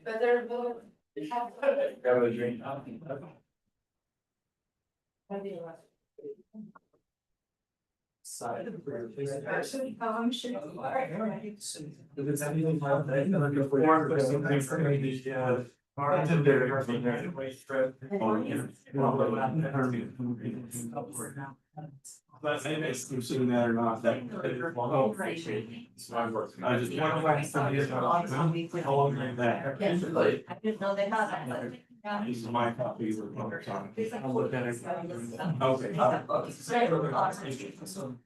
But they're both. Have a drink. Side. I'm sure. If it's anything like that, like before, there's some things for me, yeah. But maybe it's considering that or not, that. I just want to find somebody how long they're back. I didn't know they had that. This is my copy. I'll look at it. Okay.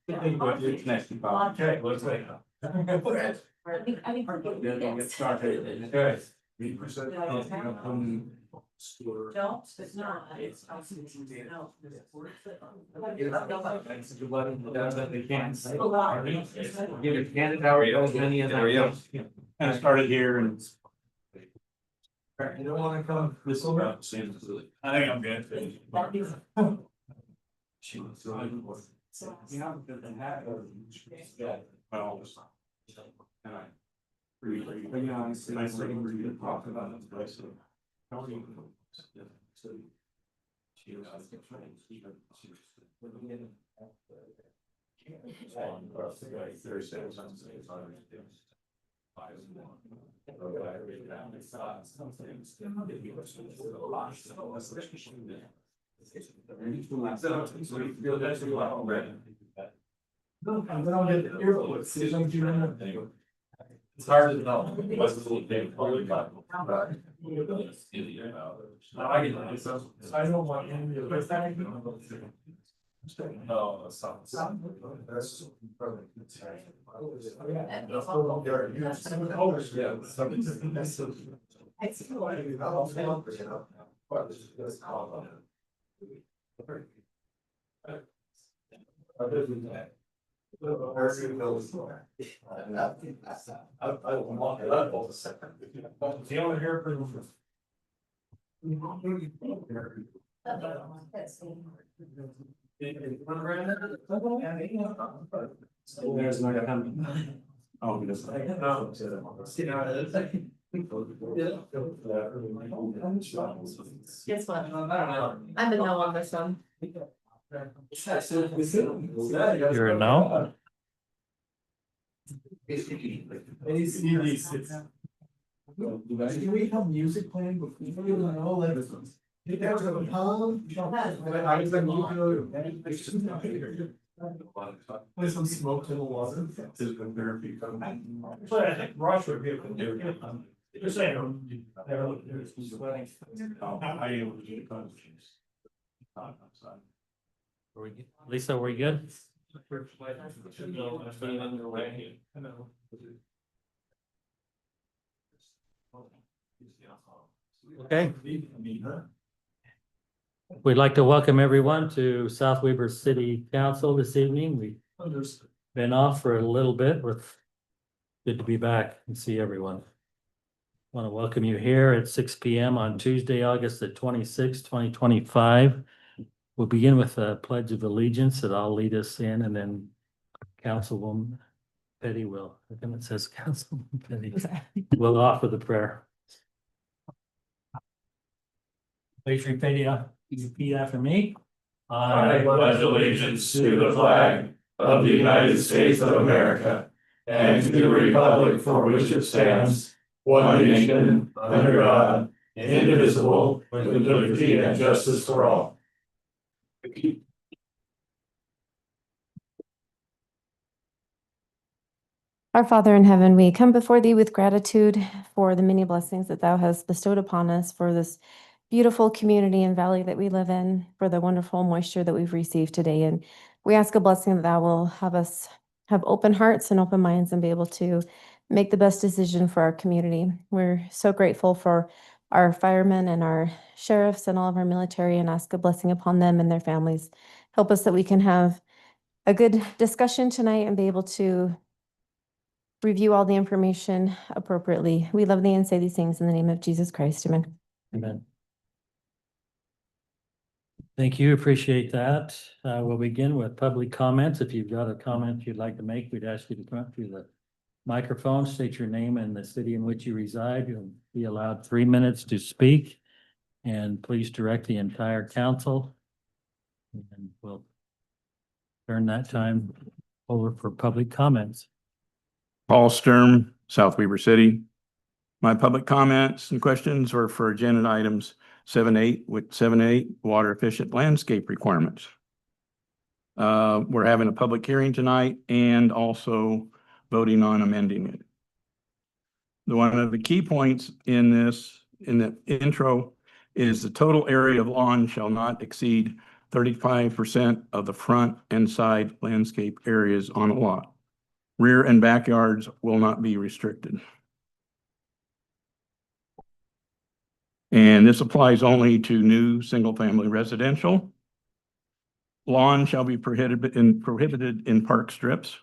It's next. Okay, let's wait. I think we're Get started. Okay. Don't, it's not. It's. No. They can't. Give it handed out as many as I can. Kind of started here and. You don't wanna come this over? I think I'm good. She was. Yeah. Well. Pretty honest, and I say pretty good talk about it, but I said. How are you? She was. Thursday or something. It's hard to know. I don't want any of it. No, that's not. That's probably. Other than that. I don't want it up all the second. The only hair. There's no coming. Oh, because I know. Guess what? I'm a no on this one. You're a no? Do we have music playing before you know that? Play some smoke to the water. Physical therapy. So I think Ross would be able to do it. Just saying. Never looked at it. I able to do it. Lisa, were you good? Okay. We'd like to welcome everyone to South Weber City Council this evening. We've been off for a little bit. We're good to be back and see everyone. Want to welcome you here at 6 p.m. on Tuesday, August the 26th, 2025. We'll begin with a pledge of allegiance that I'll lead us in, and then Councilwoman Petty will. I think it says Councilwoman Petty will offer the prayer. Please repeat after me. I pledge allegiance to the flag of the United States of America and to the republic for which it stands, one nation, under God, indivisible, with liberty and justice for all. Our Father in heaven, we come before thee with gratitude for the many blessings that thou hast bestowed upon us, for this beautiful community and valley that we live in, for the wonderful moisture that we've received today. And we ask a blessing that thou will have us have open hearts and open minds and be able to make the best decision for our community. We're so grateful for our firemen and our sheriffs and all of our military, and ask a blessing upon them and their families. Help us that we can have a good discussion tonight and be able to review all the information appropriately. We love thee and say these things in the name of Jesus Christ. Amen. Amen. Thank you. Appreciate that. We'll begin with public comments. If you've got a comment you'd like to make, we'd ask you to come up to the microphone, state your name and the city in which you reside. You'll be allowed 3 minutes to speak. And please direct the entire council. And we'll turn that time over for public comments. Paul Sturm, South Weber City. My public comments and questions are for agenda items 7.8 with 7.8 water efficient landscape requirements. We're having a public hearing tonight and also voting on amending it. One of the key points in the intro, is the total area of lawn shall not exceed 35% of the front and side landscape areas on a lot. Rear and backyards will not be restricted. And this applies only to new single-family residential. Lawn shall be prohibited in park strips.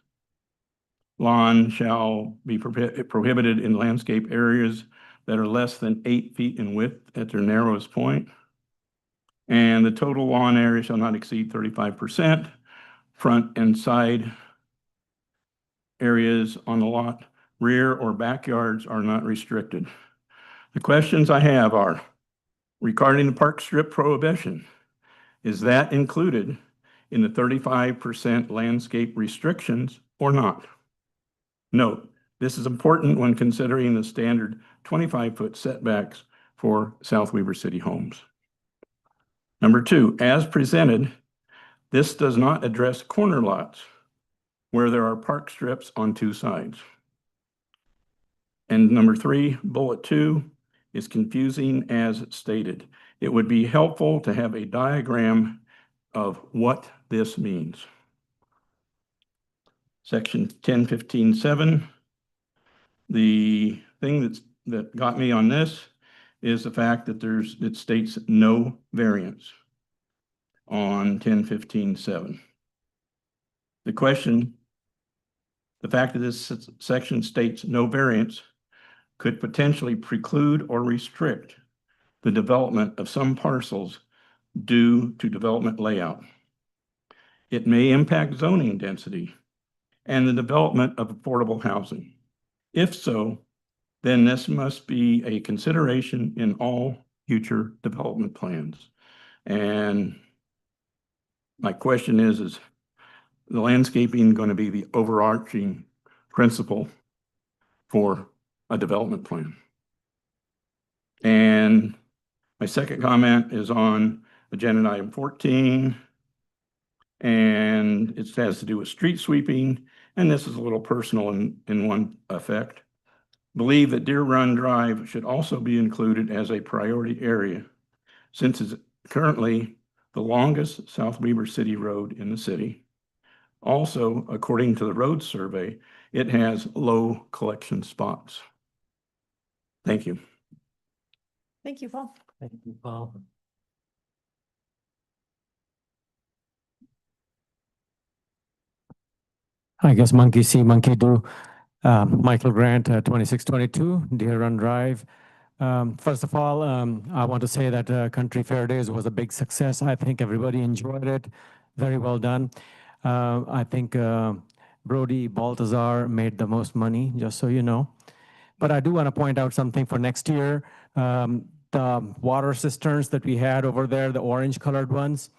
Lawn shall be prohibited in landscape areas that are less than 8 feet in width at their narrowest point. And the total lawn area shall not exceed 35%. Front and side areas on the lot, rear or backyards are not restricted. The questions I have are, regarding the park strip prohibition, is that included in the 35% landscape restrictions or not? Note, this is important when considering the standard 25-foot setbacks for South Weber City homes. Number 2, as presented, this does not address corner lots where there are park strips on 2 sides. And number 3, bullet 2 is confusing as stated. It would be helpful to have a diagram of what this means. Section 1015.7. The thing that got me on this is the fact that it states no variance on 1015.7. The fact that this section states no variance could potentially preclude or restrict the development of some parcels due to development layout. It may impact zoning density and the development of affordable housing. If so, then this must be a consideration in all future development plans. And my question is the landscaping going to be the overarching principle for a development plan? And my second comment is on agenda item 14, and it has to do with street sweeping, and this is a little personal in one effect. Believe that Deer Run Drive should also be included as a priority area, since it's currently the longest South Weber City road in the city. Also, according to the road survey, it has low collection spots. Thank you. Thank you, Paul. Thank you, Paul. I guess monkey see, monkey do. Michael Grant, 2622 Deer Run Drive. First of all, I want to say that Country Fair Days was a big success. I think everybody enjoyed it. Very well done. I think Brody Baltazar made the most money, just so you know. But I do want to point out something for next year. The water cisterns that we had over there, the orange colored ones.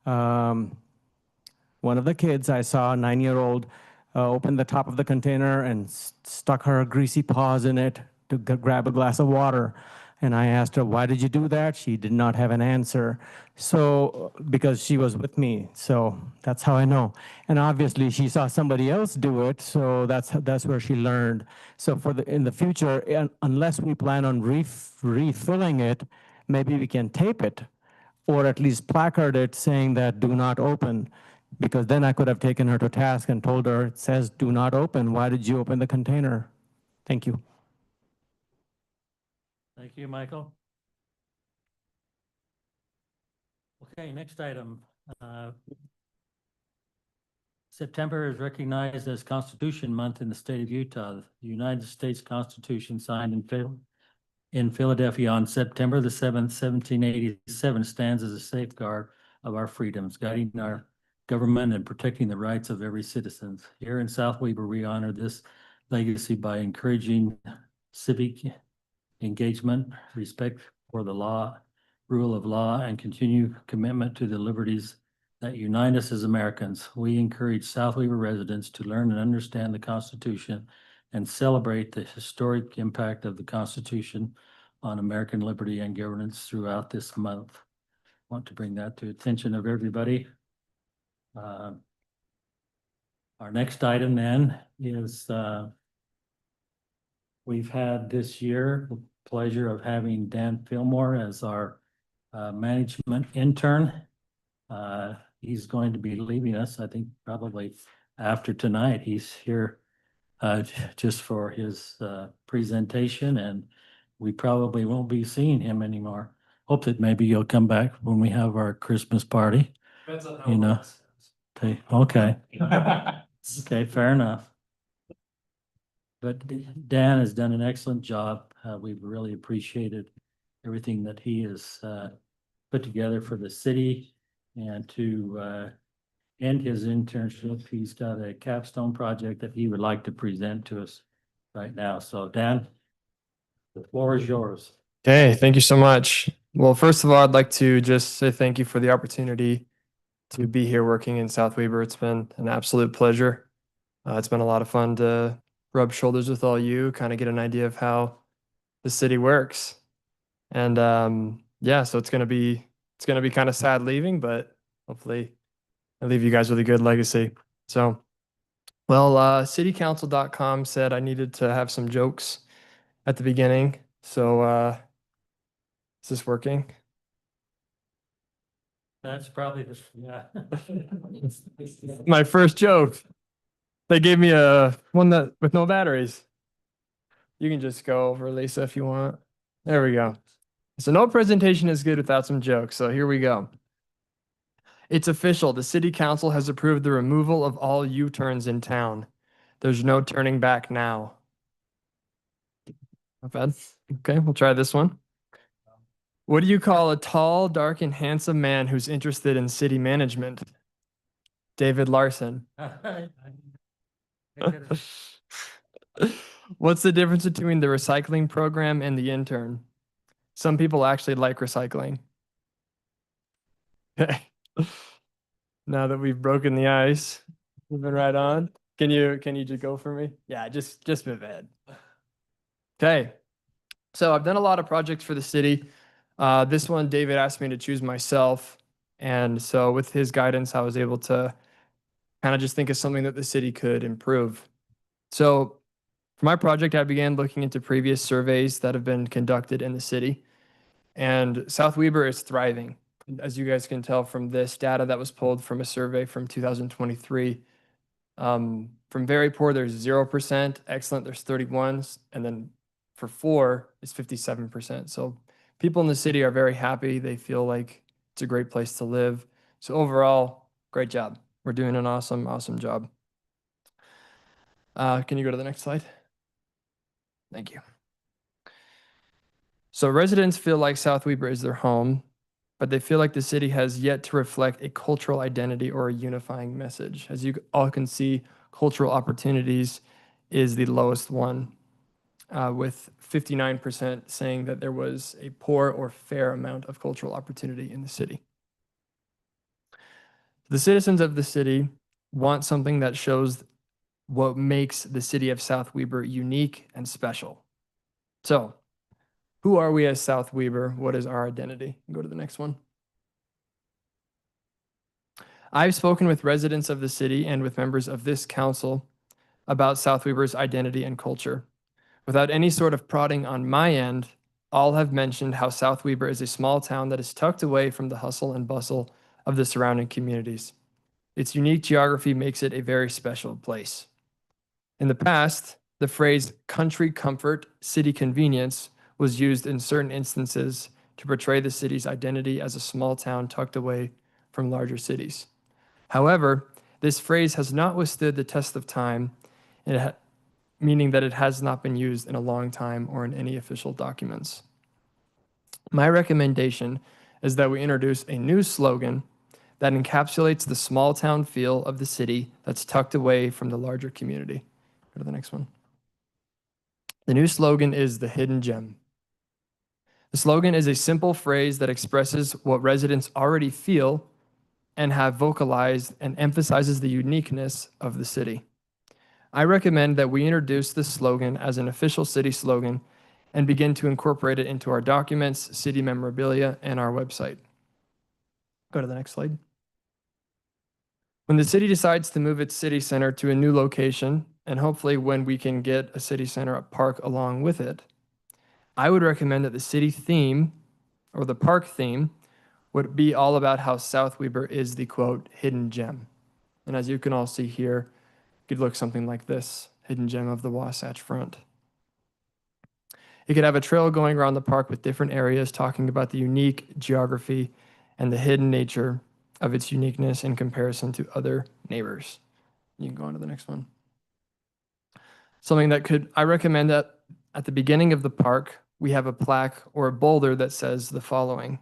One of the kids I saw, a 9-year-old, opened the top of the container and stuck her greasy paws in it to grab a glass of water. And I asked her, why did you do that? She did not have an answer. So, because she was with me. So that's how I know. And obviously she saw somebody else do it. So that's where she learned. So in the future, unless we plan on refilling it, maybe we can tape it or at least placard it saying that do not open. Because then I could have taken her to task and told her, it says do not open. Why did you open the container? Thank you. Thank you, Michael. Okay, next item. September is recognized as Constitution Month in the state of Utah. The United States Constitution signed in Philadelphia on September the 7th, 1787 stands as a safeguard of our freedoms, guiding our government and protecting the rights of every citizen. Here in South Weber, we honor this legacy by encouraging civic engagement, respect for the law, rule of law, and continued commitment to the liberties that unite us as Americans. We encourage South Weaver residents to learn and understand the Constitution and celebrate the historic impact of the Constitution on American liberty and governance throughout this month. Want to bring that to attention of everybody. Our next item then is we've had this year the pleasure of having Dan Fillmore as our management intern. He's going to be leaving us, I think, probably after tonight. He's here just for his presentation, and we probably won't be seeing him anymore. Hope that maybe you'll come back when we have our Christmas party. You know, okay. Okay, fair enough. But Dan has done an excellent job. We've really appreciated everything that he has put together for the city. And to end his internship, he's got a capstone project that he would like to present to us right now. So Dan, the floor is yours. Okay, thank you so much. Well, first of all, I'd like to just say thank you for the opportunity to be here working in South Weber. It's been an absolute pleasure. It's been a lot of fun to rub shoulders with all you, kind of get an idea of how the city works. And yeah, so it's gonna be kind of sad leaving, but hopefully I leave you guys with a good legacy. So, well, citycouncil.com said I needed to have some jokes at the beginning. So is this working? That's probably the, yeah. My first joke. They gave me a one that with no batteries. You can just go over, Lisa, if you want. There we go. So no presentation is good without some jokes. So here we go. It's official. The city council has approved the removal of all U-turns in town. There's no turning back now. Not bad. Okay, we'll try this one. What do you call a tall, dark, and handsome man who's interested in city management? David Larson. What's the difference between the recycling program and the intern? Some people actually like recycling. Okay. Now that we've broken the ice, moving right on. Can you just go for me? Yeah, just move ahead. Okay. So I've done a lot of projects for the city. This one, David asked me to choose myself. And so with his guidance, I was able to kind of just think of something that the city could improve. So for my project, I began looking into previous surveys that have been conducted in the city. And South Weber is thriving. As you guys can tell from this data that was pulled from a survey from 2023. From very poor, there's 0%, excellent, there's 31s, and then for 4 is 57%. So people in the city are very happy. They feel like it's a great place to live. So overall, great job. We're doing an awesome, awesome job. Can you go to the next slide? Thank you. So residents feel like South Weber is their home, but they feel like the city has yet to reflect a cultural identity or a unifying message. As you all can see, cultural opportunities is the lowest one, with 59% saying that there was a poor or fair amount of cultural opportunity in the city. The citizens of the city want something that shows what makes the city of South Weber unique and special. So, who are we as South Weber? What is our identity? Go to the next one. I've spoken with residents of the city and with members of this council about South Weber's identity and culture. Without any sort of prodding on my end, all have mentioned how South Weber is a small town that is tucked away from the hustle and bustle of the surrounding communities. Its unique geography makes it a very special place. In the past, the phrase country comfort, city convenience was used in certain instances to portray the city's identity as a small town tucked away from larger cities. However, this phrase has not withstood the test of time, meaning that it has not been used in a long time or in any official documents. My recommendation is that we introduce a new slogan that encapsulates the small town feel of the city that's tucked away from the larger community. Go to the next one. The new slogan is the hidden gem. The slogan is a simple phrase that expresses what residents already feel and have vocalized and emphasizes the uniqueness of the city. I recommend that we introduce this slogan as an official city slogan and begin to incorporate it into our documents, city memorabilia, and our website. Go to the next slide. When the city decides to move its city center to a new location, and hopefully when we can get a city center park along with it, I would recommend that the city theme or the park theme would be all about how South Weber is the quote hidden gem. And as you can all see here, it could look something like this, hidden gem of the Wasatch Front. It could have a trail going around the park with different areas talking about the unique geography and the hidden nature of its uniqueness in comparison to other neighbors. You can go on to the next one. Something that I recommend that at the beginning of the park, we have a plaque or a boulder that says the following.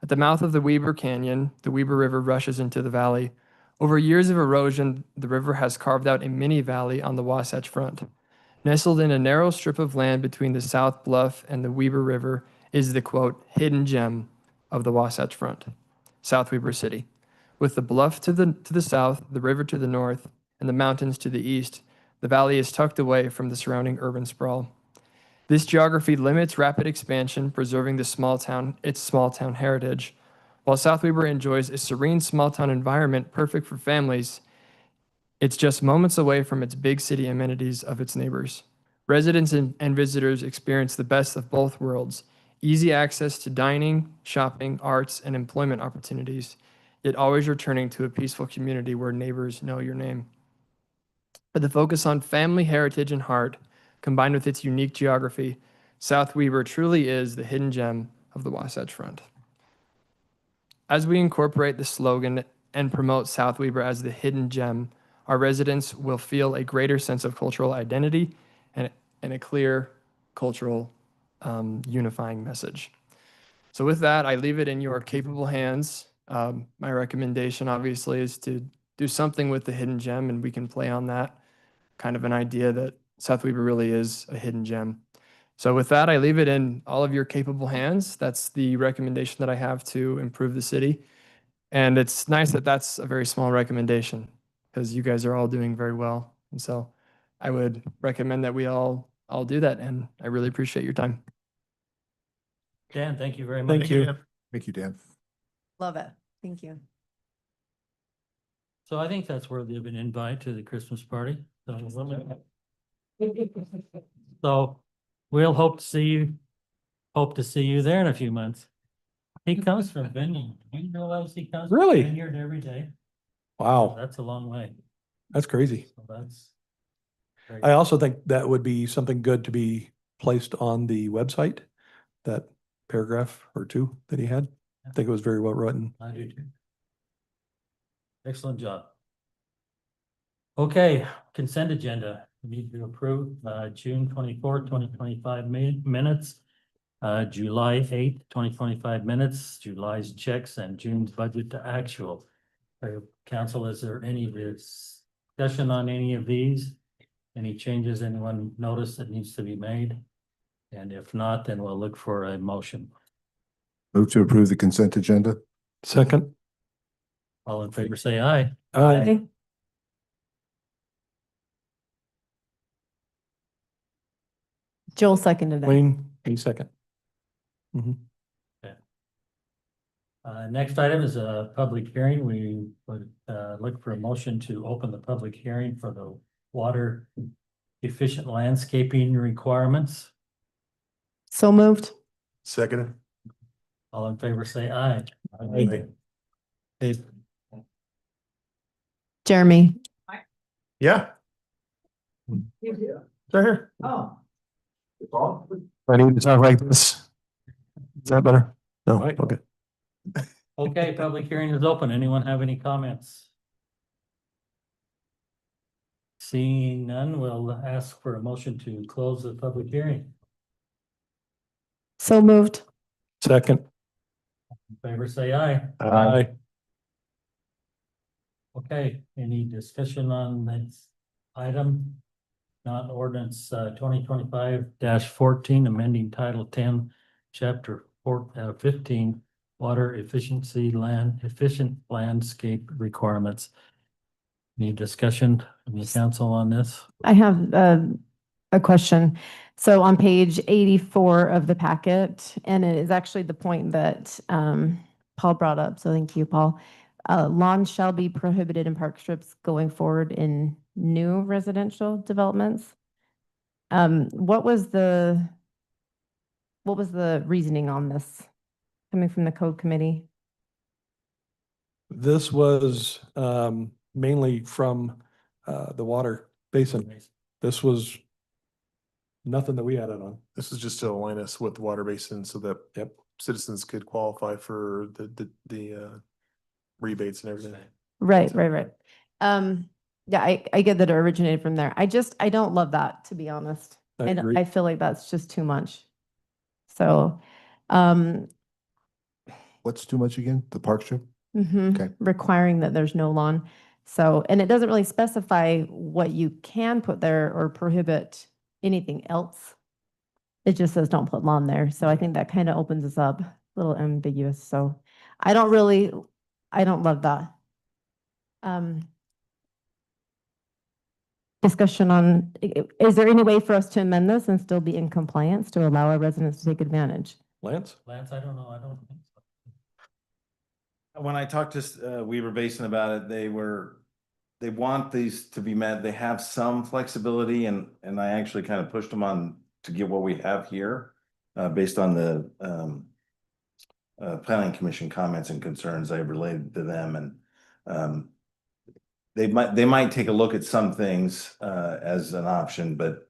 At the mouth of the Weber Canyon, the Weber River rushes into the valley. Over years of erosion, the river has carved out a mini valley on the Wasatch Front. Nestled in a narrow strip of land between the South Bluff and the Weber River is the, quote, hidden gem of the Wasatch Front, South Weber City. With the bluff to the south, the river to the north, and the mountains to the east, the valley is tucked away from the surrounding urban sprawl. This geography limits rapid expansion, preserving its small town heritage. While South Weber enjoys a serene small town environment perfect for families, it's just moments away from its big city amenities of its neighbors. Residents and visitors experience the best of both worlds, easy access to dining, shopping, arts, and employment opportunities, yet always returning to a peaceful community where neighbors know your name. But the focus on family heritage and heart, combined with its unique geography, South Weber truly is the hidden gem of the Wasatch Front. As we incorporate the slogan and promote South Weber as the hidden gem, our residents will feel a greater sense of cultural identity and a clear cultural unifying message. So with that, I leave it in your capable hands. My recommendation obviously is to do something with the hidden gem, and we can play on that kind of an idea that South Weber really is a hidden gem. So with that, I leave it in all of your capable hands. That's the recommendation that I have to improve the city. And it's nice that that's a very small recommendation because you guys are all doing very well. And so I would recommend that we all do that. And I really appreciate your time. Dan, thank you very much. Thank you. Thank you, Dan. Love it. Thank you. So I think that's worthy of an invite to the Christmas party. So we'll hope to see you there in a few months. He comes from Vineyard. You know, he comes from Really? Vineyard every day. Wow, That's a long way. that's crazy. So that's. great. I also think that would be something good to be placed on the website, that paragraph or two that he had. I think it was very well written. I do too. Excellent job. Okay, consent agenda. We need to approve June 24, 2025 minutes, July 8th, 2025 minutes, July's checks, and June's budget to actual. Council, is there any discussion on any of these? Any changes anyone noticed that needs to be made? And if not, then we'll look for a motion. Move to approve the consent agenda. Second. All in favor, say aye. Aye. Joel seconded it. Wayne, a second. Mhm. Next item is a public hearing. We would look for a motion to open the public hearing for the water efficient landscaping requirements. So moved. Second. All in favor, say aye. Aye. Jeremy. Yeah. Right here. Oh. I need to talk like this. Is that better? No, Right. okay. Okay, public hearing is open. Anyone have any comments? Seeing none, we'll ask for a motion to close the public hearing. So moved. Second. In favor, say aye. Aye. Okay, any discussion on this item? Not ordinance 2025-14, amending Title 10, Chapter 15, Water Efficiency Efficient Landscape Requirements. Any discussion from the council on this? I have a question. So on page 84 of the packet, and it is actually the point that Paul brought up, so thank you, Paul. Lawns shall be prohibited in park strips going forward in new residential developments. What was the reasoning on this coming from the code committee? This was mainly from the water basin. This was nothing that we added on. This is just to align us with the water basin so that citizens could qualify for the rebates and everything. Right. Yeah, I get that it originated from there. I don't love that, to be honest. I And agree. I feel like that's just too much. So, What's too much again? The park strip? Okay. requiring that there's no lawn. So, and it doesn't really specify what you can put there or prohibit anything else. It just says don't put lawn there. So I think that kind of opens us up, a little ambiguous. So I don't love that. Discussion on, is there any way for us to amend this and still be in compliance to allow our residents to take advantage? Lance? Lance, I don't know. I don't think so. When I talked to Weber Basin about it, they want these to be met. They have some flexibility and I actually kind of pushed them on to get what we have here based on the planning commission comments and concerns I related to them. And they might take a look at some things as an option, but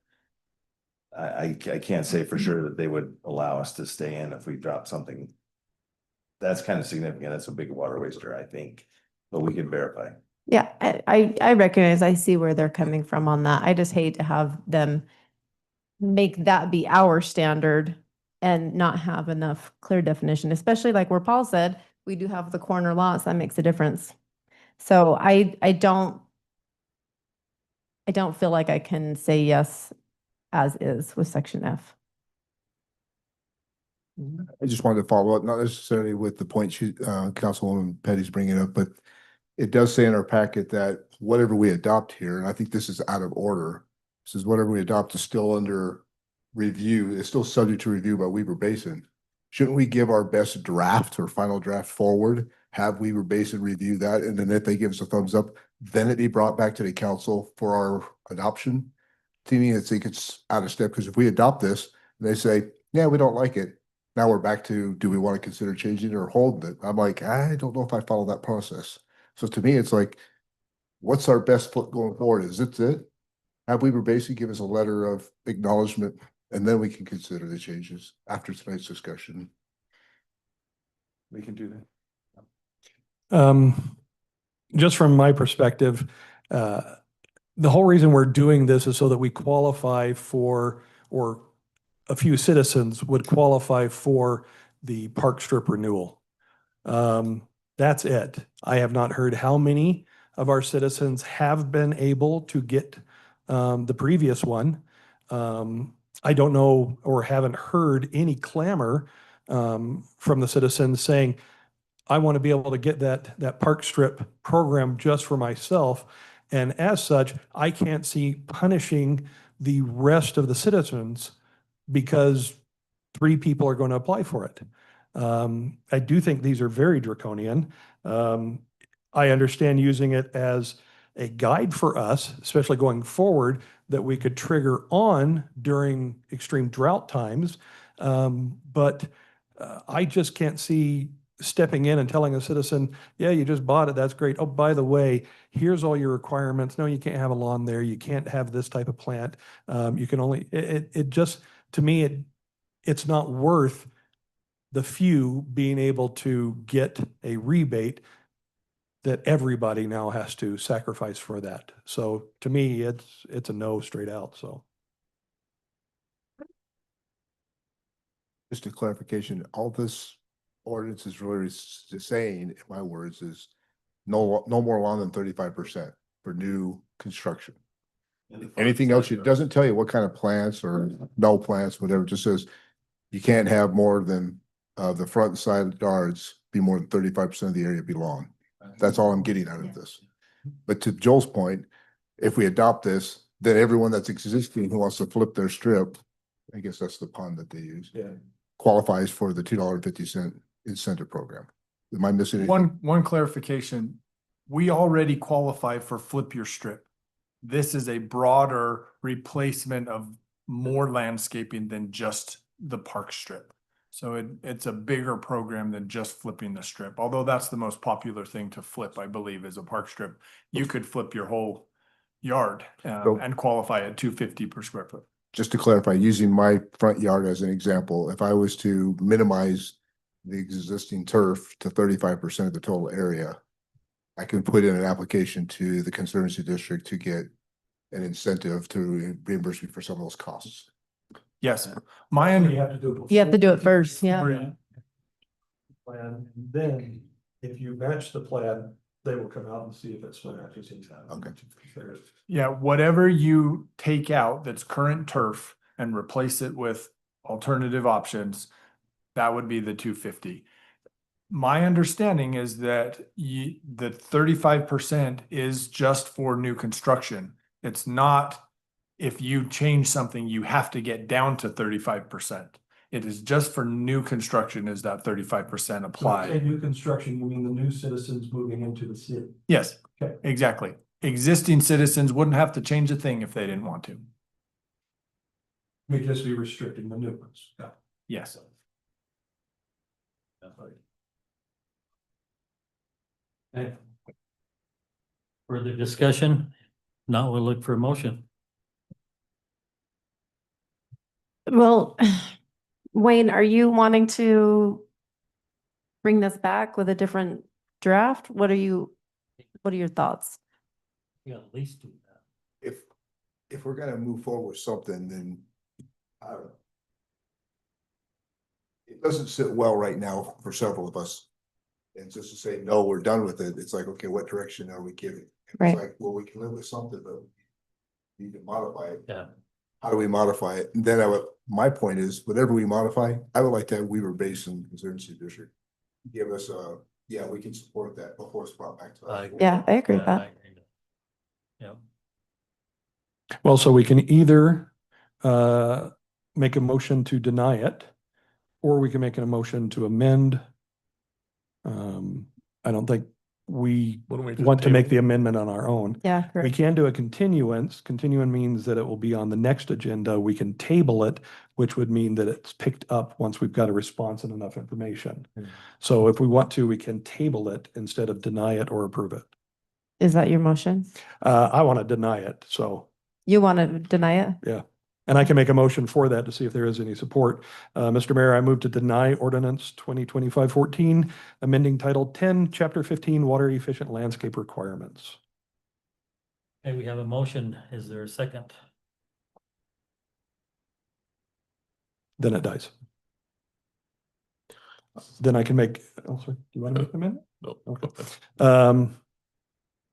I can't say for sure that they would allow us to stay in if we drop something. That's kind of significant. That's a big water waster, I think, but we can verify. Yeah, I recognize, I see where they're coming from on that. I just hate to have them make that be our standard and not have enough clear definition, especially like where Paul said, we do have the corner lots, that makes a difference. So I don't feel like I can say yes as is with section F. I just wanted to follow up, not necessarily with the point Councilwoman Petty's bringing up, but it does say in our packet that whatever we adopt here, and I think this is out of order, says whatever we adopt is still under review, it's still subject to review by Weber Basin. Shouldn't we give our best draft or final draft forward, have Weber Basin review that, and then if they give us a thumbs up, then it be brought back to the council for our adoption? To me, I think it's out of step, because if we adopt this, and they say, yeah, we don't like it, now we're back to, do we want to consider changing it or holding it? I'm like, I don't know if I follow that process. So to me, it's like, what's our best foot going forward? Is it? Have Weber Basin give us a letter of acknowledgement, and then we can consider the changes after tonight's discussion. We can do that. Just from my perspective, the whole reason we're doing this is so that we qualify for, or a few citizens would qualify for the park strip renewal. That's it. I have not heard how many of our citizens have been able to get the previous one. I don't know or haven't heard any clamor from the citizens saying, I want to be able to get that park strip program just for myself. And as such, I can't see punishing the rest of the citizens because 3 people are going to apply for it. I do think these are very draconian. I understand using it as a guide for us, especially going forward, that we could trigger on during extreme drought times. But I just can't see stepping in and telling a citizen, yeah, you just bought it, that's great. Oh, by the way, here's all your requirements. No, you can't have a lawn there. You can't have this type of plant. You can only, it just, to me, it's not worth the few being able to get a rebate that everybody now has to sacrifice for that. So to me, it's a no straight out, so. Just a clarification, all this ordinance is really saying, in my words, is no more lawn than 35% for new construction. Anything else, it doesn't tell you what kind of plants or no plants, whatever, it just says you can't have more than, the front and side yards be more than 35% of the area be lawn. That's all I'm getting out of this. But to Joel's point, if we adopt this, then everyone that's existing who wants to flip their strip, I guess that's the pun that they use, Yeah. qualifies for the $2.50 incentive program. Am I missing anything? One clarification, we already qualify for flip your strip. This is a broader replacement of more landscaping than just the park strip. So it's a bigger program than just flipping the strip, although that's the most popular thing to flip, I believe, is a park strip. You could flip your whole yard and qualify at $2.50 per square foot. Just to clarify, using my front yard as an example, if I was to minimize the existing turf to 35% of the total area, I can put in an application to the Conservancy District to get an incentive to reimburse me for some of those costs. Yes, You have to do it. You have to do it first, yeah. Plan, and then if you match the plan, they will come out and see if it's matches. Okay. yeah, whatever you take out that's current turf and replace it with alternative options, that would be the $2.50. My understanding is that the 35% is just for new construction. It's not, if you change something, you have to get down to 35%. It is just for new construction is that 35% applied. New construction, you mean the new citizens moving into the city? Yes, Okay. exactly. Existing citizens wouldn't have to change a thing if they didn't want to. We'd just be restricting the new ones. Yeah. Yes. Okay. Further discussion? Now we'll look for a motion. Well, Wayne, are you wanting to bring this back with a different draft? What are your thoughts? You gotta at least do that. If we're gonna move forward with something, then I don't know. It doesn't sit well right now for several of us. And just to say, no, we're done with it, it's like, okay, what direction are we giving? Right. It's like, well, we can live with something, but we need to modify it. Yeah. How do we modify it? And then my point is, whatever we modify, I would like to have Weaver Basin Conservancy District give us yeah, we can support that before it's brought back to us. Yeah, I agree with Yeah, I that. agree with that. Yeah. Well, so we can either make a motion to deny it, or we can make a motion to amend. I don't think we Why don't we just want to make table? the amendment on our own. Yeah, We correct. can do a continuance. Continuing means that it will be on the next agenda. We can table it, which would mean that it's picked up once we've got a response and enough information. So if we want to, we can table it instead of deny it or approve it. Is that your motion? I want to deny it, so, You want to deny it? and I can make a motion for that to see if there is any support. Mr. Mayor, I move to deny ordinance 2025-14, amending Title 10, Chapter 15, Water Efficient Landscape Requirements. Okay, we have a motion. Is there a second? Then it dies. Then I can make, oh, sorry, do you want to make the amendment? No. Okay.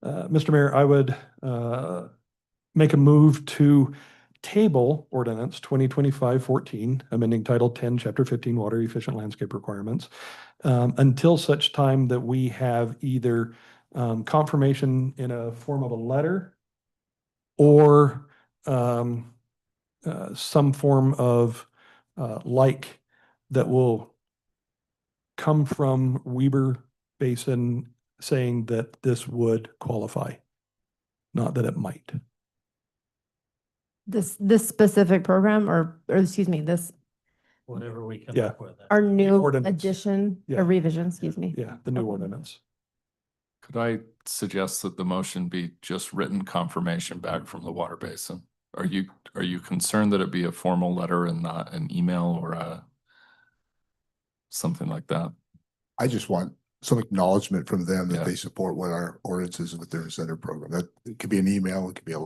Mr. Mayor, I would make a move to table ordinance 2025-14, amending Title 10, Chapter 15, Water Efficient Landscape Requirements, until such time that we have either confirmation in a form of a letter or some form of like that will come from Weber Basin saying that this would qualify, not that it might. This specific program or excuse me, this, Whatever we come Yeah. up with. our new Ordinance. addition Yeah. or revision, excuse me. Yeah, the new Okay. ordinance. Could I suggest that the motion be just written confirmation back from the water basin? Are you concerned that it be a formal letter and not an email or something like that? I just want some acknowledgement from them that Yeah. they support what our ordinance is with their incentive program. That it could be an email, it could be a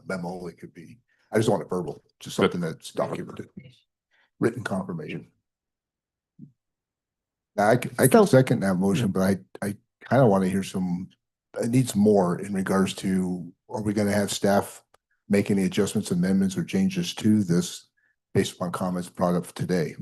memo, it could be, I just want it verbal, just Good. something that's documented, written confirmation. Now, I So- can second that motion, but I kind of want to hear it needs more in regards to, are we going to have staff make any adjustments, amendments, or changes to this based upon comments brought up today.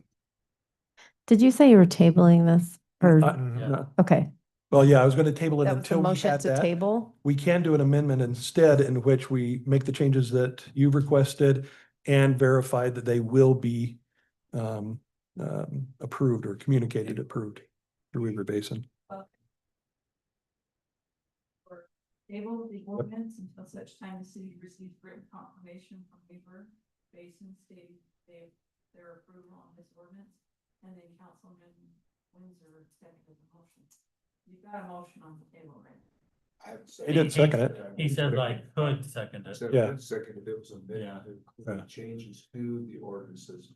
Did you say you were tabling this? Or, No. okay. Well, yeah, I was going to table it That was the until we motion had to that. table? We can do an amendment instead in which we make the changes that you requested and verify that they will be approved or communicated approved through Weaver Basin. Table the ordinance until such time the city receives written confirmation from Weaver Basin stating their approval on this ordinance, and then Councilman Windsor seconded the motion. You've got a motion on the table, right? He didn't second it. He said I could second it. Yeah. Second, it was Yeah. changes to the ordinances.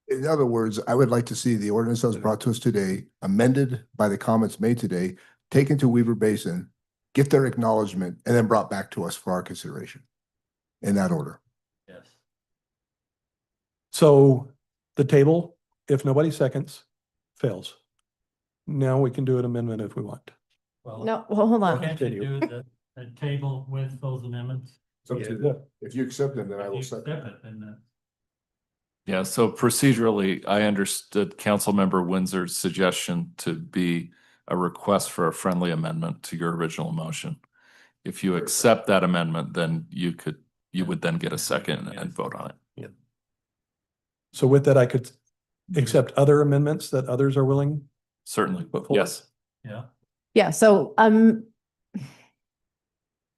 In other words, I would like to see the ordinance that was brought to us today, amended by the comments made today, taken to Weaver Basin, get their acknowledgement, and then brought back to us for our consideration. In that order. Yes. So the table, if nobody seconds, fails. Now we can do an amendment if we want. Well, No, well, hold on. can't you do the table with those amendments? It's up to them. If you accept them, then I will If you second. accept it, then, Yeah, so procedurally, I understood Councilmember Windsor's suggestion to be a request for a friendly amendment to your original motion. If you accept that amendment, then you would then get a second and vote on it. So with that, I could accept other amendments that others are willing. Certainly, Put forward. yes. yeah. Yeah, so,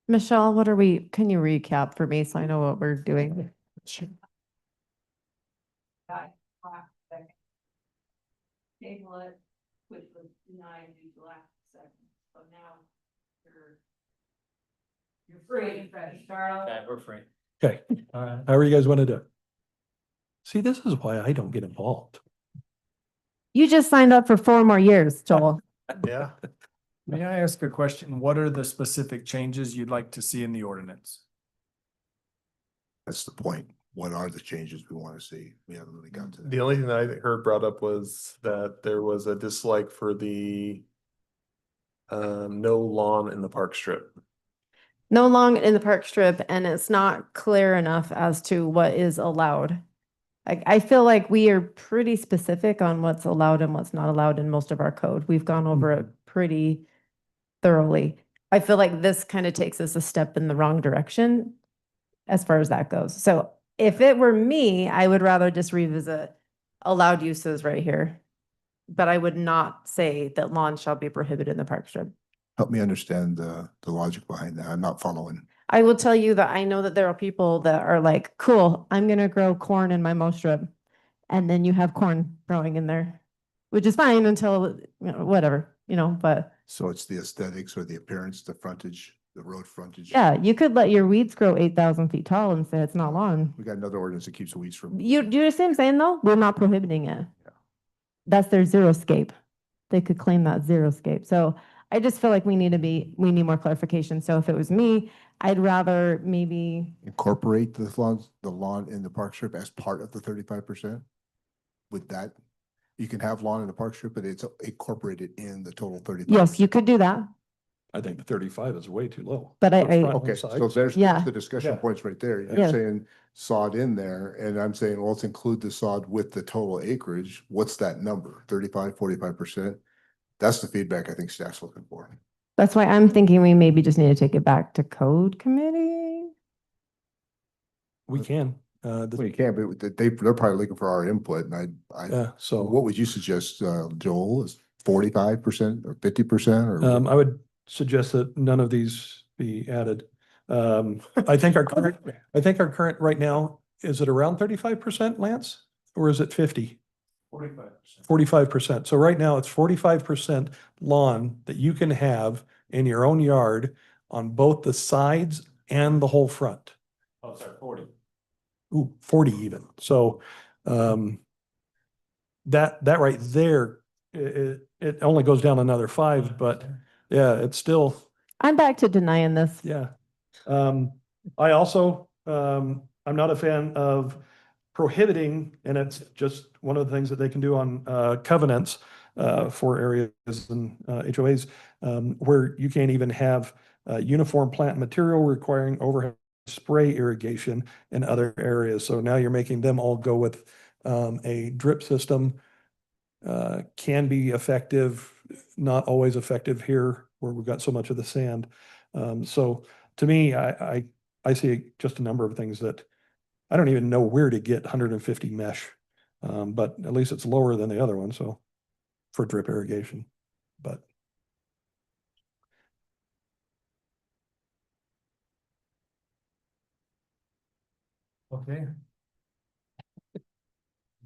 Michelle, can you recap for me so I know what we're doing? Table it, which was denied due to lack of second, so now you're free and fresh, Charlotte. Okay, we're free. Okay, All right. however you guys want to do it. See, this is why I don't get involved. You just signed up for 4 more years, Joel. Yeah. May I ask a question? What are the specific changes you'd like to see in the ordinance? That's the point. What are the changes we want to see? We haven't really got to that. The only thing that I heard brought up was that there was a dislike for the no lawn in the park strip. No long in the park strip, and it's not clear enough as to what is allowed. I feel like we are pretty specific on what's allowed and what's not allowed in most of our code. We've gone over it pretty thoroughly. I feel like this kind of takes us a step in the wrong direction as far as that goes. So if it were me, I would rather just revisit allowed uses right here. But I would not say that lawns shall be prohibited in the park strip. Help me understand the logic behind that. I'm not following. I will tell you that I know that there are people that are like, cool, I'm gonna grow corn in my mow strip. And then you have corn growing in there, which is fine until, whatever, but So it's the aesthetics or the appearance, the frontage, the road frontage. yeah, you could let your weeds grow 8,000 feet tall and say it's not lawn. We got another ordinance that keeps the weeds from. You do you understand what I'm saying though? We're not prohibiting it. That's their xeriscape. They could claim that xeriscape. So I just feel like we need more clarification. So if it was me, I'd rather maybe, Incorporate the lawn in the park strip as part of the 35%. With that, you can have lawn in the park strip, but it's incorporated in the total 35. yes, you could do that. I think the 35 is way too low. But I- For front Okay, and so sides. there's Yeah. the discussion Yeah. points right there. Yeah. You're saying sod in there, and I'm saying, well, let's include the sod with the total acreage. What's that number? 35, 45%? That's the feedback I think staff's looking for. That's why I'm thinking we maybe just need to take it back to code committee. We can. Well, you can, but they're probably looking for our input, and So what would you suggest, Joel, is 45% or 50% or? I would suggest that none of these be added. I think our current right now, is it around 35%, Lance? Or is it 50? 45%. 45%. So right now it's 45% lawn that you can have in your own yard on both the sides and the whole front. Oh, sorry, 40. Ooh, 40 even. So, that right there, it only goes down another 5, but yeah, it's still, I'm back to denying this. yeah. I also, I'm not a fan of prohibiting, and it's just one of the things that they can do on covenants for areas and HOAs, where you can't even have uniform plant material requiring overhead spray irrigation in other areas. So now you're making them all go with a drip system. Can be effective, not always effective here where we've got so much of the sand. So to me, I see just a number of things that I don't even know where to get 150 mesh. But at least it's lower than the other one, so for drip irrigation, but. Okay.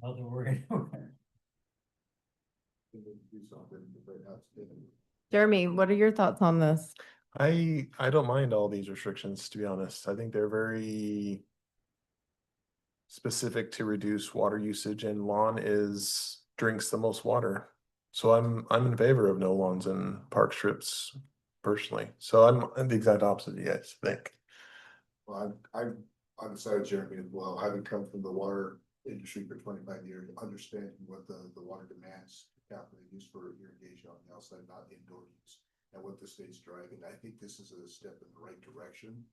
Another word. Jeremy, what are your thoughts on this? I don't mind all these restrictions, to be honest. I think they're very specific to reduce water usage, and lawn drinks the most water. So I'm in favor of no lawns and park strips personally. So I'm the exact opposite of you guys think. Well, I'm on the side of Jeremy as well, having come from the water industry for 25 years, understanding what the water demands capital use for irrigation on the outside, not indoor use, and what the state's driving. I think this is a step in the right direction.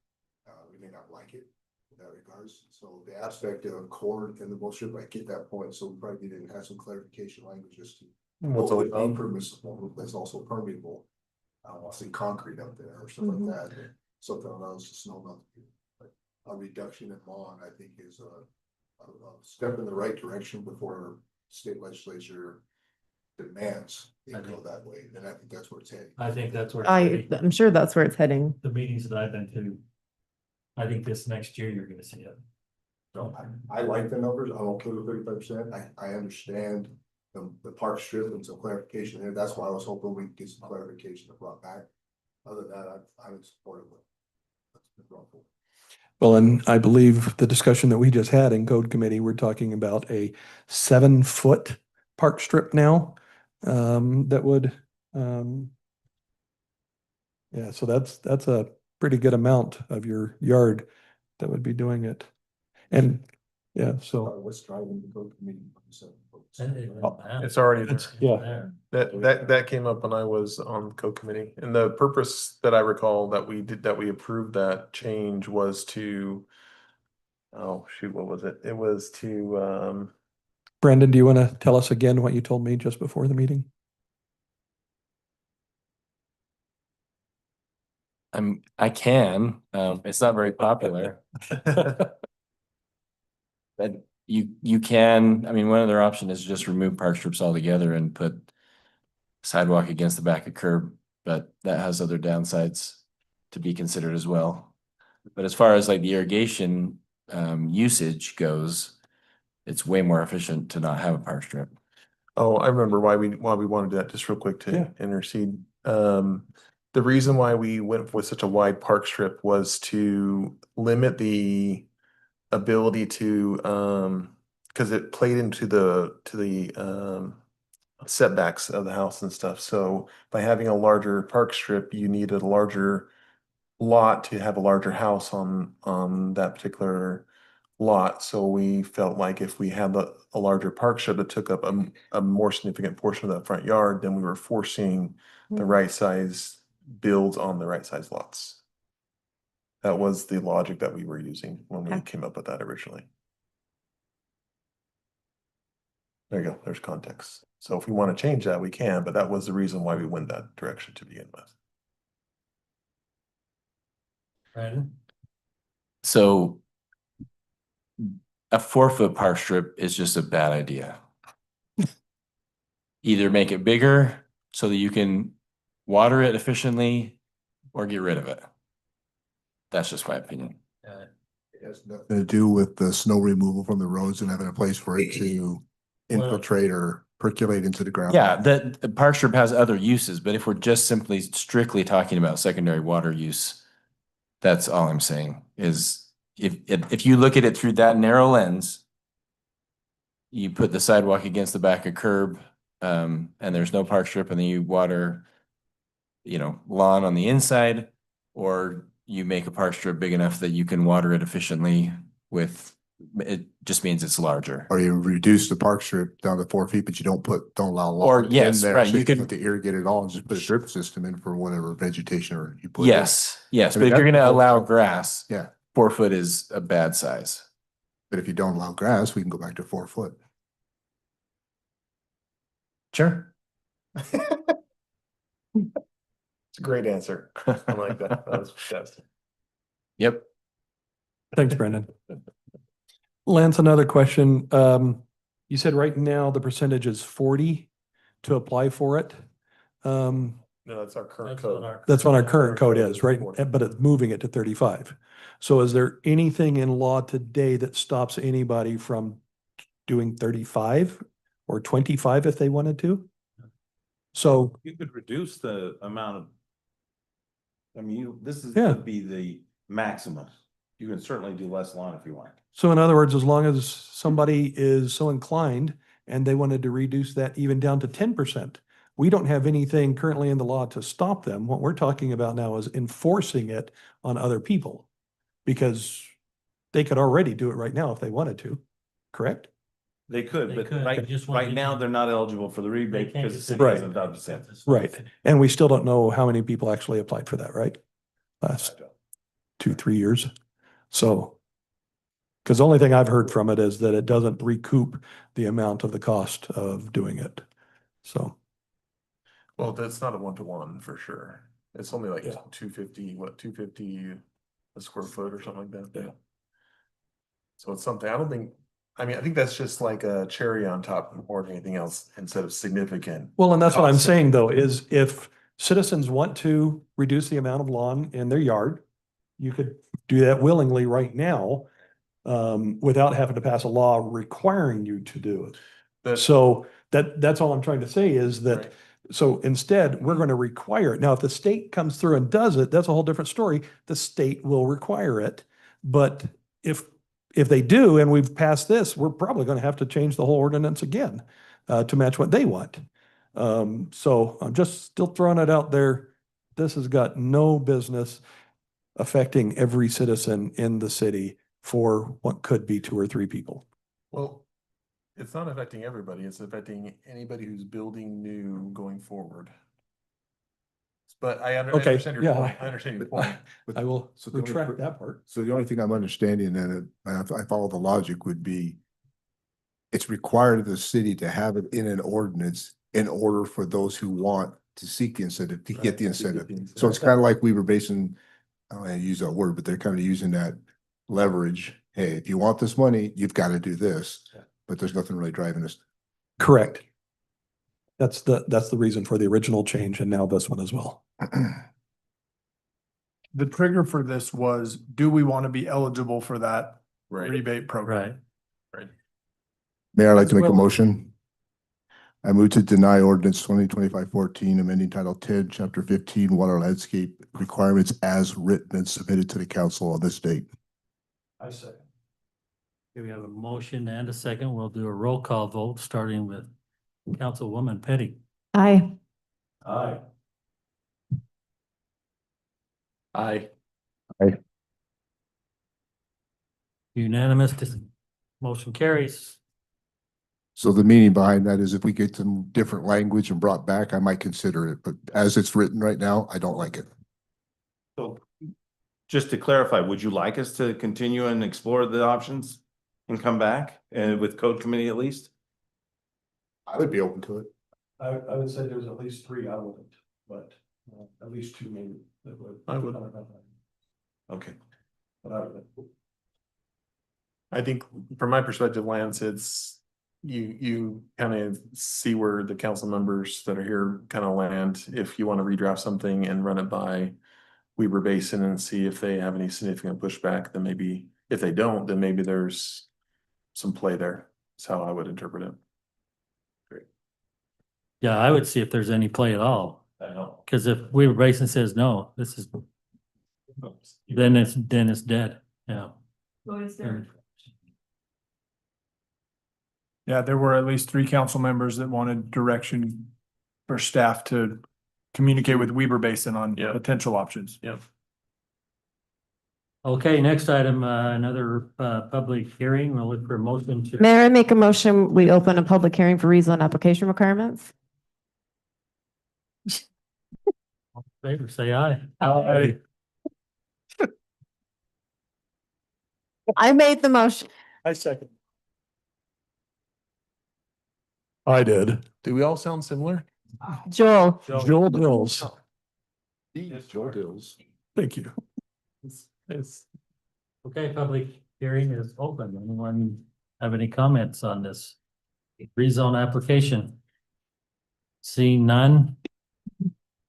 We may not like it in that regards. So the aspect of corn and the bull strip, I get that point. So we probably need to have some clarification language as to what's always impermissible, that's also permeable. I'll see concrete out there or something like that. Something allows the snow melt. But a reduction in lawn, I think, is a step in the right direction before state legislature demands it go that way. And I think that's where it's heading. I think that's where. it's heading. I'm sure that's where it's heading. The meetings that I've been to, I think this next year you're gonna see it. So I like the numbers. I'm okay with 35%. I understand the park strip and some clarification there. That's why I was hoping we could get some clarification brought back. Other than that, I'm supportive of it. Well, and I believe the discussion that we just had in code committee, we're talking about a 7-foot park strip now. That would, yeah, so that's a pretty good amount of your yard that would be doing it. And yeah, so. What's driving the code committee? It's already there. Yeah. That came up when I was on the code committee, and the purpose that I recall that we approved that change was to, oh shoot, what was it? It was to Brandon, do you want to tell us again what you told me just before the meeting? I can, it's not very popular. But you can, I mean, one other option is just remove park strips altogether and put sidewalk against the back of curb, but that has other downsides to be considered as well. But as far as like the irrigation usage goes, it's way more efficient to not have a park strip. Oh, I remember why we wanted that, just real quick to intercede. The reason why we went with such a wide park strip was to limit the ability to because it played into the setbacks of the house and stuff. So by having a larger park strip, you needed a larger lot to have a larger house on that particular lot. So we felt like if we had a larger park strip that took up a more significant portion of that front yard, then we were forcing the right size builds on the right size lots. That was the logic that we were using when we came up with that originally. There you go, there's context. So if we want to change that, we can, but that was the reason why we went that direction to begin with. Brandon? So a 4-foot park strip is just a bad idea. Either make it bigger so that you can water it efficiently or get rid of it. That's just my opinion. It has nothing to do with the snow removal from the roads and having a place for it to infiltrate or percolate into the ground. Yeah, the park strip has other uses, but if we're just simply strictly talking about secondary water use, that's all I'm saying is if you look at it through that narrow lens, you put the sidewalk against the back of curb, and there's no park strip, and then you water, lawn on the inside, or you make a park strip big enough that you can water it efficiently with It just means it's larger. Or you reduce the park strip down to 4 feet, but you don't allow Or, lawn in yes, there. right, So you could- have to irrigate it all and just put a drip system in for whatever vegetation or you put. in. Yes, yes, I but mean, if you're that's the gonna whole allow thing. grass, Yeah, 4 foot is a bad size. but if you don't allow grass, we can go back to 4 foot. Sure. It's a great answer. I like that. That was fantastic. Yep. Thanks, Brendan. Lance, another question. You said right now the percentage is 40 to apply for it. No, that's our current code. That's what our current code is, right? But it's moving it to 35. So is there anything in law today that stops anybody from doing 35 or 25 if they wanted to? So, You could reduce the amount of. I mean, this is, Yeah. would be the maximum. You can certainly do less lawn if you want. so in other words, as long as somebody is so inclined and they wanted to reduce that even down to 10%, we don't have anything currently in the law to stop them. What we're talking about now is enforcing it on other people. Because they could already do it right now if they wanted to, correct? They could, They but could, right, they just want right now, to- they're not eligible for the rebate can't because the get city Right. hasn't done the same. Right. And we still don't know how many people actually applied for that, right? Last 2-3 years. So, because the only thing I've heard from it is that it doesn't recoup the amount of the cost of doing it. So, Well, that's not a 1-to-1 for sure. It's only like Yeah. 250, what, 250 a square foot or something like that. Yeah. So it's something, I don't think, I mean, I think that's just like a cherry on top more than anything else instead of significant. well, and that's what I'm cost. saying though, is if citizens want to reduce the amount of lawn in their yard, you could do that willingly right now, without having to pass a law requiring you to do it. But- So that's all I'm trying to say is that, Right. so instead, we're going to require it. Now, if the state comes through and does it, that's a whole different story. The state will require it. But if they do, and we've passed this, we're probably going to have to change the whole ordinance again, to match what they want. So I'm just still throwing it out there. This has got no business affecting every citizen in the city for what could be 2 or 3 people. Well, it's not affecting everybody. It's affecting anybody who's building new going forward. But I Okay, understand your yeah. point. I understand your point. I will So the only retract per- that part. So the only thing I'm understanding and I follow the logic would be it's required of the city to have it in an ordinance in order for those who want to seek the incentive to get the incentive. So it's kind of like we were basing, I don't want to use that word, but they're kind of using that leverage. Hey, if you want this money, you've got to do this, but there's nothing really driving us. Correct. That's the reason for the original change and now this one as well. The trigger for this was, do we want to be eligible for that Right. rebate program? Right. Mayor, I'd like to make a Well- motion. I move to deny ordinance 2025-14, amending Title 10, Chapter 15, water landscape requirements as written and submitted to the council on this date. I second. Okay, we have a motion and a second. We'll do a roll call vote, starting with Councilwoman Petty. Aye. Aye. Aye. Unanimous, motion carries. So the meaning behind that is if we get some different language and brought back, I might consider it, but as it's written right now, I don't like it. So just to clarify, would you like us to continue and explore the options and come back and with code committee at least? I would be open to it. I would say there's at least 3 I wouldn't, but at least 2 maybe. That would. I would. Okay. But I would. I think from my perspective, Lance, it's you kind of see where the council members that are here kind of land. If you want to redraft something and run it by Weber Basin and see if they have any significant pushback, then maybe if they don't, then maybe there's some play there. That's how I would interpret it. Yeah, I would see if there's any play at all, I know. because if Weaver Basin says no, this is, then it's dead, yeah. So is there, Yeah, there were at least 3 council members that wanted direction for staff to communicate with Weber Basin on Yeah. potential options. Yep. Okay, next item, another public hearing. We'll look for a motion to. Mayor, I make a motion, we open a public hearing for rezone application requirements. Favor, say aye. Aye. I made the motion. I second. I did. Do we all sound similar? Joel. Joel Dills. Joel Dills. Thank you. It's. Okay, public hearing is open. Anyone have any comments on this rezone application? Seeing none,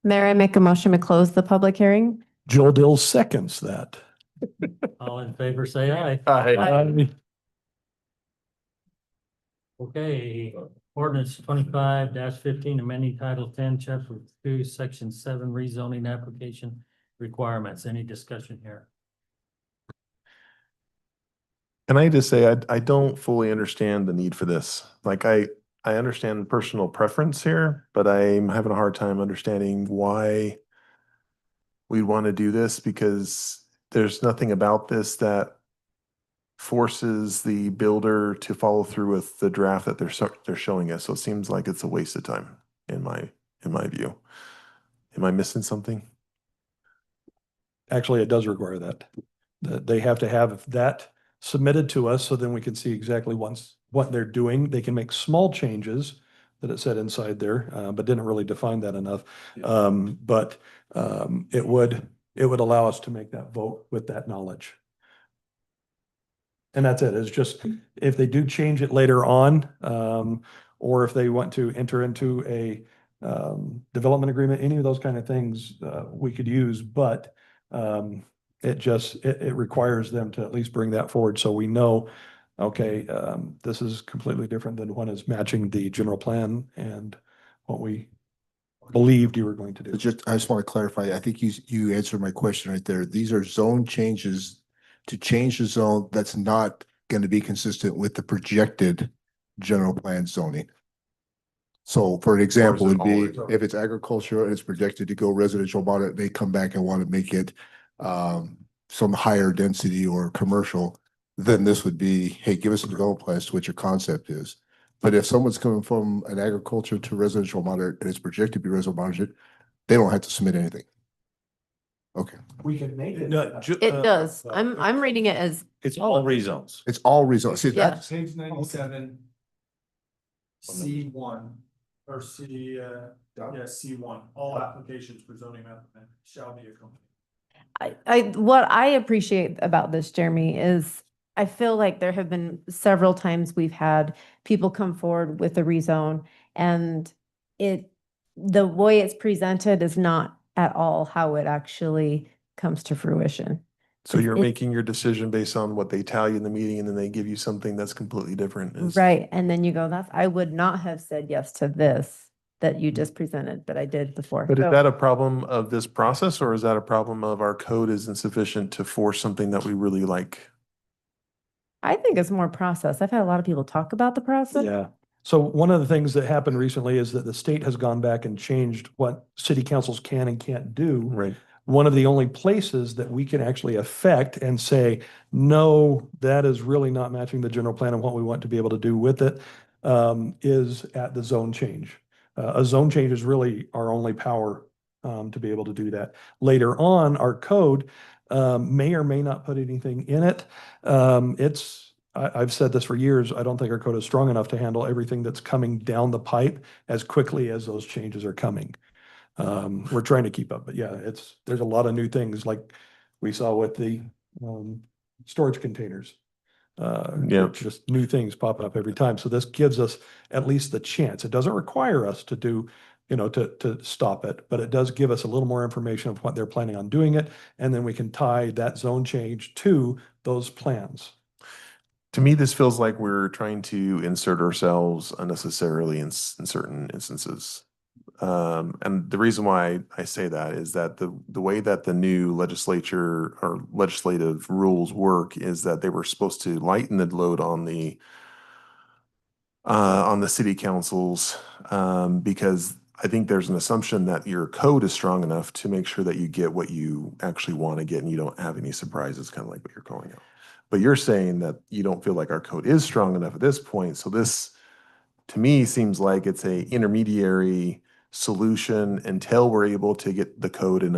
Mayor, I make a motion to close the public hearing. Joel Dills seconds that. all in favor, say aye. Aye. Okay, ordinance 25-15, amending title 10, chapter 2, section 7, rezoning application requirements. Any discussion here? Can I just say, I don't fully understand the need for this. Like, I understand personal preference here, but I'm having a hard time understanding why we'd want to do this, because there's nothing about this that forces the builder to follow through with the draft that they're showing us. So it seems like it's a waste of time in my view. Am I missing something? Actually, it does require that. They have to have that submitted to us, so then we can see exactly what they're doing. They can make small changes that it said inside there, but didn't really define that enough. It would allow us to make that vote with that knowledge. And that's it. It's just, if they do change it later on, or if they want to enter into a development agreement, any of those kind of things, we could use, but it requires them to at least bring that forward, so we know, okay, this is completely different than what is matching the general plan and what we believed you were going to do. I just want to clarify, I think you answered my question right there. These are zone changes to change the zone that's not going to be consistent with the projected general plan zoning. So for an example, would be if it's agricultural and it's projected to go residential about it, they come back and want to make it some higher density or commercial, then this would be, hey, give us a development plan as to what your concept is. But if someone's coming from an agriculture to residential moderate and it's projected to be residential moderate, they don't have to submit anything. Okay. We can make it. It does. I'm reading it as, It's all rezones. It's all results. See, Yeah. that's, Page 97, C1, or C1, all applications for zoning amendment shall be accompanied. what I appreciate about this, Jeremy, is I feel like there have been several times we've had people come forward with a rezone, and the way it's presented is not at all how it actually comes to fruition. So you're It- making your decision based on what they tell you in the meeting, and then they give you something that's completely different. Right, and then you go, I would not have said yes to this that you just presented, but I did before. But is So- that a problem of this process, or is that a problem of our code is insufficient to force something that we really like? I think it's more process. I've had a lot of people talk about the process. Yeah. So one of the things that happened recently is that the state has gone back and changed what city councils can and can't do. Right. One of the only places that we can actually affect and say, no, that is really not matching the general plan and what we want to be able to do with it, is at the zone change. A zone change is really our only power to be able to do that. Later on, our code may or may not put anything in it. I've said this for years, I don't think our code is strong enough to handle everything that's coming down the pipe as quickly as those changes are coming. We're trying to keep up, but yeah, there's a lot of new things like we saw with the storage containers. Yeah. Just new things popping up every time. So this gives us at least the chance. It doesn't require us to do, to stop it, but it does give us a little more information of what they're planning on doing it. And then we can tie that zone change to those plans. To me, this feels like we're trying to insert ourselves unnecessarily in certain instances. And the reason why I say that is that the way that the new legislature or legislative rules work is that they were supposed to lighten the load on the city councils, because I think there's an assumption that your code is strong enough to make sure that you get what you actually want to get and you don't have any surprises, kind of like what you're calling out. But you're saying that you don't feel like our code is strong enough at this point. So this, to me, seems like it's a intermediary solution until we're able to get the code in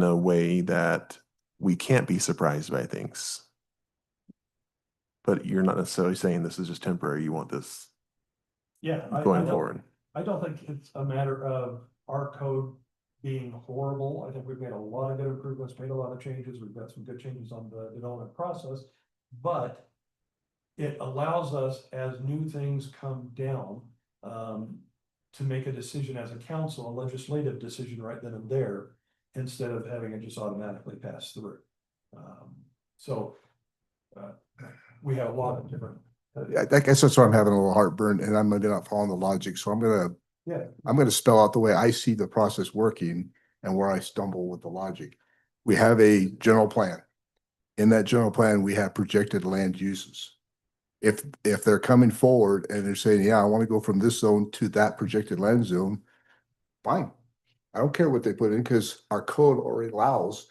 a way that we can't be surprised by things. But you're not necessarily saying this is just temporary. You want this Yeah. going forward. I don't think it's a matter of our code being horrible. I think we've made a lot of good improvements, made a lot of changes. We've got some good changes on the development process. But it allows us, as new things come down, to make a decision as a council, a legislative decision right then and there, instead of having it just automatically pass through. We have a lot of different. I guess that's why I'm having a little heartburn and I'm not following the logic. So I'm gonna spell out the way I see the process working and where I stumble with the logic. We have a general plan. In that general plan, we have projected land uses. If they're coming forward and they're saying, yeah, I want to go from this zone to that projected land zone, fine. I don't care what they put in because our code already allows,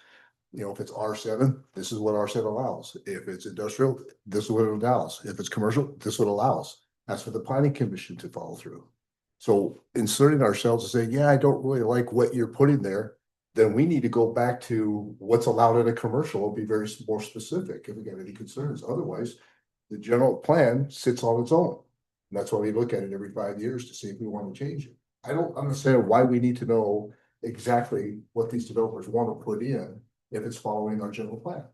if it's R7, this is what R7 allows. If it's industrial, this is what it allows. If it's commercial, this is what it allows. That's for the planning commission to follow through. So inserting ourselves and saying, yeah, I don't really like what you're putting there, then we need to go back to what's allowed in a commercial and be very more specific if we got any concerns. Otherwise, the general plan sits on its own. And that's why we look at it every 5 years to see if we want to change it. I don't understand why we need to know exactly what these developers want to put in if it's following our general plan.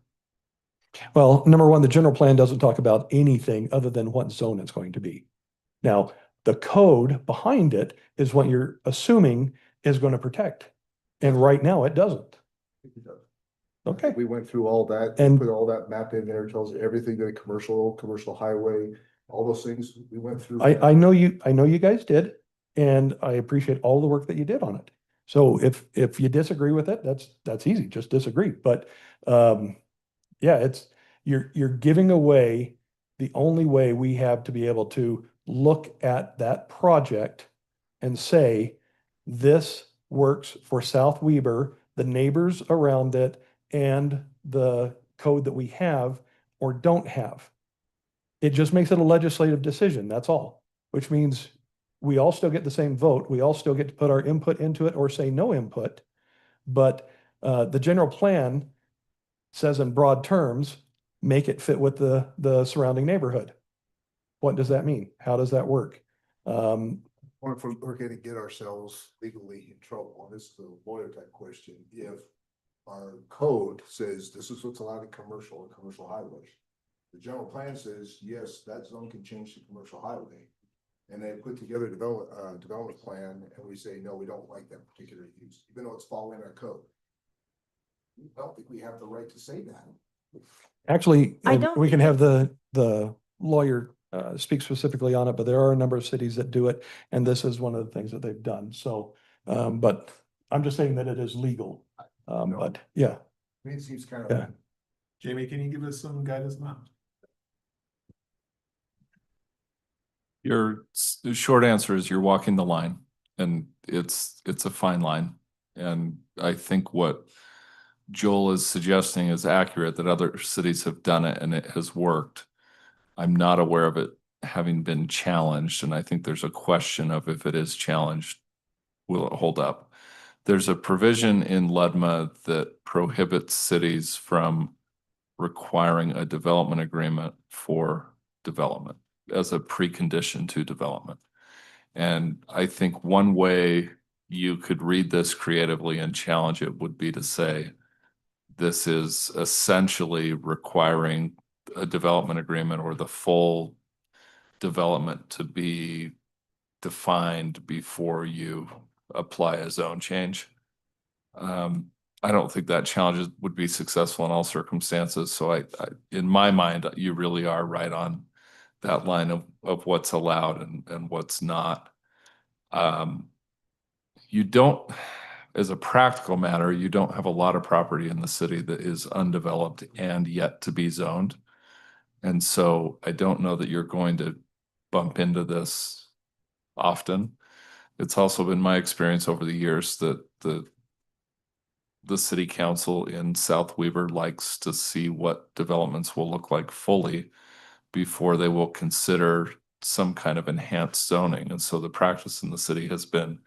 Well, number one, the general plan doesn't talk about anything other than what zone it's going to be. Now, the code behind it is what you're assuming is going to protect. And right now it doesn't. Okay. We went through all that and put all that map in there, tells you everything that commercial highway, all those things we went through. I know you guys did, and I appreciate all the work that you did on it. So if you disagree with it, that's easy, just disagree. But yeah, you're giving away the only way we have to be able to look at that project and say, this works for South Weber, the neighbors around it, and the code that we have or don't have. It just makes it a legislative decision, that's all, which means we all still get the same vote. We all still get to put our input into it or say no input. But the general plan says in broad terms, make it fit with the surrounding neighborhood. What does that mean? How does that work? Or if we're going to get ourselves legally in trouble, this is a lawyer type question. If our code says this is what's allowed in commercial and commercial highways, the general plan says, yes, that zone can change to commercial highway. And they put together a development plan and we say, no, we don't like that particular use, even though it's following our code. I don't think we have the right to say that. Actually, I don't we can think have the lawyer speak specifically on it, but there are a number of cities that do it, and this is one of the things that they've done. So, but I'm just saying that it is legal. But yeah. I mean, it seems kind of. Yeah. Jamie, can you give us some guidance now? The short answer is you're walking the line, and it's a fine line. And I think what Joel is suggesting is accurate, that other cities have done it and it has worked. I'm not aware of it having been challenged, and I think there's a question of if it is challenged, will it hold up? There's a provision in LUDMA that prohibits cities from requiring a development agreement for development as a precondition to development. And I think one way you could read this creatively and challenge it would be to say, this is essentially requiring a development agreement or the full development to be defined before you apply a zone change. I don't think that challenge would be successful in all circumstances. So I in my mind, you really are right on that line of what's allowed and what's not. You don't, as a practical matter, you don't have a lot of property in the city that is undeveloped and yet to be zoned. And so I don't know that you're going to bump into this often. It's also been my experience over the years that the city council in South Weber likes to see what developments will look like fully before they will consider some kind of enhanced zoning. And so the practice in the city has been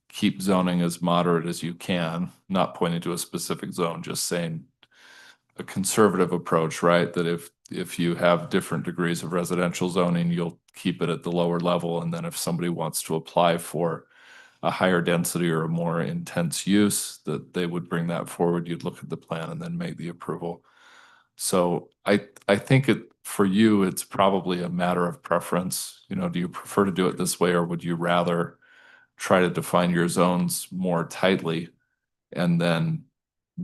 keep zoning as moderate as you can, not pointing to a specific zone, just saying a conservative approach, right? That if you have different degrees of residential zoning, you'll keep it at the lower level. And then if somebody wants to apply for a higher density or a more intense use, that they would bring that forward. You'd look at the plan and then make the approval. So I think for you, it's probably a matter of preference. You know, do you prefer to do it this way, or would you rather try to define your zones more tightly and then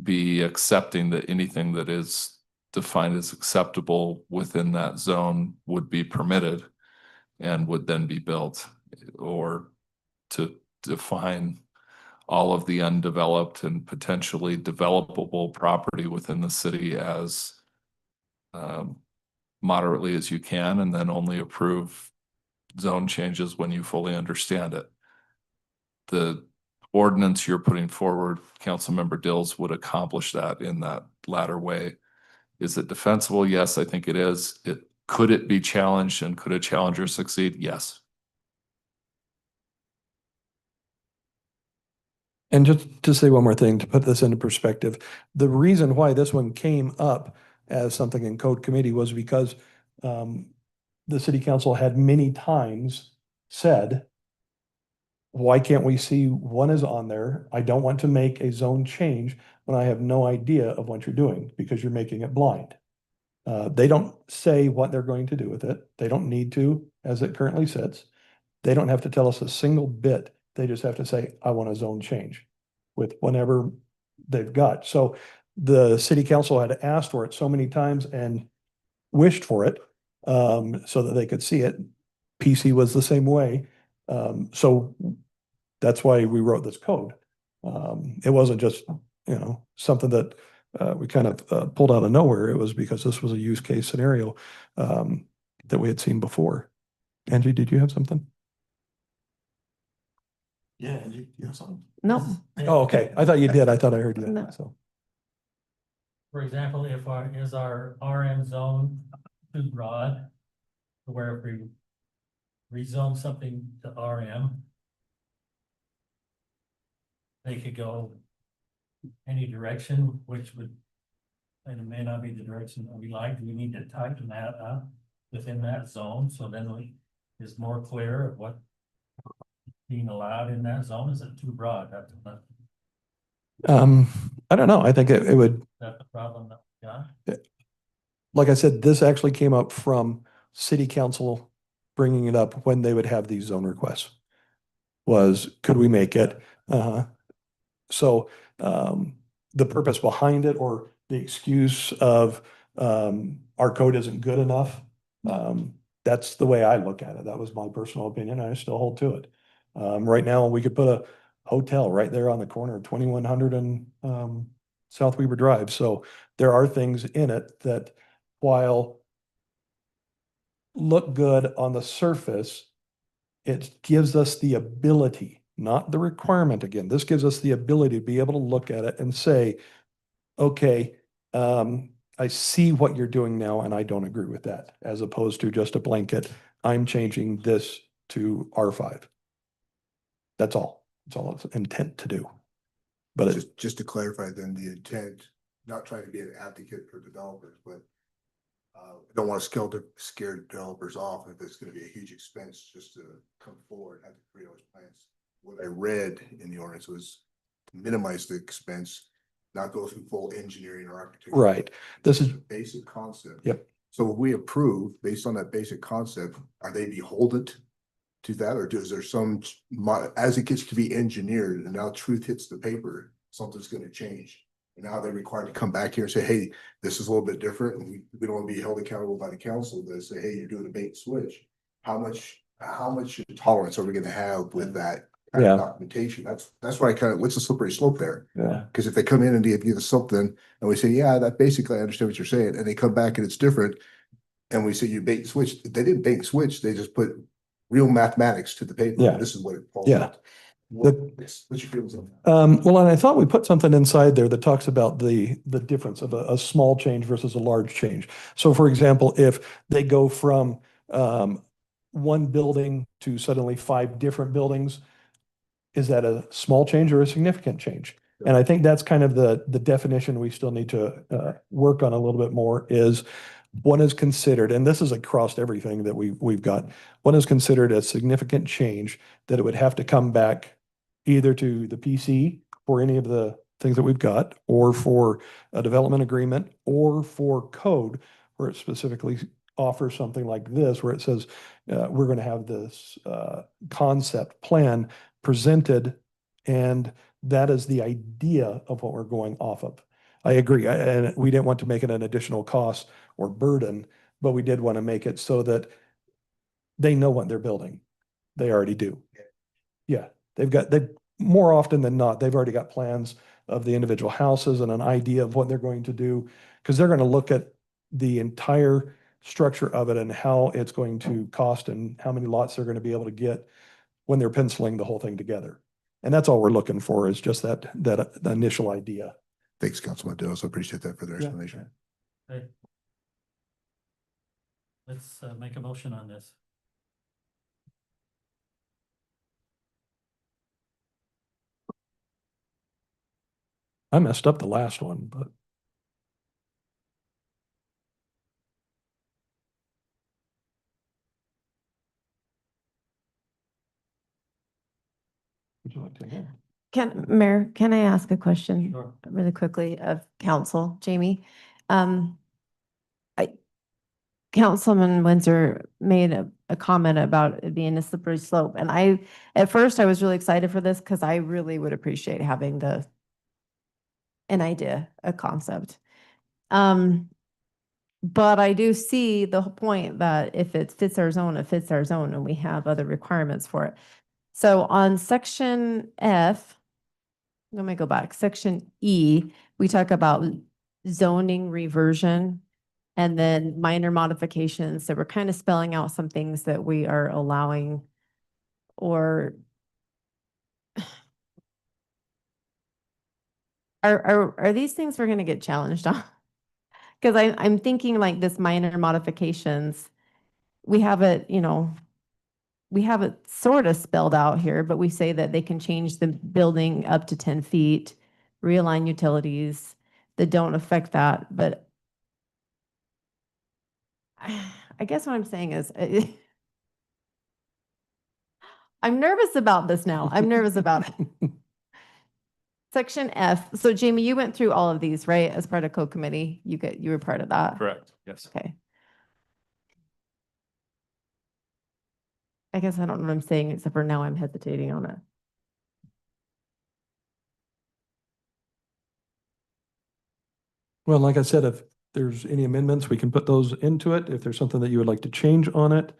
be accepting that anything that is defined as acceptable within that zone would be permitted and would then be built, or to define all of the undeveloped and potentially developable property within the city as moderately as you can, and then only approve zone changes when you fully understand it. The ordinance you're putting forward, Councilmember Dills, would accomplish that in that latter way. Is it defensible? Yes, I think it is. Could it be challenged, and could a challenger succeed? Yes. And just to say one more thing, to put this into perspective, the reason why this one came up as something in code committee was because the city council had many times said, why can't we see one is on there? I don't want to make a zone change when I have no idea of what you're doing, because you're making it blind. They don't say what they're going to do with it. They don't need to, as it currently sits. They don't have to tell us a single bit. They just have to say, I want a zone change with whatever they've got. So the city council had asked for it so many times and wished for it so that they could see it. PC was the same way. So that's why we wrote this code. It wasn't just, something that we kind of pulled out of nowhere. It was because this was a use case scenario that we had seen before. Angie, did you have something? Yeah, you have something? No. Oh, okay. I thought you did. I thought I heard you. No. So. For example, is our RM zone too broad? Where if we rezone something to RM, they could go any direction, which would, and it may not be the direction that we like. We need to tighten that up within that zone, so then it's more clear of what being allowed in that zone. Is it too broad? That's I don't know. I think it would. the problem that we got. Like I said, this actually came up from city council bringing it up when they would have these zone requests. Was, could we make it? So the purpose behind it, or the excuse of our code isn't good enough, that's the way I look at it. That was my personal opinion. I still hold to it. Right now, we could put a hotel right there on the corner of 2100 and South Weber Drive. So there are things in it that, while look good on the surface, it gives us the ability, not the requirement. Again, this gives us the ability to be able to look at it and say, okay, I see what you're doing now and I don't agree with that, as opposed to just a blanket, I'm changing this to R5. That's all. That's all it's intent to do. But Just to clarify then, the intent, not trying to be an advocate for developers, but I don't want to scare developers off if it's going to be a huge expense just to come forward and have to create those plans. What I read in the ordinance was to minimize the expense, not go through full engineering or architecture. right. This is a basic concept. Yep. So if we approve based on that basic concept, are they beholden to that, or is there some, as it gets to be engineered and now truth hits the paper, something's going to change? And now they're required to come back here and say, hey, this is a little bit different. And we don't want to be held accountable by the council to say, hey, you're doing a bait and switch. How much tolerance are we going to have with that kind of documentation? That's why what's the slippery slope there? Yeah. Because if they come in and they give us something and we say, yeah, that basically I understand what you're saying, and they come back and it's different, and we say you bait and switch. They didn't bait and switch. They just put real mathematics to the paper. Yeah. This is what it falls Yeah. out. What's your feelings on that? Well, and I thought we put something inside there that talks about the difference of a small change versus a large change. So for example, if they go from one building to suddenly 5 different buildings, is that a small change or a significant change? And I think that's kind of the definition we still need to work on a little bit more is what is considered, and this is across everything that we've got, what is considered a significant change that it would have to come back either to the PC for any of the things that we've got, or for a development agreement, or for code, where it specifically offers something like this, where it says, we're going to have this concept plan presented, and that is the idea of what we're going off of. I agree, and we didn't want to make it an additional cost or burden, but we did want to make it so that they know what they're building. They already do. Yeah, they more often than not, they've already got plans of the individual houses and an idea of what they're going to do, because they're going to look at the entire structure of it and how it's going to cost and how many lots they're going to be able to get when they're penciling the whole thing together. And that's all we're looking for, is just that initial idea. Thanks, Councilman Dills. I appreciate that for the Yeah. explanation. Okay. Let's make a motion on this. I messed up the last one, but would you like to hear? Mayor, can I ask a question Sure. really quickly of council, Jamie? Councilman Windsor made a comment about it being a slippery slope. And at first I was really excited for this because I really would appreciate having an idea, a concept. But I do see the point that if it fits our zone, it fits our zone, and we have other requirements for it. So on section F, let me go back, section E, we talk about zoning reversion and then minor modifications. So we're kind of spelling out some things that we are allowing, or are these things we're going to get challenged on? Because I'm thinking like this minor modifications, we have it, we have it sort of spelled out here, but we say that they can change the building up to 10 feet, realign utilities that don't affect that. But I guess what I'm saying is I'm nervous about this now. I'm nervous about it. Section F. So Jamie, you went through all of these, right? As part of code committee, you were part of that. Correct, yes. Okay. I guess I don't know what I'm saying, except for now I'm hesitating on it. Well, like I said, if there's any amendments, we can put those into it. If there's something that you would like to change on it.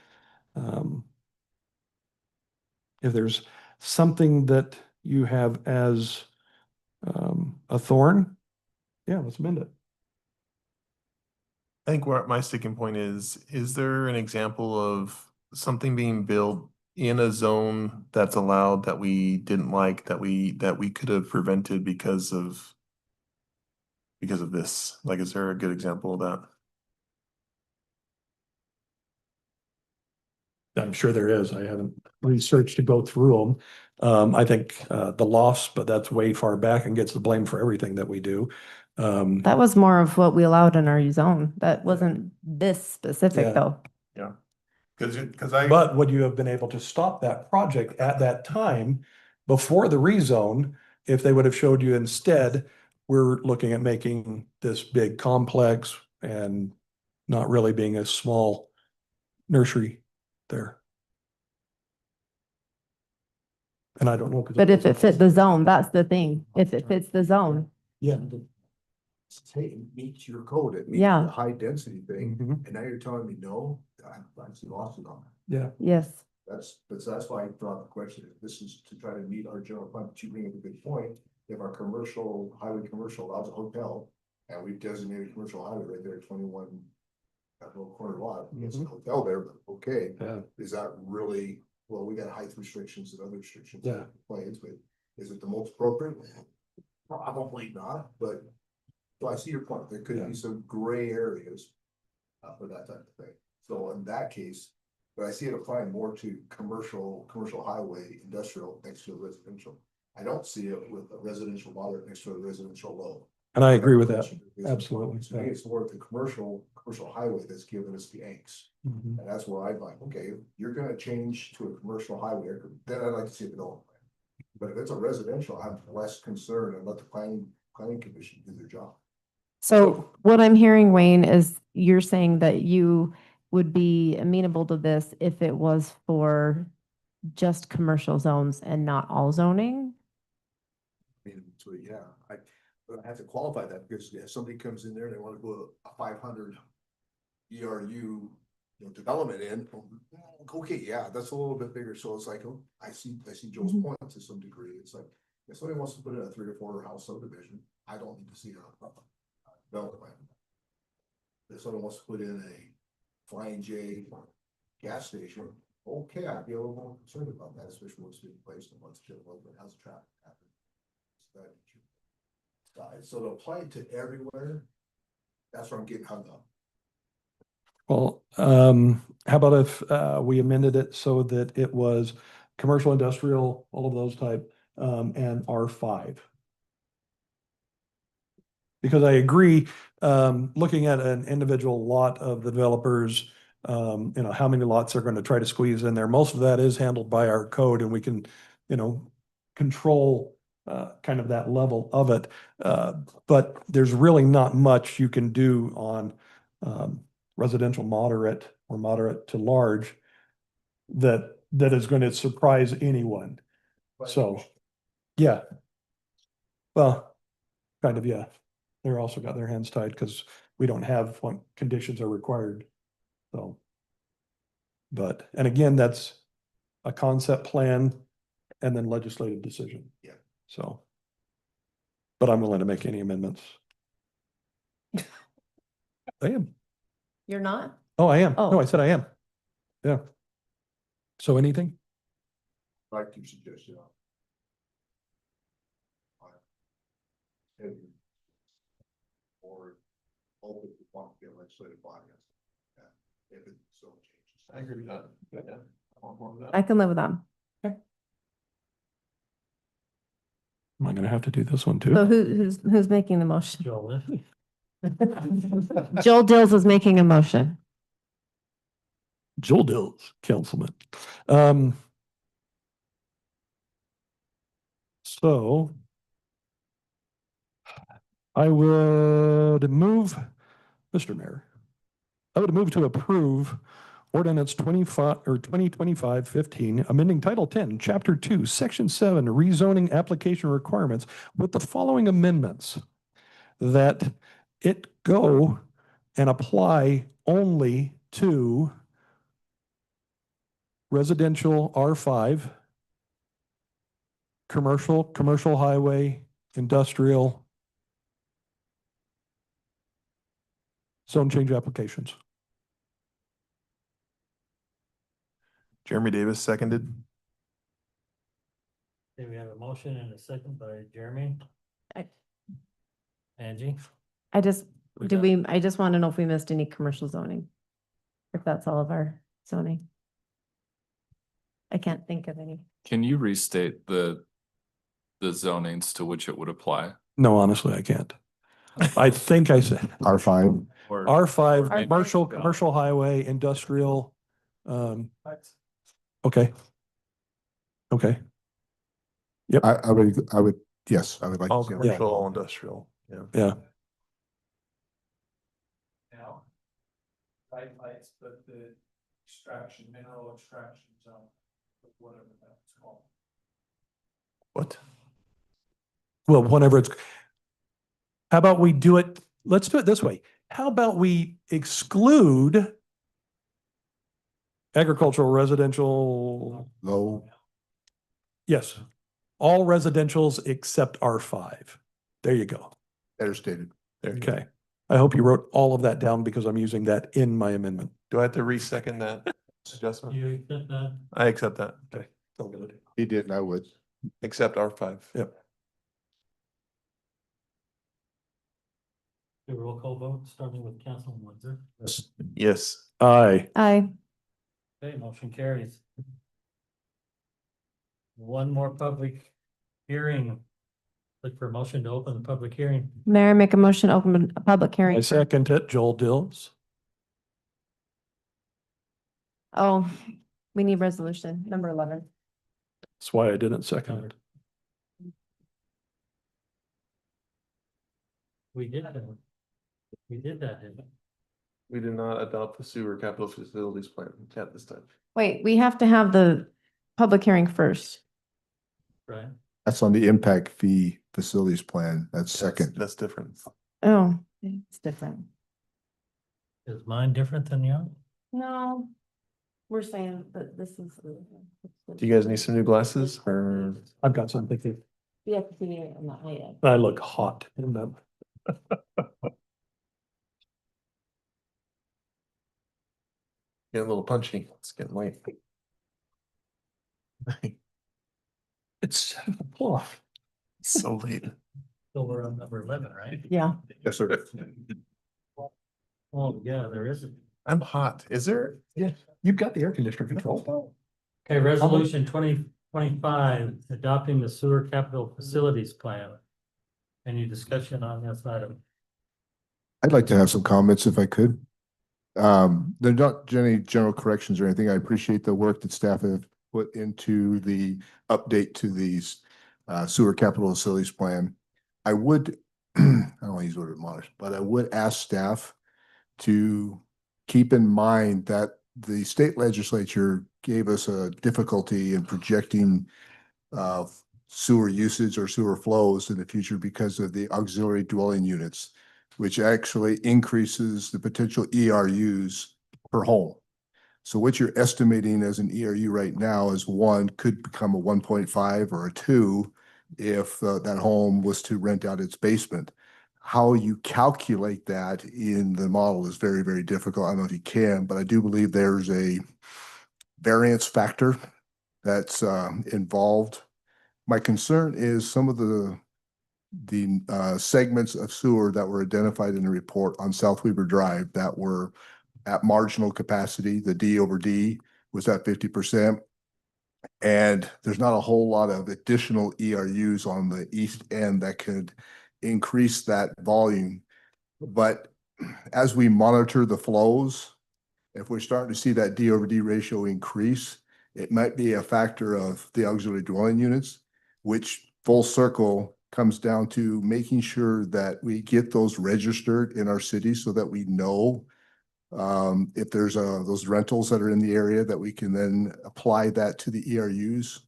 If there's something that you have as a thorn, yeah, let's amend it. I think where my sticking point is there an example of something being built in a zone that's allowed that we didn't like, that we could have prevented because of this? Like, is there a good example of that? I'm sure there is. I haven't researched to go through them. I think the lofts, but that's way far back and gets the blame for everything that we do. That was more of what we allowed in our zone. That wasn't this specific Yeah. though. Yeah. But would you have been able to stop that project at that time before the rezone if they would have showed you instead, we're looking at making this big complex and not really being a small nursery there? And I don't know. But if it fit the zone, that's the thing. If it fits the zone. Yeah. It meets your code, it meets Yeah. the high density thing, Mhm. and now you're telling me no, I'm lost it on that. Yeah. Yes. That's why I brought the question, if this is to try to meet our general plan, but you bring up a good point. If our highway commercial allows a hotel, and we've designated commercial highway right there at 21 got a little corner lot, it's a hotel there, but okay. Yeah. Is that really, well, we got height restrictions and other restrictions. Yeah. Plans, but is it the most appropriate? Probably not, but. So I see your point, there could be some gray areas. For that type of thing, so in that case, but I see it applying more to commercial highway, industrial next to a residential. I don't see it with a residential moderate next to a residential low. And I agree with that. Absolutely. To me, it's more of the commercial highway that's giving us the angst. Mhm. And that's where I'd like, okay, if you're gonna change to a commercial highway, then I'd like to see a development plan. But if it's a residential, I'm less concerned and let the planning commission do their job. So what I'm hearing, Wayne, is you're saying that you would be amenable to this if it was for just commercial zones and not all zoning? I mean, so yeah, but I have to qualify that because if somebody comes in there, they want to go a 500 ERU, development in, okay, yeah, that's a little bit bigger. So it's like, oh, I see Joe's point to some degree. It's like, if somebody wants to put in a 3 or 4 house subdivision, I don't need to see a development plan. If someone wants to put in a Flying J gas station, okay, I'd be a little more concerned about that, especially once it's being placed and once the development has a traffic pattern. So to apply it to everywhere, that's where I'm getting hung up. Well, how about if we amended it so that it was commercial, industrial, all of those type, and R5? Because I agree, looking at an individual lot of the developers, how many lots they're going to try to squeeze in there. Most of that is handled by our code and we can, control kind of that level of it. But there's really not much you can do on residential moderate or moderate to large that is going to surprise anyone. So, yeah. Well, kind of, yeah. They're also got their hands tied because we don't have what conditions are required. So. But, and again, that's a concept plan and then legislative decision. Yeah. So. But I'm willing to make any amendments. I am. You're not? Oh, I am. Oh. No, I said I am. Yeah. So anything? Like your suggestion. Or open to want to get legislative body. Yeah, if it so changes. I agree with that. Yeah. I want more of that. I can live with that. Am I gonna have to do this one So too? who's making the motion? Joel, Joel Dills is making a motion. Joel Dills, councilman. So I would move, Mr. Mayor, I would move to approve ordinance 2025-15, amending Title 10, Chapter 2, Section 7, rezoning application requirements with the following amendments. That it go and apply only to residential R5, commercial highway, industrial, zone change applications. Jeremy Davis seconded. Okay, we have a motion and a second by Jeremy. Angie? I just We got- I just want to know if we missed any commercial zoning. If that's all of our zoning. I can't think of any. Can you restate the zonings to which it would apply? No, honestly, I can't. I think I said R5. Or R5, R5. commercial highway, industrial. Okay. Okay. I would, yes, I would like. All to see that. commercial, all industrial. Yeah. Yeah. Now. Site lights, but the mineral extraction zone, whatever that's called. What? Well, whenever it's, how about we do it, let's do it this way. How about we exclude agricultural, residential, Low, yes, all residentials except R5. There you go. better stated. There you go. Okay. I hope you wrote all of that down because I'm using that in my amendment. Do I have to re-second that adjustment? You accept that? I accept that. Okay. So good. He did, and I would. Accept R5. Yep. Do a roll call vote, starting with Councilman Windsor. Yes. Aye. Aye. Okay, motion carries. One more public hearing. Look for a motion to open the public hearing. Mayor, make a motion to open a public hearing. I second it. Joel Dills. Oh, we need resolution number 11. That's why I didn't second it. We did that. We did that, didn't we? We did not adopt the sewer capital facilities plan at this time. Wait, we have to have the public hearing first. Right? That's on the impact fee facilities plan. That's second. That's different. Oh, it's different. Is mine different than yours? No, we're saying that this is. Do you guys need some new glasses or? I've got something. Yeah, I'm not yet. I look hot in them. Getting a little punchy. It's getting late. It's 7 o'clock. So late. So we're on number 11, right? Yeah. Yes, sir. Oh, yeah, there isn't. I'm hot. Is there? Yeah, you've got the air conditioner control. Okay, resolution 2025, adopting the sewer capital facilities plan. Any discussion on this item? I'd like to have some comments if I could. They're not any general corrections or anything. I appreciate the work that staff have put into the update to these sewer capital facilities plan. I would, I don't want to use the word admonish, but I would ask staff to keep in mind that the state legislature gave us a difficulty in projecting sewer usage or sewer flows in the future because of the auxiliary dwelling units, which actually increases the potential ERUs per home. So what you're estimating as an ERU right now is 1 could become a 1.5 or a 2 if that home was to rent out its basement. How you calculate that in the model is very, very difficult. I don't know if you can, but I do believe there's a variance factor that's involved. My concern is some of the segments of sewer that were identified in the report on South Weber Drive that were at marginal capacity. The D over D was at 50%. And there's not a whole lot of additional ERUs on the east end that could increase that volume. But as we monitor the flows, if we're starting to see that D over D ratio increase, it might be a factor of the auxiliary dwelling units, which full circle comes down to making sure that we get those registered in our city so that we know if there's those rentals that are in the area that we can then apply that to the ERUs,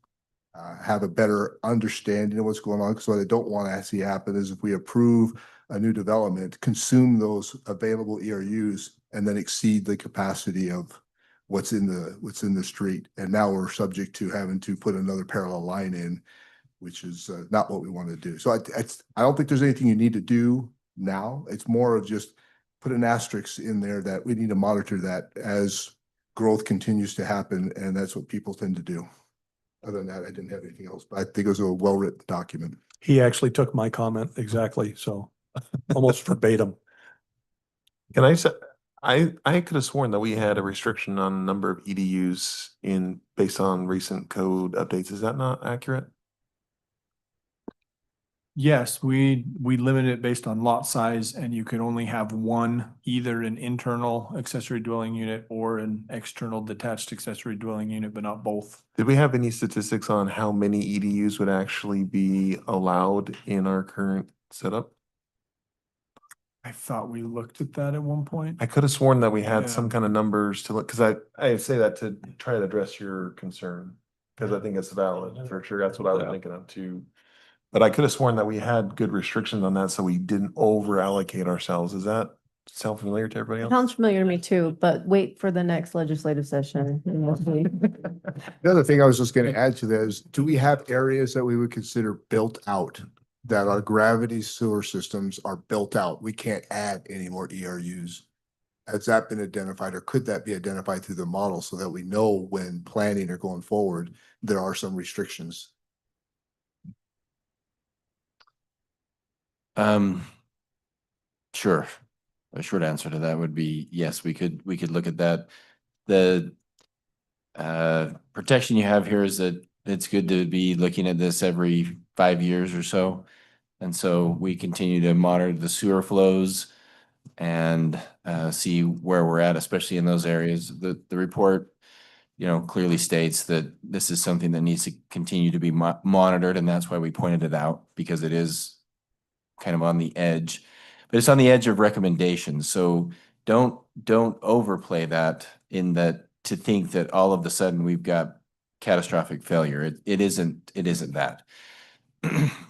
have a better understanding of what's going on. Because what I don't want to see happen is if we approve a new development, consume those available ERUs and then exceed the capacity of what's in the street. And now we're subject to having to put another parallel line in, which is not what we want to do. So I don't think there's anything you need to do now. It's more of just put an asterisk in there that we need to monitor that as growth continues to happen. And that's what people tend to do. Other than that, I didn't have anything else, but I think it was a well-written document. He actually took my comment exactly, so almost verbatim. Can I say, I could have sworn that we had a restriction on number of EDUs based on recent code updates. Is that not accurate? Yes, we limit it based on lot size, and you can only have one, either an internal accessory dwelling unit or an external detached accessory dwelling unit, but not both. Did we have any statistics on how many EDUs would actually be allowed in our current setup? I thought we looked at that at one point. I could have sworn that we had Yeah. some kind of numbers to look, because I say that to try to address your concern, because I think it's valid for sure. That's what I was thinking of too. But I could have sworn that we had good restrictions on that, so we didn't over allocate ourselves. Does that sound familiar to everybody else? Sounds familiar to me too, but wait for the next legislative session. And we'll see. The other thing I was just going to add to that is, do we have areas that we would consider built out? that our gravity sewer systems are built out. We can't add any more ERUs. Has that been identified, or could that be identified through the model so that we know when planning or going forward, there are some restrictions? Sure. A short answer to that would be yes, we could look at that. The protection you have here is that it's good to be looking at this every 5 years or so. And so we continue to monitor the sewer flows and see where we're at, especially in those areas. The report, clearly states that this is something that needs to continue to be monitored, and that's why we pointed it out, because it is kind of on the edge, but it's on the edge of recommendations. So don't overplay that, in that to think that all of a sudden we've got catastrophic failure. It isn't that.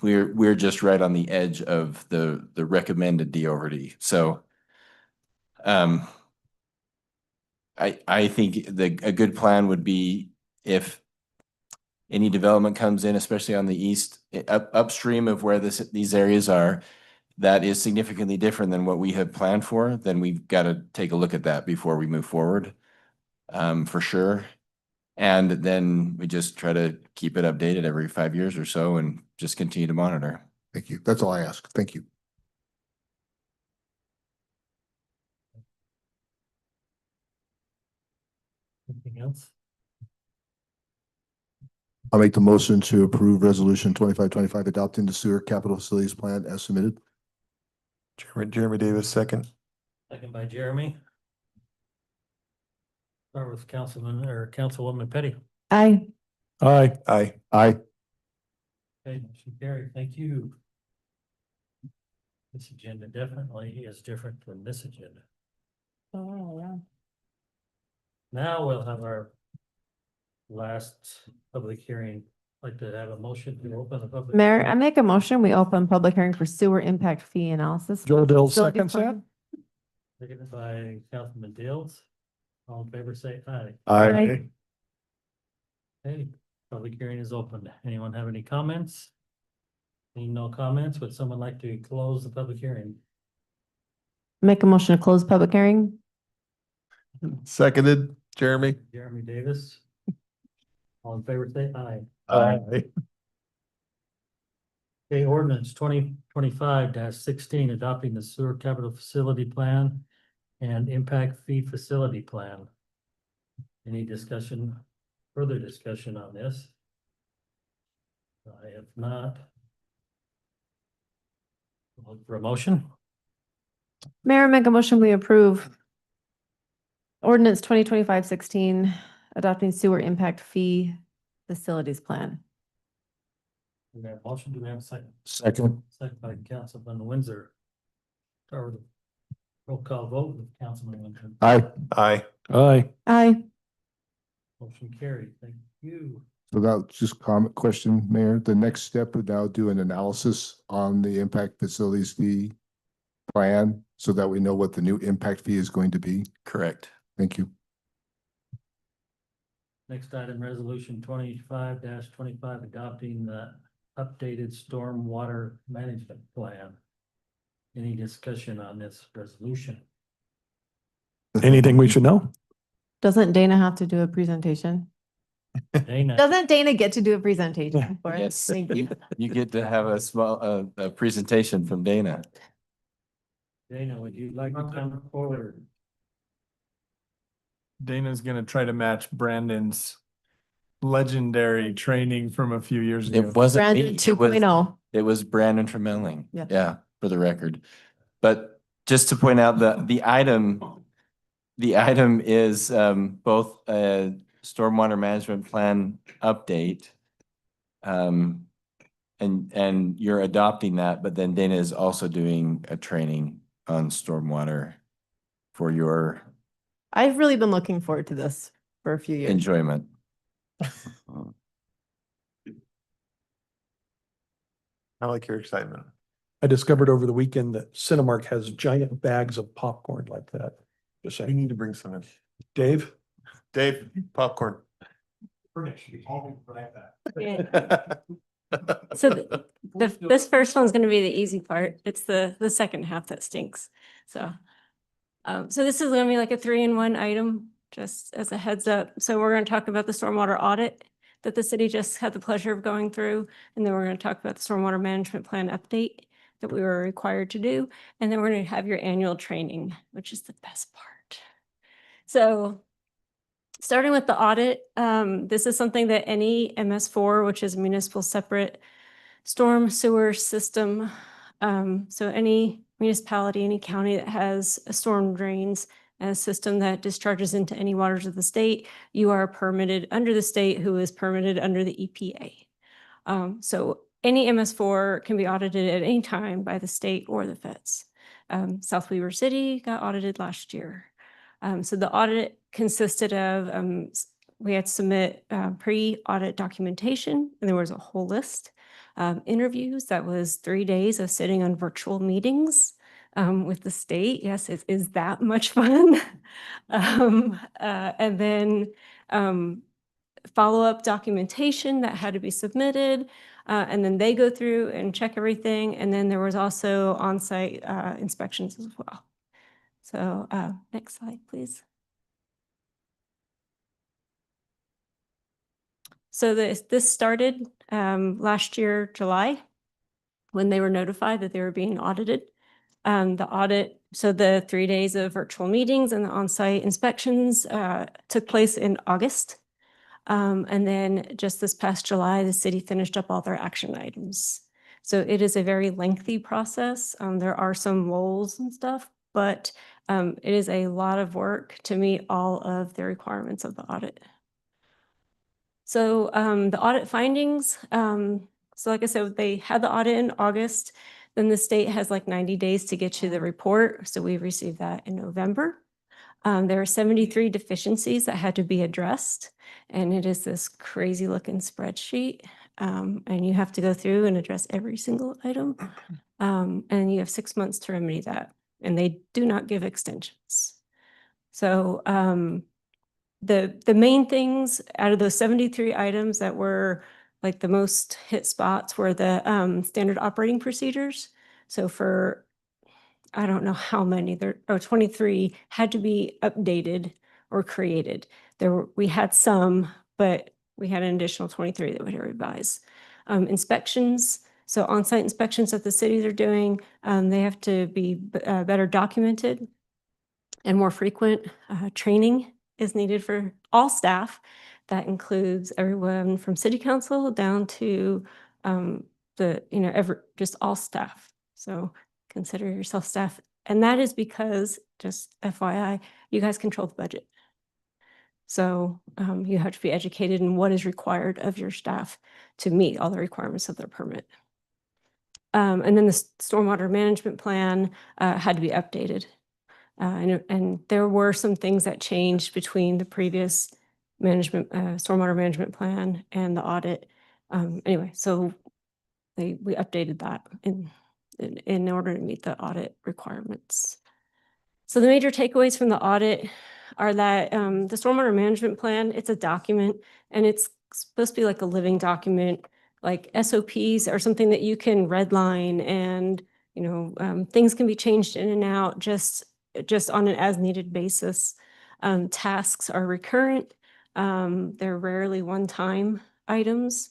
We're just right on the edge of the recommended D over D. So I think a good plan would be, if any development comes in, especially on the east, upstream of where these areas are, that is significantly different than what we have planned for, then we've got to take a look at that before we move forward, for sure. And then we just try to keep it updated every 5 years or so and just continue to monitor. Thank you. That's all I ask. Thank you. Anything else? I'll make the motion to approve resolution 2525 adopting the sewer capital facilities plan as submitted. Jeremy Davis, second. Second by Jeremy. Start with Councilman or Councilwoman Petty. Aye. Aye. Aye. Aye. Okay, motion carried. Thank you. This agenda definitely is different than this agenda. Oh, yeah. Now we'll have our last public hearing. I'd like to have a motion to open the public. Mayor, I make a motion, we open public hearing for sewer impact fee analysis. Joel Dill Facilities seconds that. plan. Seconded by Councilman Dills. All in favor, say aye. Aye. Hey, public hearing is open. Anyone have any comments? Seeing no comments, would someone like to close the public hearing? Make a motion to close public hearing. Seconded, Jeremy. Jeremy Davis. All in favor, say aye. Aye. Okay, ordinance 2025-16, adopting the sewer capital facility plan and impact fee facility plan. Any discussion, further discussion on this? If not, we'll look for a motion. Mayor, make a motion, we approve ordinance 2025-16, adopting sewer impact fee facilities plan. Do we have a motion? Do we have a second? Second. Second by Councilman Windsor. Start with a roll call vote with Councilman Windsor. Aye. Aye. Aye. Aye. Motion carried. Thank you. So that just comment question, Mayor. The next step would now do an analysis on the impact facilities fee plan so that we know what the new impact fee is going to be. Correct. Thank you. Next item, resolution 25-25, adopting the updated stormwater management plan. Any discussion on this resolution? Anything we should know? Doesn't Dana have to do a presentation? Dana, Doesn't Dana get to do a presentation for us? Yes, Thank you. you get to have a small, a presentation from Dana. Dana, would you like to come forward? Dana's gonna try to match Brandon's legendary training from a few years ago. It wasn't me. Brandon It was- 2.0. It was Brandon Tremelling. Yeah. Yeah, for the record. But just to point out the item is both a stormwater management plan update. And you're adopting that, but then Dana is also doing a training on stormwater for your I've really been looking forward to this for a few years. enjoyment. I like your excitement. I discovered over the weekend that Cinemark has giant bags of popcorn like that. Just We saying. need to bring some in. Dave? Dave, popcorn. So this first one's gonna be the easy part. It's the second half that stinks. So so this is gonna be like a 3-in-1 item, just as a heads up. So we're gonna talk about the stormwater audit that the city just had the pleasure of going through. And then we're gonna talk about the stormwater management plan update that we were required to do. And then we're gonna have your annual training, which is the best part. So starting with the audit, this is something that any MS4, which is municipal separate storm sewer system. So any municipality, any county that has a storm drains and a system that discharges into any waters of the state, you are permitted under the state, who is permitted under the EPA. So any MS4 can be audited at any time by the state or the feds. South Weber City got audited last year. So the audit consisted of, we had to submit pre-audit documentation, and there was a whole list. Interviews, that was 3 days of sitting on virtual meetings with the state. Yes, it is that much fun. And then follow-up documentation that had to be submitted. And then they go through and check everything. And then there was also on-site inspections as well. So next slide, please. So this started last year, July, when they were notified that they were being audited. The audit, so the 3 days of virtual meetings and the on-site inspections took place in August. And then just this past July, the city finished up all their action items. So it is a very lengthy process. There are some lulls and stuff, but it is a lot of work to meet all of the requirements of the audit. So the audit findings, so like I said, they had the audit in August, then the state has like 90 days to get you the report. So we received that in November. There are 73 deficiencies that had to be addressed, and it is this crazy looking spreadsheet. And you have to go through and address every single item. And you have 6 months to remedy that, and they do not give extensions. So the main things out of those 73 items that were like the most hit spots were the standard operating procedures. So for, I don't know how many, there are 23 had to be updated or created. We had some, but we had an additional 23 that would revise. Inspections, so on-site inspections that the cities are doing, they have to be better documented and more frequent. Training is needed for all staff. That includes everyone from city council down to just all staff. So consider yourself staff. And that is because, just FYI, you guys control the budget. So you have to be educated in what is required of your staff to meet all the requirements of their permit. And then the stormwater management plan had to be updated. And there were some things that changed between the previous stormwater management plan and the audit. Anyway, so we updated that in order to meet the audit requirements. So the major takeaways from the audit are that the stormwater management plan, it's a document, and it's supposed to be like a living document. Like SOPs are something that you can redline, and things can be changed in and out just on an as needed basis. Tasks are recurrent. They're rarely one-time items,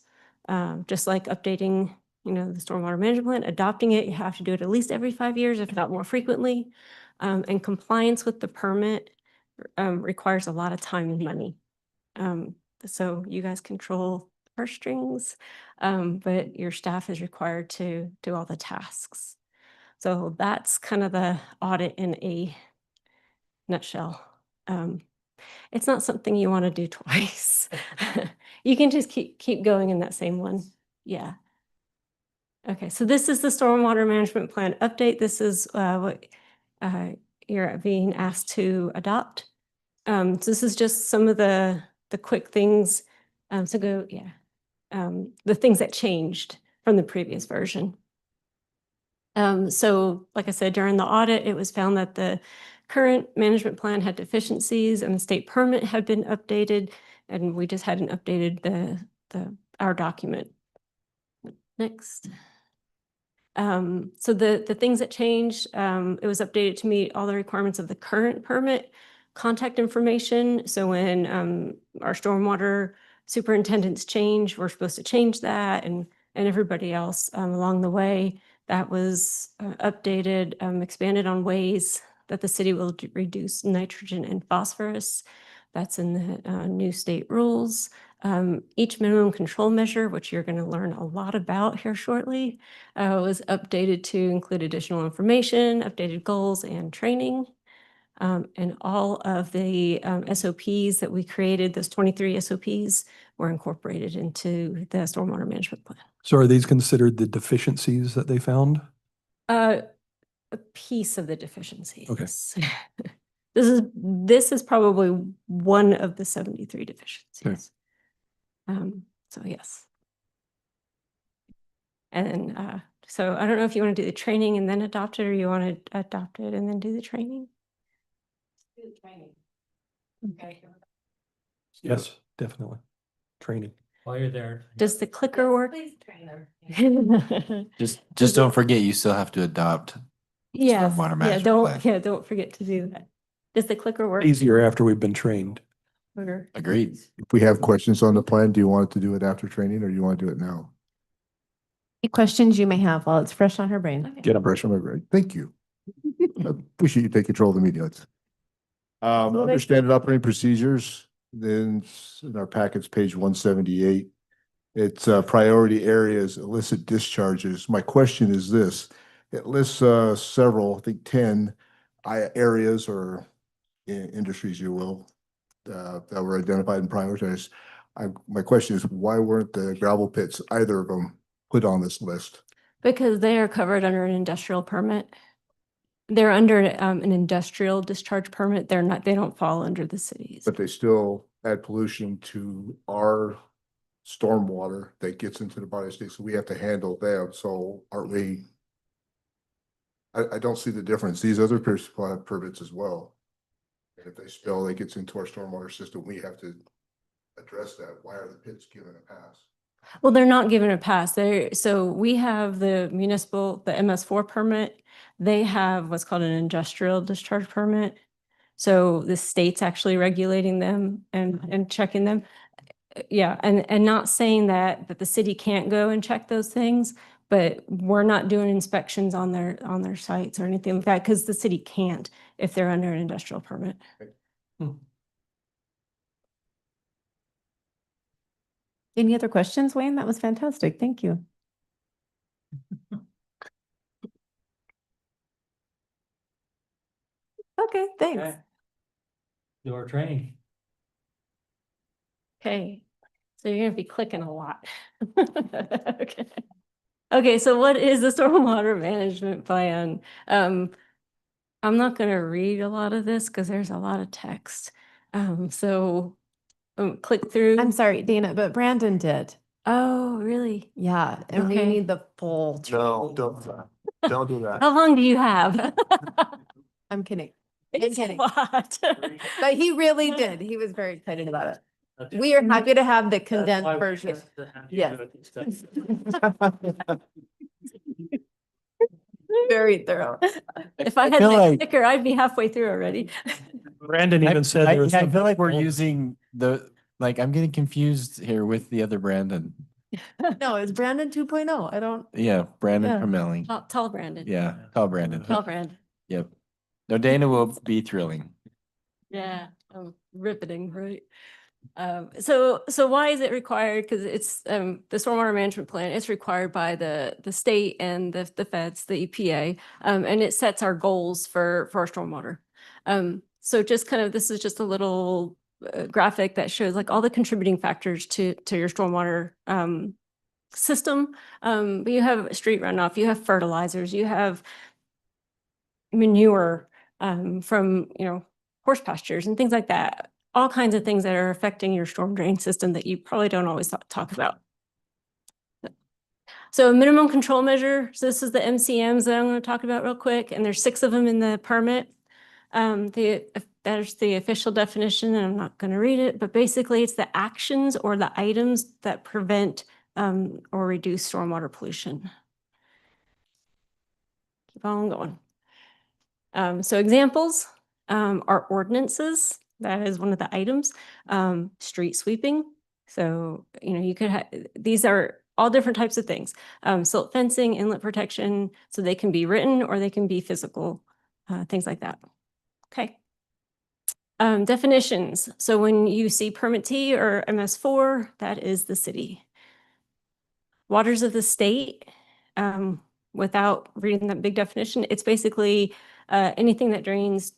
just like updating the stormwater management plan, adopting it, you have to do it at least every 5 years, if not more frequently. And compliance with the permit requires a lot of time and money. So you guys control the purse strings, but your staff is required to do all the tasks. So that's kind of the audit in a nutshell. It's not something you want to do twice. You can just keep going in that same one. Yeah. Okay, so this is the stormwater management plan update. This is what you're being asked to adopt. So this is just some of the quick things. The things that changed from the previous version. So like I said, during the audit, it was found that the current management plan had deficiencies and the state permit had been updated, and we just hadn't updated our document. Next. So the things that changed, it was updated to meet all the requirements of the current permit, contact information. So when our stormwater superintendents change, we're supposed to change that, and everybody else along the way. That was updated, expanded on ways that the city will reduce nitrogen and phosphorus. That's in the new state rules. Each minimum control measure, which you're going to learn a lot about here shortly, was updated to include additional information, updated goals, and training. And all of the SOPs that we created, those 23 SOPs, were incorporated into the stormwater management plan. So are these considered the deficiencies that they found? A piece of the deficiencies. Okay. This is probably one of the 73 deficiencies. So yes. And then, so I don't know if you want to do the training and then adopt it, or you want to adopt it and then do the training. Do the training. Okay. Yes, definitely. Training. While you're there. Does the clicker work? Please trainer. Just don't forget, you still have to adopt. Yeah, Stormwater yeah, management plan. don't forget to do that. Does the clicker work? Easier after we've been trained. Or- Agreed. If we have questions on the plan, do you want to do it after training or do you want to do it now? Any questions you may have while it's fresh on her brain? Okay. Get a brush on my brain. Thank you. I appreciate you take control of the meeting. Under standard operating procedures, then in our packets, page 178, it's priority areas, illicit discharges. My question is this: it lists several, I think 10 areas or industries, you will, that were identified and prioritized. My question is, why weren't the gravel pits, either of them, put on this list? Because they are covered under an industrial permit. They're under an industrial discharge permit. They're not, they don't fall under the cities. But they still add pollution to our stormwater that gets into the body state, so we have to handle them. So aren't we? I don't see the difference. These other people have permits as well. And if they spill, it gets into our stormwater system. We have to address that. Why are the pits given a pass? Well, they're not given a pass. So we have the municipal, the MS4 permit. They have what's called an industrial discharge permit. So the state's actually regulating them and checking them. Yeah, and not saying that the city can't go and check those things, but we're not doing inspections on their sites or anything like that, because the city can't if they're under an industrial permit. Any other questions, Wayne? That was fantastic. Thank you. Okay, thanks. Okay. Do our training. Okay, so you're gonna be clicking a lot. Okay. Okay, so what is the stormwater management plan? I'm not gonna read a lot of this because there's a lot of text. So click through. I'm sorry, Dana, but Brandon did. Oh, really? Yeah, and we Okay. need the full. No, don't do that. How long do you have? I'm kidding. It's a kidding. lot. But he really did. He was very excited about it. We are happy to have the condensed version. Yes. Very thorough. If I had feel that like- sticker, I'd be halfway through already. Brandon even said there was. I feel like we're using I'm getting confused here with the other Brandon. No, it's Brandon 2.0. I don't. Yeah, Brandon Yeah. Permelling. Tall Brandon. Yeah, tall Brandon. Tall Brandon. Yep. No, Dana will be thrilling. Yeah, riveting, right? So why is it required? Because it's the stormwater management plan, it's required by the state and the feds, the EPA, and it sets our goals for our stormwater. So just kind of, this is just a little graphic that shows like all the contributing factors to your stormwater system. But you have street runoff, you have fertilizers, you have manure from, horse pastures and things like that. All kinds of things that are affecting your storm drain system that you probably don't always talk about. So a minimum control measure. So this is the MCMs that I'm going to talk about real quick. And there's 6 of them in the permit. That's the official definition, and I'm not going to read it, but basically it's the actions or the items that prevent or reduce stormwater pollution. Keep on going. So examples are ordinances. That is one of the items. Street sweeping. So, you know, you could have, these are all different types of things. Silt fencing, inlet protection, so they can be written or they can be physical, things like that. Okay. Definitions. So when you see permittee or MS4, that is the city. Waters of the state, without reading that big definition, it's basically anything that drains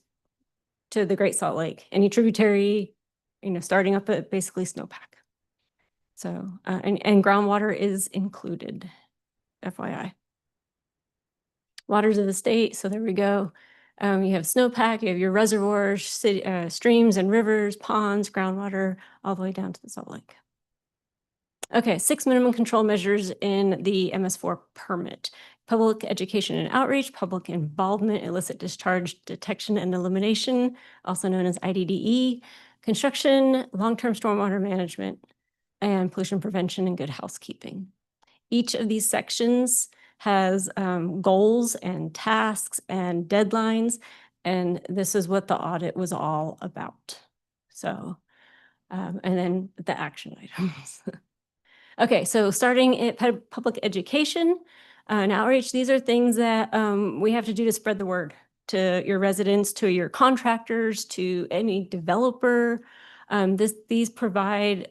to the Great Salt Lake, any tributary, you know, starting up at basically snowpack. So, and groundwater is included, FYI. Waters of the state, so there we go. You have snowpack, you have your reservoirs, streams and rivers, ponds, groundwater, all the way down to the Salt Lake. Okay, 6 minimum control measures in the MS4 permit. Public education and outreach, public involvement, illicit discharge detection and elimination, also known as IDDE, construction, long-term stormwater management, and pollution prevention and good housekeeping. Each of these sections has goals and tasks and deadlines, and this is what the audit was all about. So, and then the action items. Okay, so starting at public education and outreach, these are things that we have to do to spread the word to your residents, to your contractors, to any developer. These provide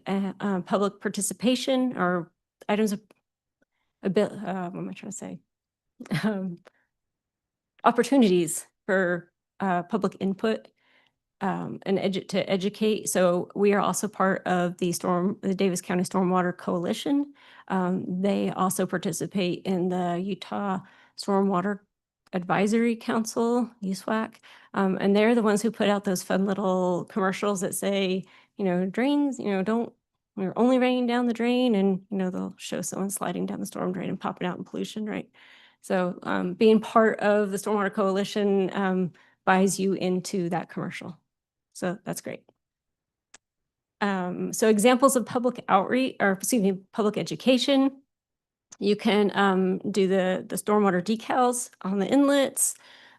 public participation or items of a bit, what am I trying to say? Opportunities for public input and to educate. So we are also part of the Davis County Stormwater Coalition. They also participate in the Utah Stormwater Advisory Council, USWAC. And they're the ones who put out those fun little commercials that say, you know, drains, you know, we're only raining down the drain, and, you know, they'll show someone sliding down the storm drain and popping out in pollution, right? So being part of the Stormwater Coalition buys you into that commercial. So that's great. So examples of public outreach, or excuse me, public education. You can do the stormwater decals on the inlets.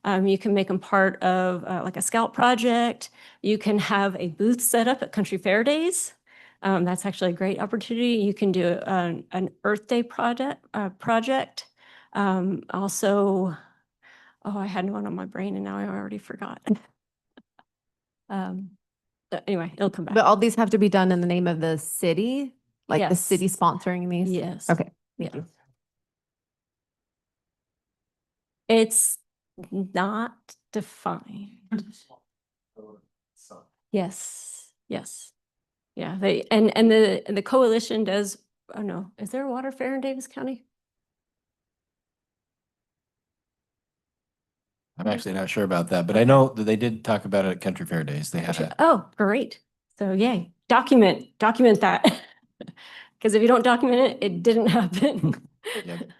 You can make them part of like a scout project. You can have a booth set up at Country Fair Days. That's actually a great opportunity. You can do an Earth Day project. Also, oh, I had one on my brain and now I already forgot. Anyway, it'll come back. But all these have to be done in the name of the city, like the Yes. city sponsoring these? Yes. Okay. Yeah. Thank you. It's not defined. Yes, yes. Yeah, and the coalition does, oh no, is there a water fair in Davis County? I'm actually not sure about that, but I know that they did talk about it at Country Fair Days. They had a, Oh, great. So yay, document that. Because if you don't document it, it didn't happen. Yep.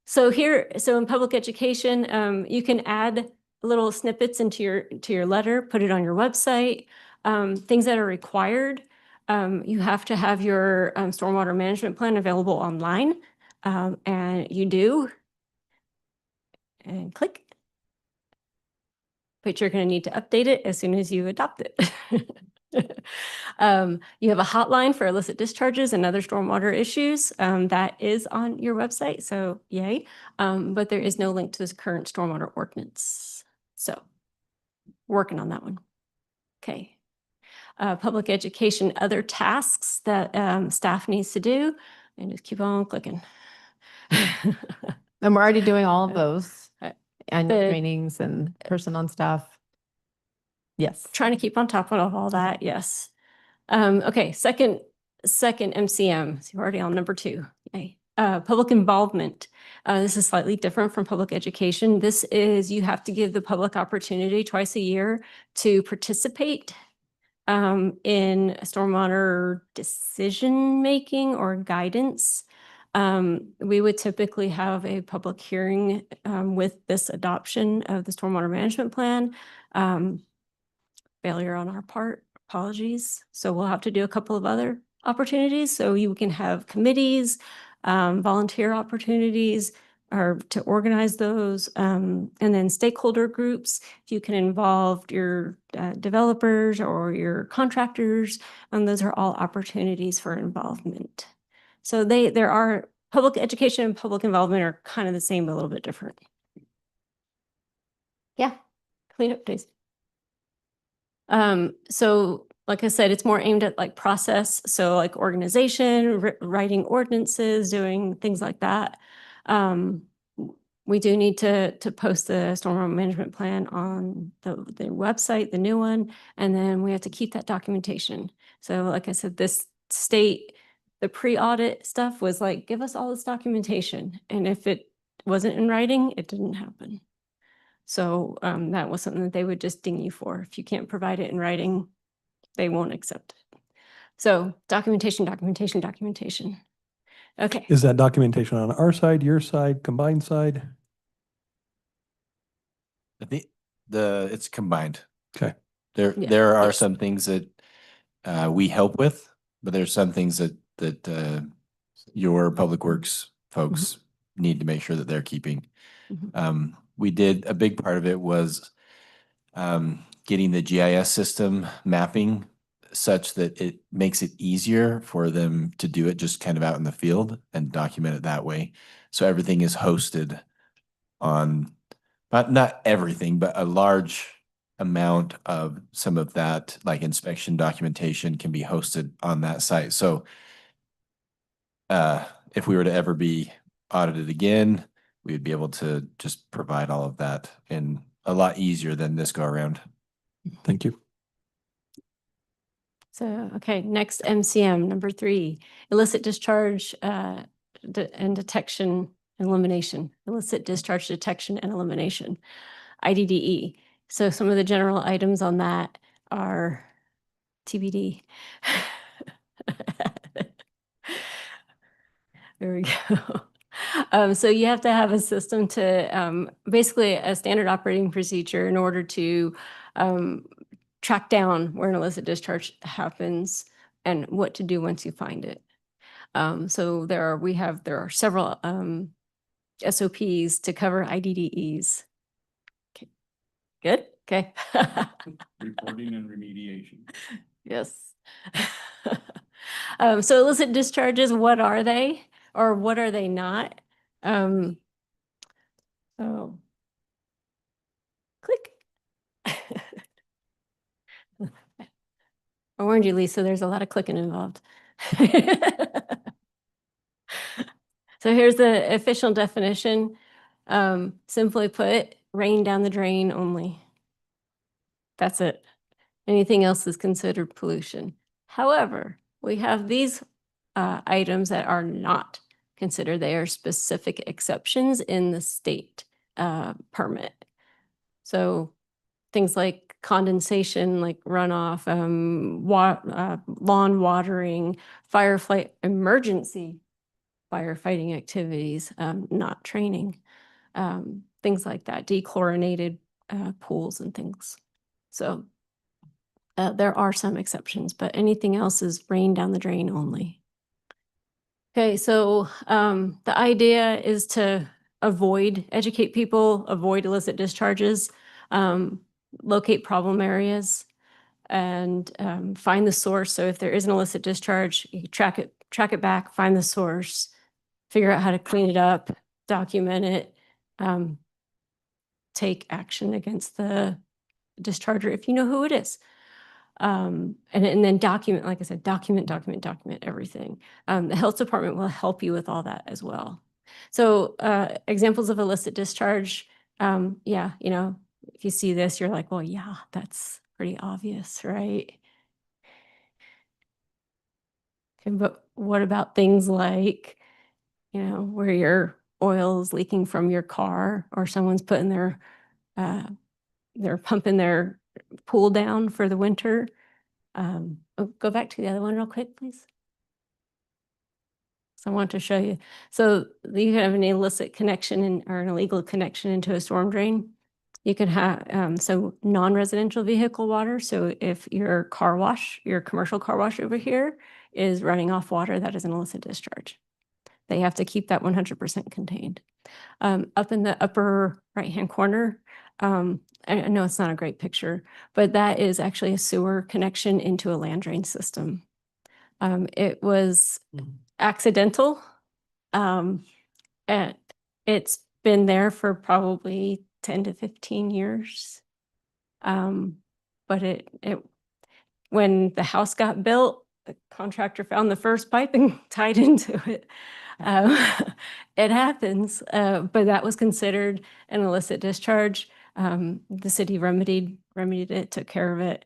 So in public education, you can add little snippets into your letter, put it on your website. Things that are required, you have to have your stormwater management plan available online, and you do. And click. But you're going to need to update it as soon as you adopt it. You have a hotline for illicit discharges and other stormwater issues. That is on your website, so yay. But there is no link to this current stormwater ordinance. So working on that one. Okay. Public education, other tasks that staff needs to do, and just keep on clicking. And we're already doing all of those and the- trainings and person on staff. Yes. Trying to keep on top of all that, yes. Okay, second MCM, so you're already on number 2. Okay. Public involvement. This is slightly different from public education. This is, you have to give the public opportunity twice a year to participate in stormwater decision-making or guidance. We would typically have a public hearing with this adoption of the stormwater management plan. Failure on our part, apologies. So we'll have to do a couple of other opportunities. So you can have committees, volunteer opportunities, or to organize those, and then stakeholder groups. You can involve your developers or your contractors, and those are all opportunities for involvement. So there are public education and public involvement are kind of the same, but a little bit different. Yeah, clean up days. So like I said, it's more aimed at like process. So like organization, writing ordinances, doing things like that. We do need to post the stormwater management plan on the website, the new one, and then we have to keep that documentation. So like I said, this state, the pre-audit stuff was like, give us all this documentation. And if it wasn't in writing, it didn't happen. So that was something that they would just ding you for. If you can't provide it in writing, they won't accept it. So documentation, documentation, documentation. Okay. Is that documentation on our side, your side, combined side? I think it's combined. Okay. There Yeah. there are Yes. some things that we help with, but there's some things that your public works folks need to make sure that they're keeping. Mhm. We did a big part of it was getting the GIS system mapping such that it makes it easier for them to do it just kind of out in the field and document it that way. So everything is hosted on, not everything, but a large amount of some of that, like inspection documentation can be hosted on that site. So if we were to ever be audited again, we would be able to just provide all of that in a lot easier than this go around. Thank you. So, okay, next MCM, number 3, illicit discharge and detection and elimination, illicit discharge detection and elimination, IDDE. So some of the general items on that are TBD. There we go. So you have to have a system to, basically a standard operating procedure in order to track down where an illicit discharge happens and what to do once you find it. So there are several SOPs to cover IDDEs. Okay. Good. Okay. Reporting and remediation. Yes. So illicit discharges, what are they or what are they not? So click. I warned you, Lisa, there's a lot of clicking involved. So here's the official definition. Simply put, rain down the drain only. That's it. Anything else is considered pollution. However, we have these items that are not considered. They are specific exceptions in the state permit. So things like condensation, like runoff, lawn watering, emergency firefighting activities, not training, things like that, dechlorinated pools and things. So there are some exceptions, but anything else is rain down the drain only. Okay, so the idea is to educate people, avoid illicit discharges, locate problem areas, and find the source. So if there is an illicit discharge, you track it back, find the source, figure out how to clean it up, document it, take action against the discharger if you know who it is. And then document, like I said, document everything. The health department will help you with all that as well. So examples of illicit discharge, yeah, if you see this, you're like, well, yeah, that's pretty obvious, right? Okay, but what about things like, where your oil is leaking from your car or someone's putting they're pumping their pool down for the winter. Go back to the other one real quick, please. So I want to show you. So you have an illicit connection or an illegal connection into a storm drain. You can have, so non-residential vehicle water. So if your car wash, your commercial car wash over here is running off water, that is an illicit discharge. They have to keep that 100% contained. Up in the upper right-hand corner, I know it's not a great picture, but that is actually a sewer connection into a land drain system. It was accidental. And it's been there for probably 10 to 15 years. But when the house got built, the contractor found the first pipe and tied into it. It happens, but that was considered an illicit discharge. The city remedied it, took care of it.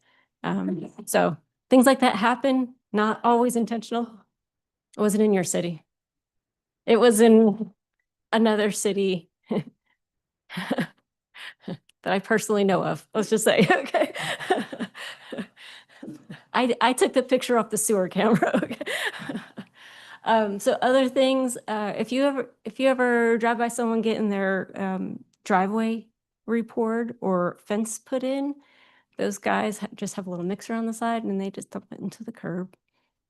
So things like that happen, not always intentional. It wasn't in your city. It was in another city that I personally know of. Let's just say, okay. I took the picture off the sewer camera. Okay. So other things, if you ever drive by someone getting their driveway repoured or fence put in, those guys just have a little mixer on the side and they just dump it into the curb.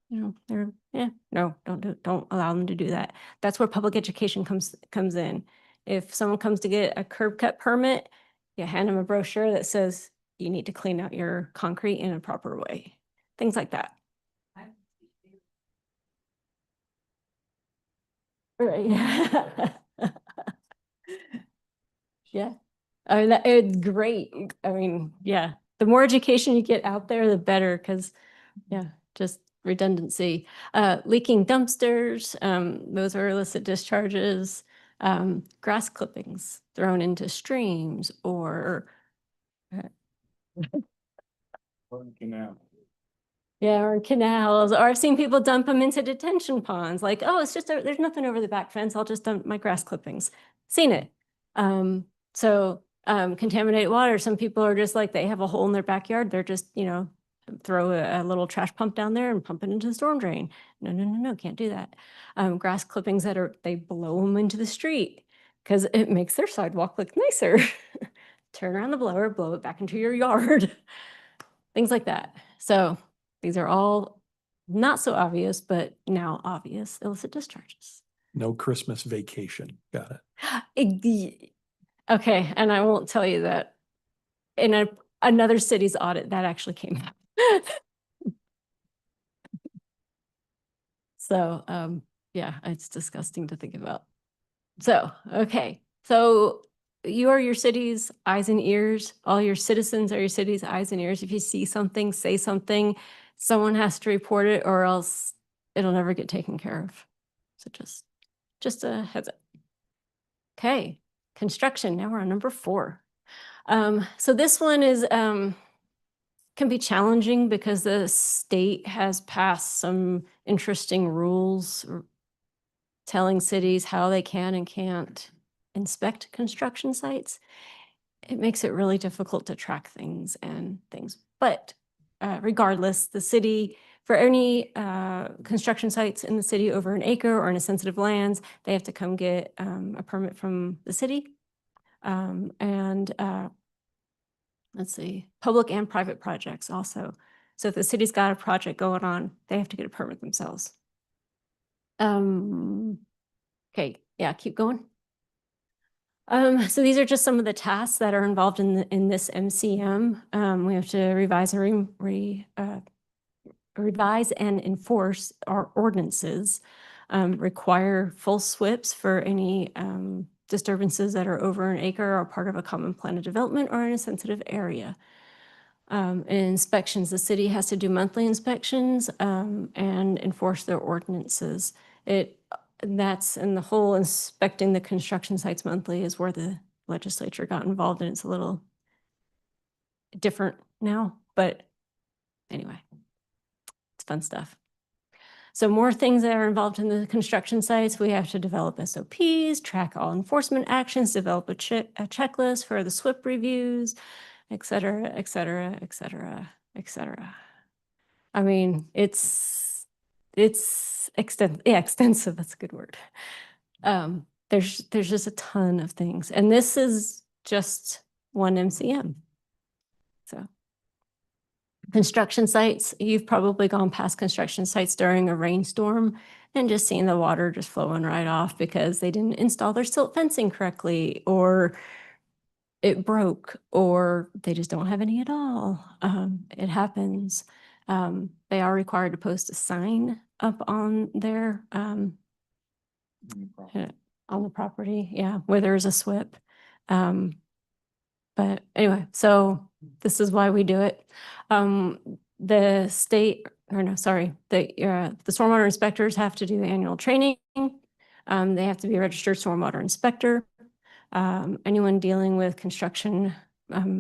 You know, don't allow them to do that. That's where public education comes in. If someone comes to get a curb cut permit, you hand them a brochure that says you need to clean out your concrete in a proper way. Things like that. Right. Yeah. I mean, it's great. I mean, yeah. The more education you get out there, the better, because yeah, just redundancy. Leaking dumpsters, those are illicit discharges. Grass clippings thrown into streams or or canals, or I've seen people dump them into detention ponds. Like, oh, it's just there's nothing over the back fence. I'll just dump my grass clippings. Seen it. Contaminated water. Some people are just like, they have a hole in their backyard. They're just, throw a little trash pump down there and pump it into the storm drain. No, can't do that. Grass clippings they blow them into the street because it makes their sidewalk look nicer. Turn around the blower, blow it back into your yard. Things like that. So these are all not so obvious, but now obvious illicit discharges. No Christmas vacation. Got it. Okay, and I won't tell you that in another city's audit that actually came out. So yeah, it's disgusting to think about. So, okay. So you are your city's eyes and ears. All your citizens are your city's eyes and ears. If you see something, say something. Someone has to report it or else it'll never get taken care of. So just a heads up. Okay, construction. Now we're on number 4. So this one is can be challenging because the state has passed some interesting rules telling cities how they can and can't inspect construction sites. It makes it really difficult to track things. But regardless, the city, for any construction sites in the city over an acre or in a sensitive lands, they have to come get a permit from the city. Let's see, public and private projects also. So if the city's got a project going on, they have to get a permit themselves. Okay, yeah, keep going. So these are just some of the tasks that are involved in this MCM. We have to revise and enforce our ordinances, require full SWIPs for any disturbances that are over an acre or part of a common plan of development or in a sensitive area. Inspections, the city has to do monthly inspections and enforce their ordinances. That's in the whole inspecting the construction sites monthly is where the legislature got involved, and it's a little different now, but anyway, it's fun stuff. So more things that are involved in the construction sites, we have to develop SOPs, track all enforcement actions, develop a checklist for the SWIP reviews, et cetera, et cetera, et cetera, et cetera. I mean, it's extensive, that's a good word. There's just a ton of things. And this is just 1 MCM. So construction sites, you've probably gone past construction sites during a rainstorm and just seen the water just flowing right off because they didn't install their silt fencing correctly, or it broke, or they just don't have any at all. It happens. They are required to post a sign up on their on the property, yeah, where there's a SWIP. But anyway, so this is why we do it. The state, or no, sorry, the stormwater inspectors have to do annual training. They have to be a registered stormwater inspector. Anyone dealing with construction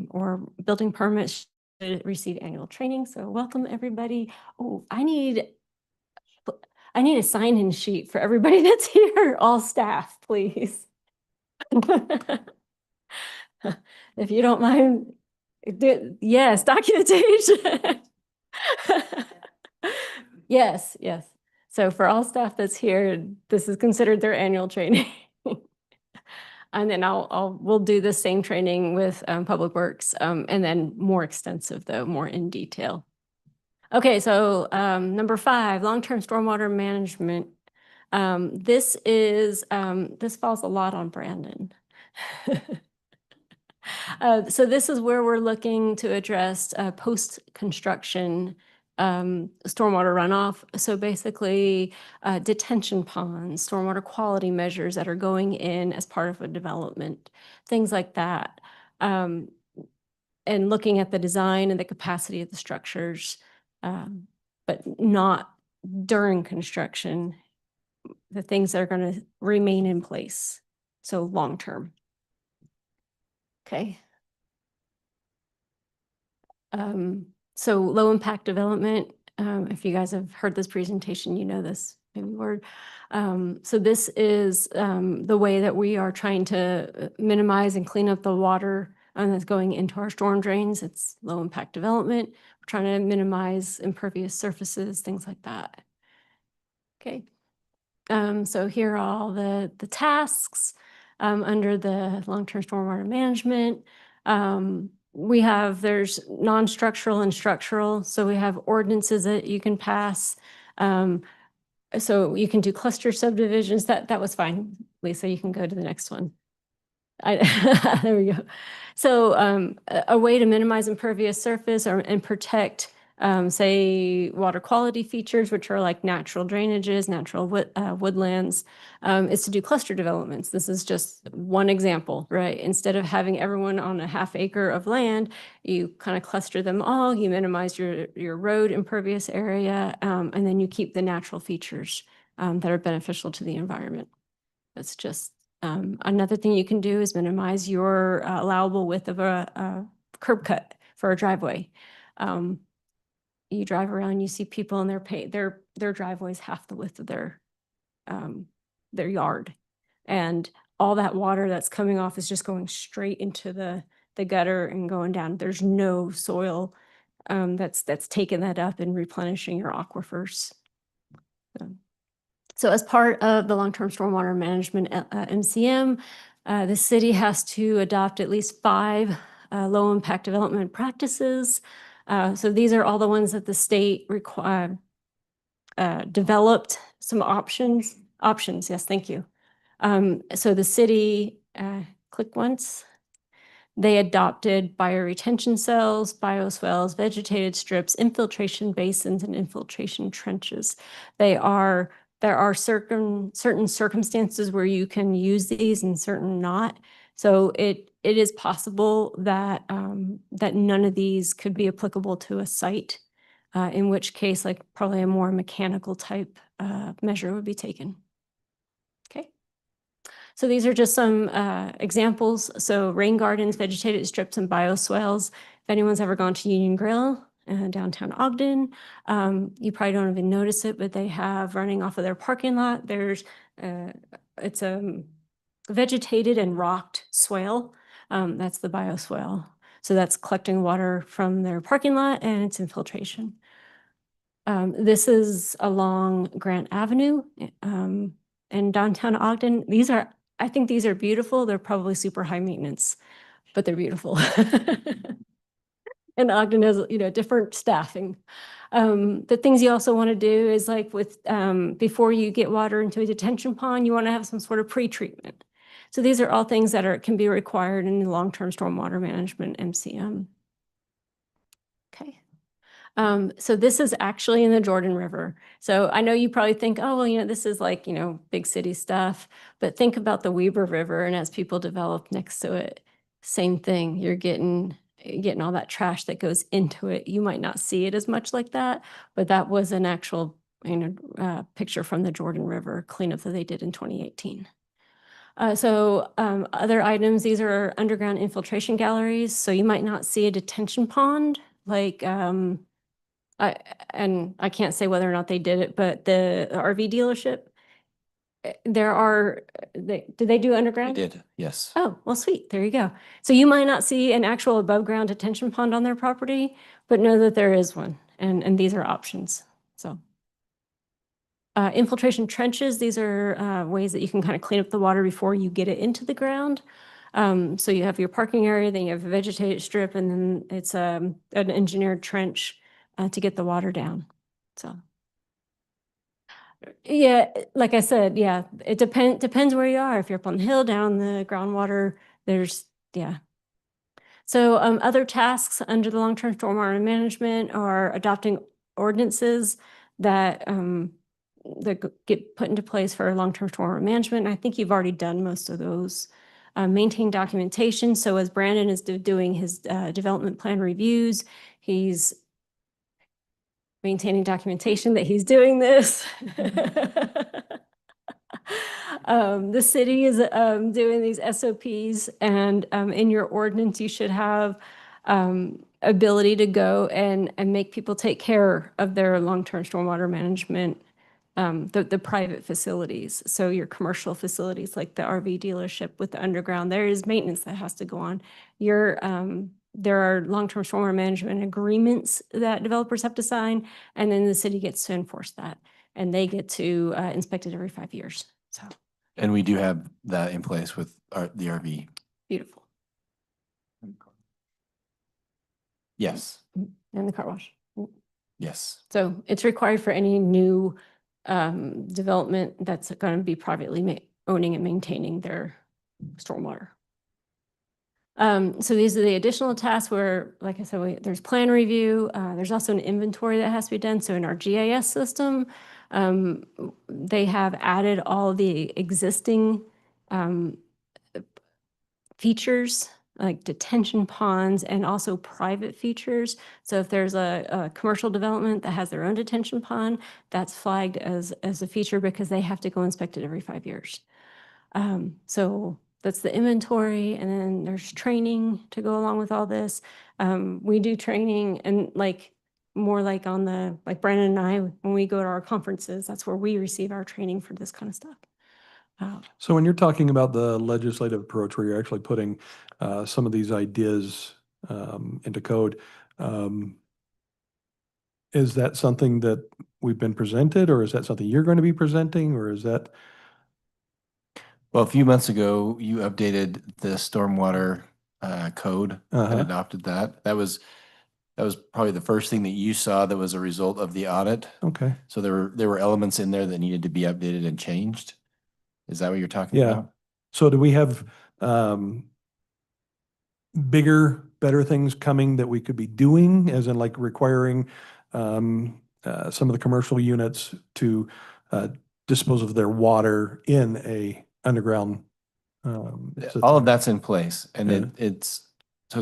or building permits should receive annual training. So welcome, everybody. Oh, I need a sign-in sheet for everybody that's here, all staff, please. If you don't mind, yes, documentation. Yes, yes. So for all staff that's here, this is considered their annual training. And then we'll do the same training with Public Works, and then more extensive though, more in detail. Okay, so number 5, long-term stormwater management. This falls a lot on Brandon. So this is where we're looking to address post-construction stormwater runoff. So basically detention ponds, stormwater quality measures that are going in as part of a development, things like that. And looking at the design and the capacity of the structures, but not during construction, the things that are going to remain in place. So long-term. Okay. So low impact development, if you guys have heard this presentation, you know this maybe word. So this is the way that we are trying to minimize and clean up the water that's going into our storm drains. It's low impact development. We're trying to minimize impervious surfaces, things like that. Okay. So here are all the tasks under the long-term stormwater management. There's non-structural and structural. So we have ordinances that you can pass. So you can do cluster subdivisions. That was fine. Lisa, you can go to the next one. There we go. So a way to minimize impervious surface and protect, say, water quality features, which are like natural drainages, natural woodlands, is to do cluster developments. This is just one example, right? Instead of having everyone on a half acre of land, you kind of cluster them all, you minimize your road impervious area, and then you keep the natural features that are beneficial to the environment. That's just another thing you can do is minimize your allowable width of a curb cut for a driveway. You drive around, you see people and their driveway's half the width of their yard, and all that water that's coming off is just going straight into the gutter and going down. There's no soil that's taking that up and replenishing your aquifers. So as part of the long-term stormwater management MCM, the city has to adopt at least 5 low-impact development practices. So these are all the ones that the state developed some options. Yes, thank you. So the city, click once, they adopted bioretention cells, bioswales, vegetated strips, infiltration basins, and infiltration trenches. There are certain circumstances where you can use these and certain not. So it is possible that that none of these could be applicable to a site, in which case, like probably a more mechanical type measure would be taken. Okay. So these are just some examples. So rain gardens, vegetated strips, and bioswales. If anyone's ever gone to Union Grill, downtown Ogden, you probably don't even notice it, but they have running off of their parking lot. It's a vegetated and rocked swale. That's the bioswale. So that's collecting water from their parking lot and it's infiltration. This is along Grant Avenue in downtown Ogden. I think these are beautiful. They're probably super high maintenance. but they're beautiful. And Ogden has, different staffing. The things you also want to do is like with, before you get water into a detention pond, you want to have some sort of pre-treatment. So these are all things that can be required in the long-term stormwater management MCM. Okay. So this is actually in the Jordan River. So I know you probably think, oh, well, this is like, big city stuff, but think about the Weber River, and as people develop next to it, same thing. You're getting all that trash that goes into it. You might not see it as much like that, but that was an actual, picture from the Jordan River cleanup that they did in 2018. Other items, these are underground infiltration galleries. So you might not see a detention pond like, I can't say whether or not they did it, but the RV dealership, did they do They underground? did, yes. Oh, well, sweet. There you go. So you might not see an actual above ground detention pond on their property, but know that there is one, and these are options. So infiltration trenches, these are ways that you can kind of clean up the water before you get it into the ground. So you have your parking area, then you have a vegetated strip, and then it's an engineered trench to get the water down. So yeah, like I said, yeah, it depends where you are. If you're up on the hill, down the groundwater, yeah. So other tasks under the long-term stormwater management are adopting ordinances that get put into place for long-term stormwater management. I think you've already done most of those. Maintain documentation. So as Brandon is doing his development plan reviews, he's maintaining documentation that he's doing this. The city is doing these SOPs, and in your ordinance, you should have ability to go and make people take care of their long-term stormwater management, the private facilities. So your commercial facilities like the RV dealership with the underground, there is maintenance that has to go on. There are long-term stormwater management agreements that developers have to sign, and then the city gets to enforce that, and they get to inspect it every 5 years. So. And we do have that in place with the RV. Beautiful. Yes. And the car wash. Yes. So it's required for any new development that's going to be privately owning and maintaining their stormwater. So these are the additional tasks where, like I said, there's plan review. There's also an inventory that has to be done. So in our GIS system, they have added all the existing features like detention ponds and also private features. So if there's a commercial development that has their own detention pond, that's flagged as a feature because they have to go inspect it every 5 years. So that's the inventory, and then there's training to go along with all this. We do training and more like Brandon and I, when we go to our conferences, that's where we receive our training for this kind of stuff. So when you're talking about the legislative approach where you're actually putting some of these ideas into code, is that something that we've been presented, or is that something you're going to be presenting, or is that? Well, a few months ago, you updated the stormwater code and adopted that. That was probably the first thing that you saw that was a result of the audit. Okay. So there were elements in there that needed to be updated and changed. Is that what you're talking about? So do we have bigger, better things coming that we could be doing, as in like requiring some of the commercial units to dispose of their water in a underground system? All of that's in place, and it's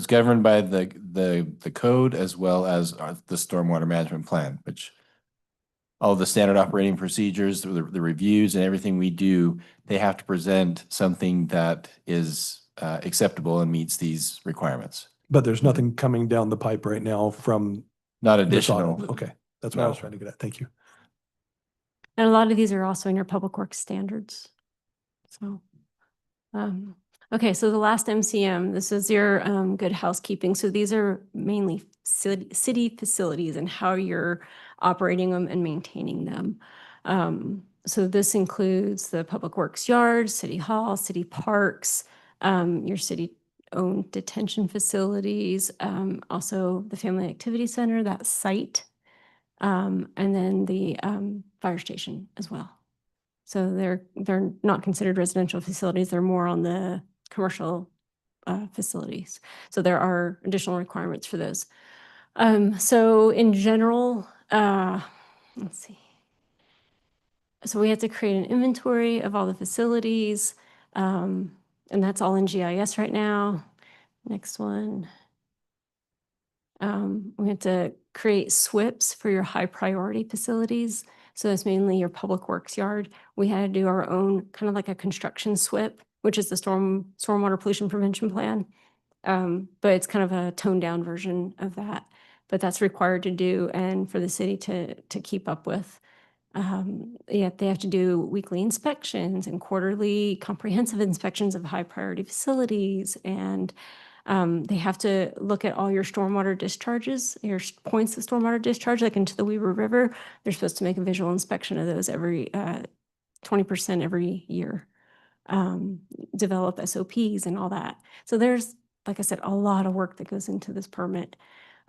governed by the code as well as the stormwater management plan, which all of the standard operating procedures, the reviews and everything we do, they have to present something that is acceptable and meets these requirements. But there's nothing coming down the pipe right now from Not this additional. audit. Okay, that's what I was trying to get at. Thank you. And a lot of these are also in your public works standards. So, okay, so the last MCM, this is your good housekeeping. So these are mainly city facilities and how you're operating them and maintaining them. So this includes the public works yards, city hall, city parks, your city own detention facilities, also the Family Activity Center, that site, and then the fire station as well. So they're not considered residential facilities. They're more on the commercial facilities. So there are additional requirements for those. So in general, let's see. So we have to create an inventory of all the facilities, and that's all in GIS right now. Next one. We have to create SWIPs for your high priority facilities. So that's mainly your public works yard. We had to do our own kind of like a construction SWIP, which is the stormwater pollution prevention plan. But it's kind of a toned down version of that, but that's required to do and for the city to keep up with. Yet they have to do weekly inspections and quarterly comprehensive inspections of high priority facilities. And they have to look at all your stormwater discharges, your points of stormwater discharge, like into the Weber River. They're supposed to make a visual inspection of those every 20% every year. Develop SOPs and all that. So there's, like I said, a lot of work that goes into this permit.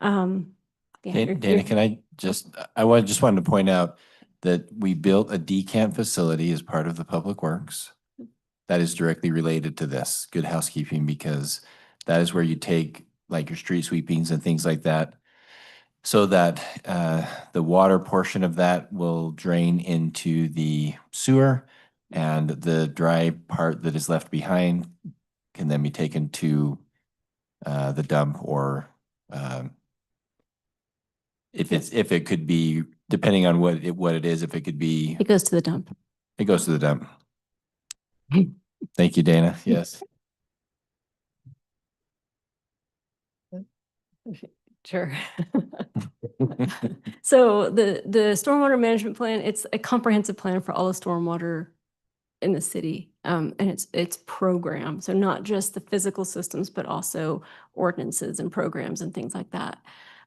Yeah, Dana, can I just wanted to point out that we built a decant facility as part of the Public Works. That is directly related to this, good housekeeping, because that is where you take like your street sweepings and things like that. So that the water portion of that will drain into the sewer, and the dry part that is left behind can then be taken to the dump, or if it could be, depending on what it is, if it could be. It goes to the dump. It goes to the dump. Thank you, Dana. Yes. Sure. So the stormwater management plan, it's a comprehensive plan for all the stormwater in the city. And it's programmed. So not just the physical systems, but also ordinances and programs and things like that.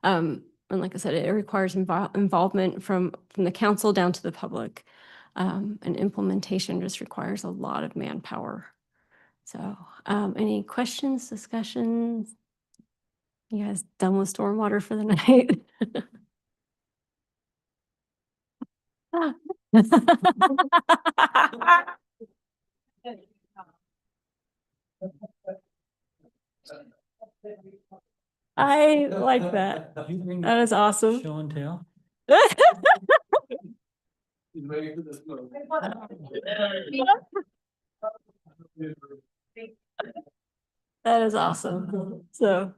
And like I said, it requires involvement from the council down to the public. And implementation just requires a lot of manpower. So any questions, discussions? You guys done with stormwater for the night? I like that. That is awesome. Show and tell. That is awesome. So.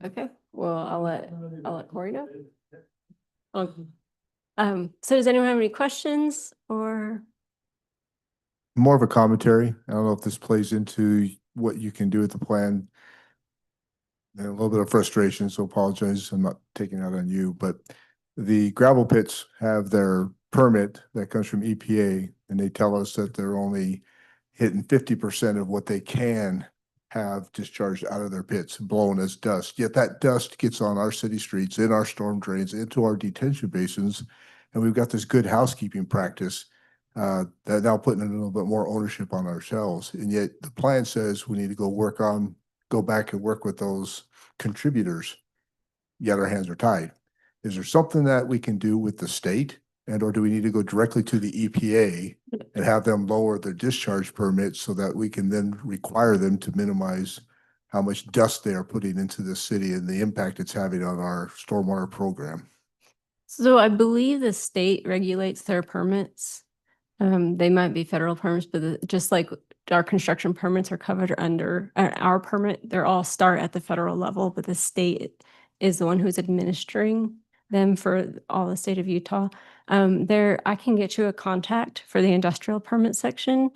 Okay, well, I'll let Corey know. So does anyone have any questions or? More of a commentary. I don't know if this plays into what you can do with the plan. And a little bit of frustration, so apologize. I'm not taking out on you, but the gravel pits have their permit that comes from EPA, and they tell us that they're only hitting 50% of what they can have discharged out of their pits, blown as dust. Yet that dust gets on our city streets, in our storm drains, into our detention basins, and we've got this good housekeeping practice that now putting a little bit more ownership on ourselves. And yet the plan says we need to go back and work with those contributors, yet our hands are tied. Is there something that we can do with the state, and or do we need to go directly to the EPA and have them lower their discharge permits so that we can then require them to minimize how much dust they are putting into the city and the impact it's having on our stormwater program? So I believe the state regulates their permits. They might be federal permits, but just like our construction permits are covered under our permit, they're all start at the federal level, but the state is the one who's administering them for all the state of Utah. I can get you a contact for the industrial permit section.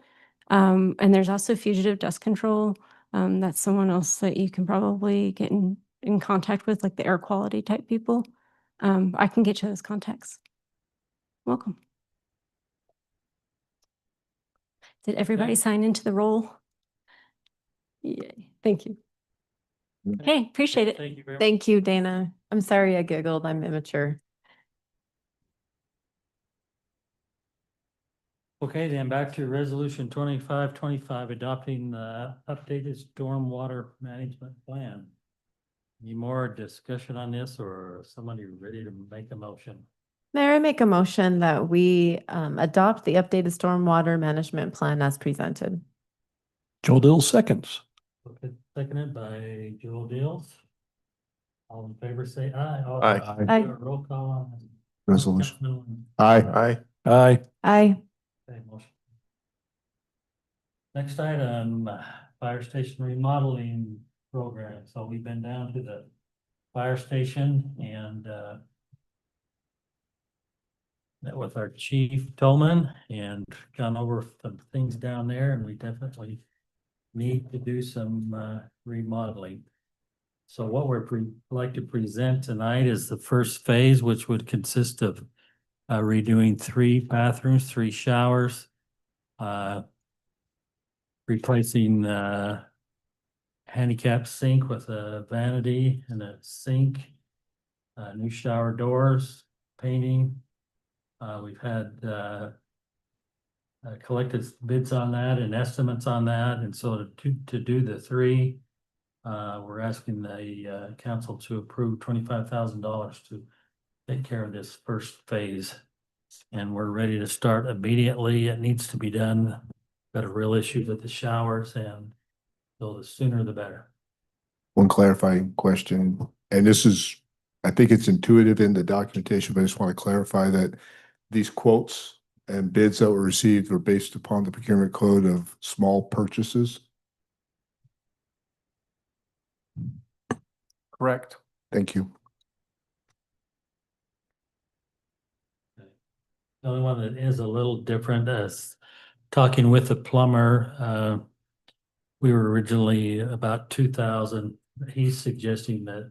And there's also fugitive dust control. That's someone else that you can probably get in contact with, like the air quality type people. I can get you those contacts. Welcome. Did everybody sign into the role? Yay, thank you. Okay, appreciate it. Thank you very much. Thank you, Dana. I'm sorry I giggled. I'm immature. Okay, then back to resolution 2525, adopting the updated stormwater management plan. Any more discussion on this, or somebody ready to make a motion? Mayor, I make a motion that we adopt the updated stormwater management plan as presented. Joel Dills seconds. Okay, seconded by Joel Dills. All in favor, say aye. Aye. Aye. Roll call on this. Resolution. Councilman Aye. Aye. Aye. Aye. Okay, motion. Next item, fire station remodeling program. So we've been down to the fire station and met with our chief Tolman and gone over some things down there, and we definitely need to do some remodeling. So what we're like to present tonight is the first phase, which would consist of redoing 3 bathrooms, 3 showers, replacing handicap sink with a vanity and a sink, new shower doors, painting. We've had collected bids on that and estimates on that, and so to do the 3, we're asking the council to approve $25,000 to take care of this first phase. And we're ready to start immediately. It needs to be done. Got a real issue with the showers, and so the sooner the better. One clarifying question, and this is, I think it's intuitive in the documentation, but I just want to clarify that these quotes and bids that were received were based upon the procurement code of small purchases. Correct. Thank you. The only one that is a little different is talking with the plumber. We were originally about 2,000. He's suggesting that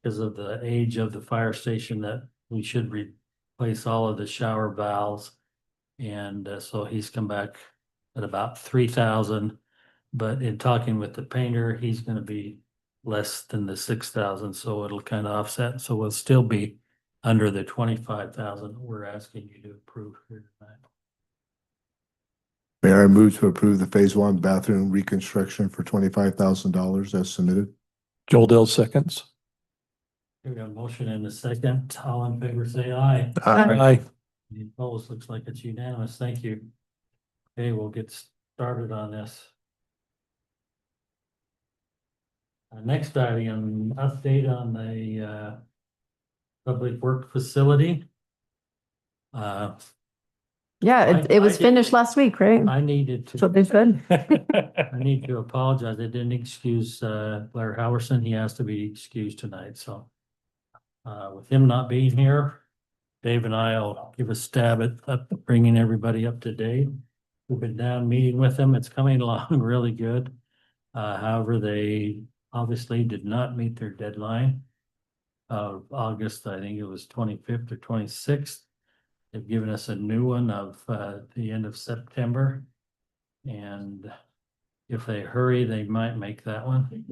because of the age of the fire station that we should replace all of the shower valves. And so he's come back at about 3,000. But in talking with the painter, he's going to be less than the 6,000. So it'll kind of offset. So we'll still be under the 25,000 we're asking you to approve here tonight. Mayor, I move to approve the phase 1 bathroom reconstruction for $25,000 as submitted. Joel Dills seconds. We got a motion and a second. All in favor, say aye. Aye. Any opposed? Looks like it's unanimous. Thank you. Okay, we'll get started on this. Next item, update on the public work facility. Yeah, it was finished last week, right? I needed That's what to, they said. I need to apologize. I didn't excuse Blair Howerson. He has to be excused tonight, so. With him not being here, Dave and I'll give a stab at bringing everybody up to date. We've been down meeting with them. It's coming along really good. However, they obviously did not meet their deadline of August. I think it was 25th or 26th. They've given us a new one of the end of September. And if they hurry, they might make that one.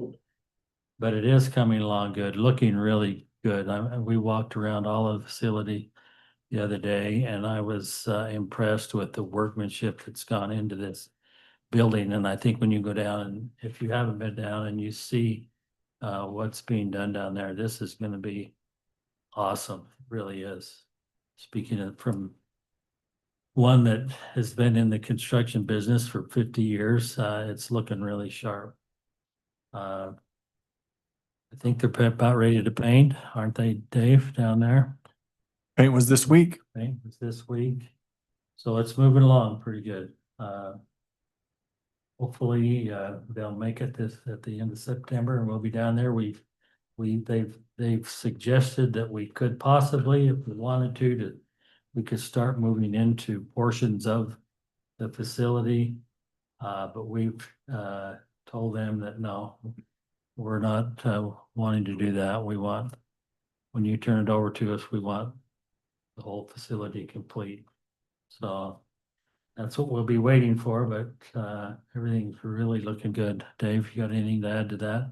But it is coming along good, looking really good. We walked around all of the facility the other day, and I was impressed with the workmanship that's gone into this building. And I think when you go down, and if you haven't been down and you see what's being done down there, this is going to be awesome. It really is. Speaking of from one that has been in the construction business for 50 years, it's looking really sharp. I think they're about ready to paint, aren't they, Dave, down there? Paint was this week. Paint was this week. So it's moving along pretty good. Hopefully, they'll make it at the end of September, and we'll be down there. They've suggested that we could possibly, if we wanted to we could start moving into portions of the facility. But we've told them that no, we're not wanting to do that. We want, when you turn it over to us, we want the whole facility complete. So that's what we'll be waiting for, but everything's really looking good. Dave, you got anything to add to that?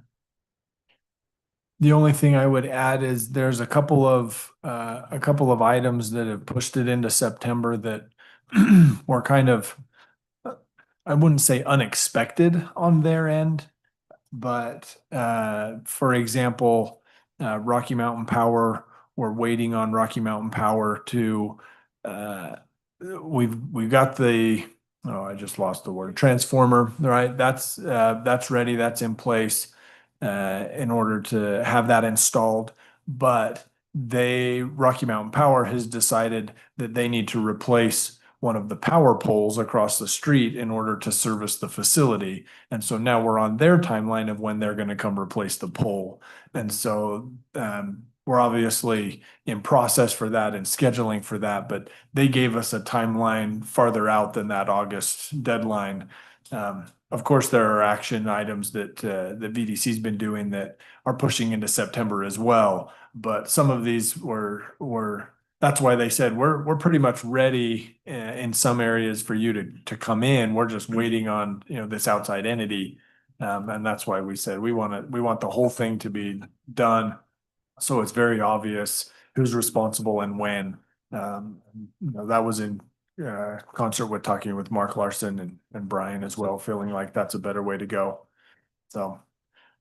The only thing I would add is there's a couple of items that have pushed it into September that were kind of, I wouldn't say unexpected on their end, but for example, Rocky Mountain Power, we're waiting on Rocky Mountain Power to, we've got the, oh, I just lost the word, transformer, right? That's ready, that's in place in order to have that installed. But Rocky Mountain Power has decided that they need to replace one of the power poles across the street in order to service the facility. And so now we're on their timeline of when they're going to come replace the pole. And so we're obviously in process for that and scheduling for that, but they gave us a timeline farther out than that August deadline. Of course, there are action items that the VDC's been doing that are pushing into September as well. But some of these were that's why they said we're pretty much ready in some areas for you to come in. We're just waiting on, you know, this outside entity. And that's why we said we want the whole thing to be done. So it's very obvious who's responsible and when. You know, that was in concert with talking with Mark Larson and Brian as well, feeling like that's a better way to go. So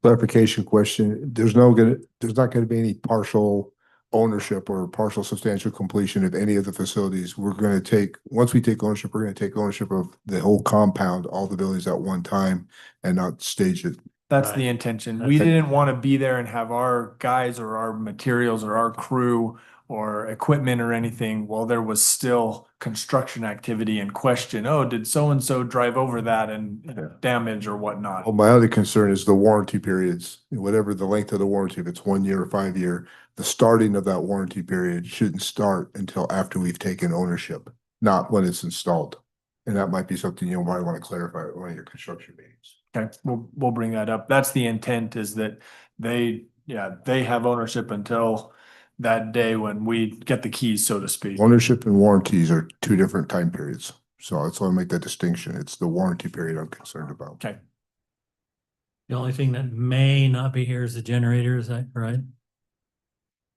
Clarification question, there's not gonna be any partial ownership or partial substantial completion of any of the facilities. Once we take ownership, we're gonna take ownership of the whole compound, all the buildings at one time and not stage it. that's Right. the intention. That's We it. didn't want to be there and have our guys or our materials or our crew or equipment or anything while there was still construction activity in question. Oh, did so-and-so drive over that and damage or whatnot? Well, my other concern is the warranty periods, whatever the length of the warranty, if it's 1 year or 5 year, the starting of that warranty period shouldn't start until after we've taken ownership, not when it's installed. And that might be something you might want to clarify at one of your construction meetings. Okay, we'll bring that up. That's the intent, is that they have ownership until that day when we get the keys, so to speak. Ownership and warranties are two different time periods. So that's why I make that distinction. It's the warranty period I'm concerned about. Okay. The only thing that may not be here is the generator, is that right?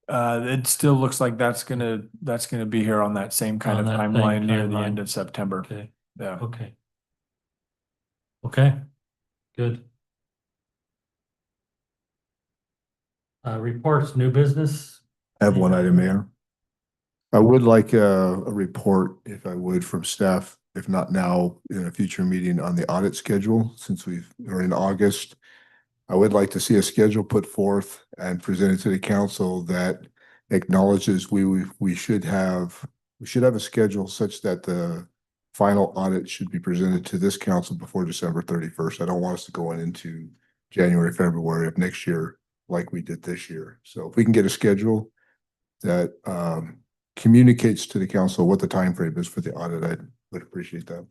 It still looks like that's gonna be here on that same kind of On that same timeline near the timeline. end of September. Okay, Yeah. okay. Okay, good. Reports, new business? I have one item, Mayor. I would like a report, if I would, from staff, if not now, in a future meeting on the audit schedule, since we're in August. I would like to see a schedule put forth and presented to the council that acknowledges we should have a schedule such that the final audit should be presented to this council before December 31st. I don't want us to go into January, February of next year like we did this year. So if we can get a schedule that communicates to the council what the time frame is for the audit, I would appreciate that.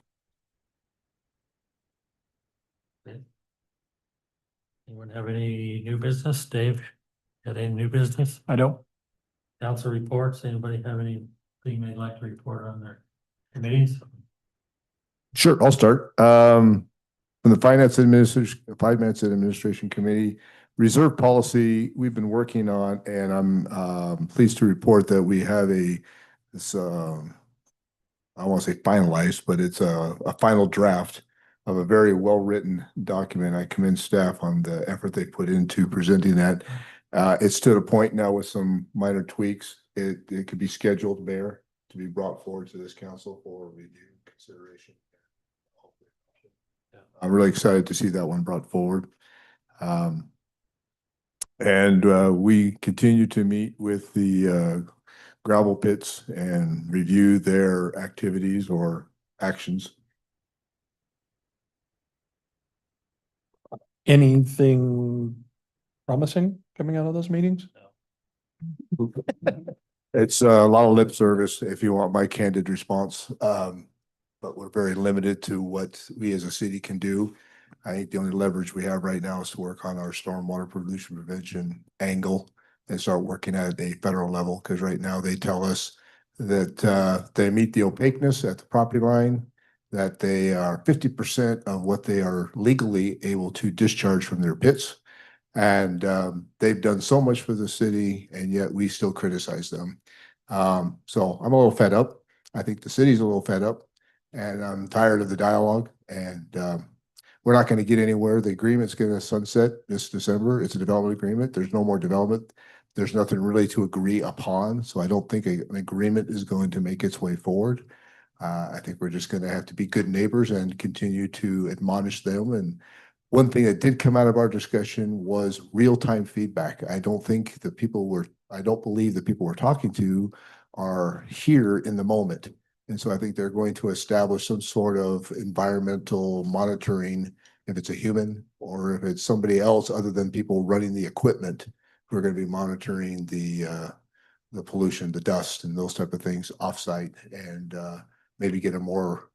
Anyone have any new business? Dave, got any new business? I don't. Council reports, anybody have anything they'd like to report on their committees? Sure, I'll start. From the Finance Administration Committee, reserve policy we've been working on, and I'm pleased to report that we have this I won't say finalized, but it's a final draft of a very well-written document. I commend staff on the effort they put into presenting that. It's to the point now with some minor tweaks. It could be scheduled, Mayor, to be brought forward to this council for review and consideration. I'm really excited to see that one brought forward. And we continue to meet with the gravel pits and review their activities or actions. Anything promising coming out of those meetings? It's a lot of lip service, if you want my candid response. But we're very limited to what we as a city can do. I think the only leverage we have right now is to work on our stormwater pollution prevention angle and start working at a federal level, because right now they tell us that they meet the opaqueness at the property line, that they are 50% of what they are legally able to discharge from their pits. And they've done so much for the city, and yet we still criticize them. So I'm a little fed up. I think the city's a little fed up. And I'm tired of the dialogue, and we're not going to get anywhere. The agreement's going to sunset this December. It's a development agreement. There's no more development. There's nothing really to agree upon. So I don't think an agreement is going to make its way forward. I think we're just going to have to be good neighbors and continue to admonish them. And one thing that did come out of our discussion was real-time feedback. I don't believe the people we're talking to are here in the moment. And so I think they're going to establish some sort of environmental monitoring, if it's a human or if it's somebody else other than people running the equipment who are going to be monitoring the pollution, the dust and those type of things offsite, and maybe get a more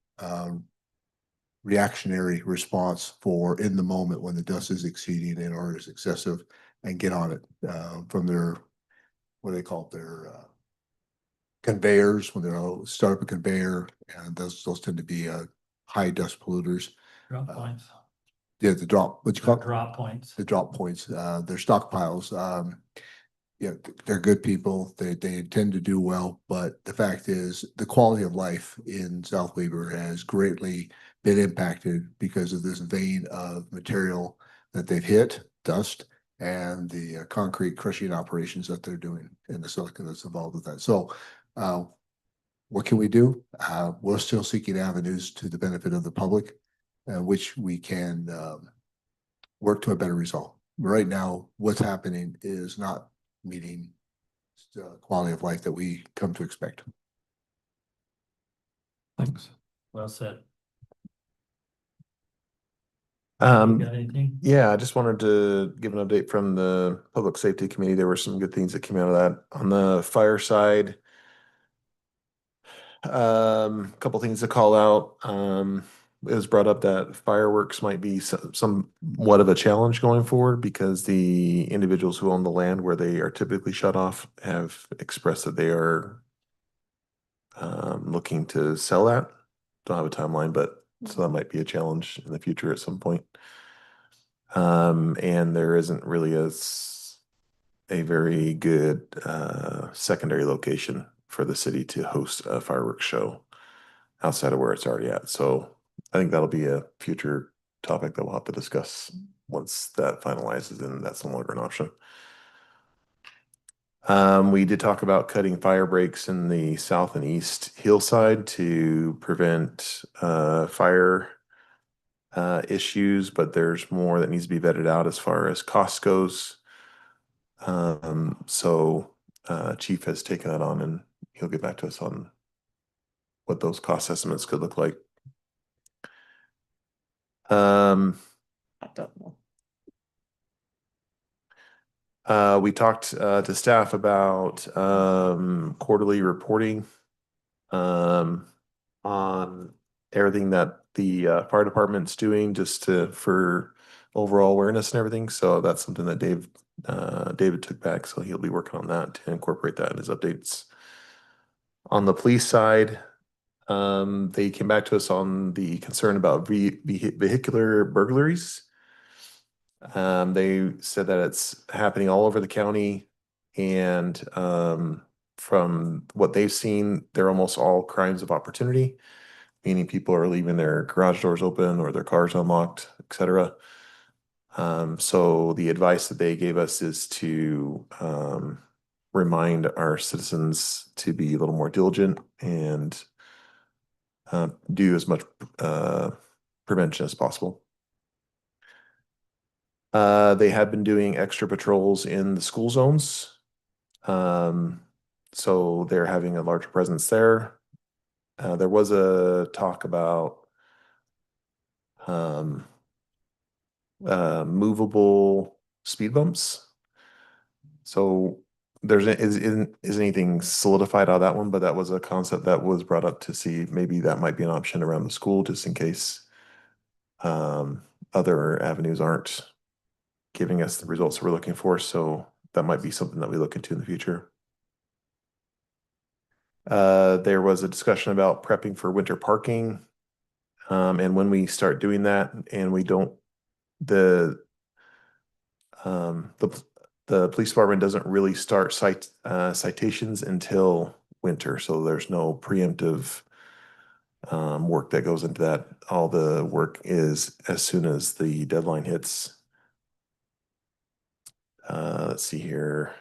reactionary response for in the moment when the dust is exceeding and or is excessive, and get on it from their, what do they call it, their conveyors. When they'll start up a conveyor, and those tend to be high dust polluters. Drop points. Yeah, the drop, what you call it? Drop points. The drop points, they're stockpiles. Yeah, they're good people. They intend to do well, but the fact is the quality of life in South Weber has greatly been impacted because of this vein of material that they've hit, dust, and the concrete crushing operations that they're doing and the silicon that's involved with that. So what can we do? We're still seeking avenues to the benefit of the public, which we can work to a better result. Right now, what's happening is not meeting the quality of life that we come to expect. Thanks. Well said. Um, You got anything? Yeah, I just wanted to give an update from the Public Safety Committee. There were some good things that came out of that. On the fire side, couple things to call out. It was brought up that fireworks might be somewhat of a challenge going forward because the individuals who own the land where they are typically shut off have expressed that they are looking to sell that. Don't have a timeline, but so that might be a challenge in the future at some point. And there isn't really a very good secondary location for the city to host a fireworks show outside of where it's already at. So I think that'll be a future topic that we'll have to discuss once that finalizes and that's no longer an option. We did talk about cutting fire breaks in the south and east hillside to prevent fire issues, but there's more that needs to be vetted out as far as cost goes. So Chief has taken that on and he'll get back to us on what those cost estimates could look like. I don't know. We talked to staff about quarterly reporting on everything that the fire department's doing just for overall awareness and everything. So that's something that David took back. So he'll be working on that to incorporate that in his updates. On the police side, they came back to us on the concern about vehicular burglaries. They said that it's happening all over the county, and from what they've seen, they're almost all crimes of opportunity, meaning people are leaving their garage doors open or their cars unlocked, etc. So the advice that they gave us is to remind our citizens to be a little more diligent and do as much prevention as possible. They have been doing extra patrols in the school zones. So they're having a larger presence there. There was a talk about movable speed bumps. So isn't anything solidified on that one, but that was a concept that was brought up to see maybe that might be an option around the school just in case other avenues aren't giving us the results we're looking for. So that might be something that we look into in the future. There was a discussion about prepping for winter parking. And when we start doing that and we don't, the police department doesn't really start citations until winter. So there's no preemptive work that goes into that. All the work is as soon as the deadline hits. Let's see here.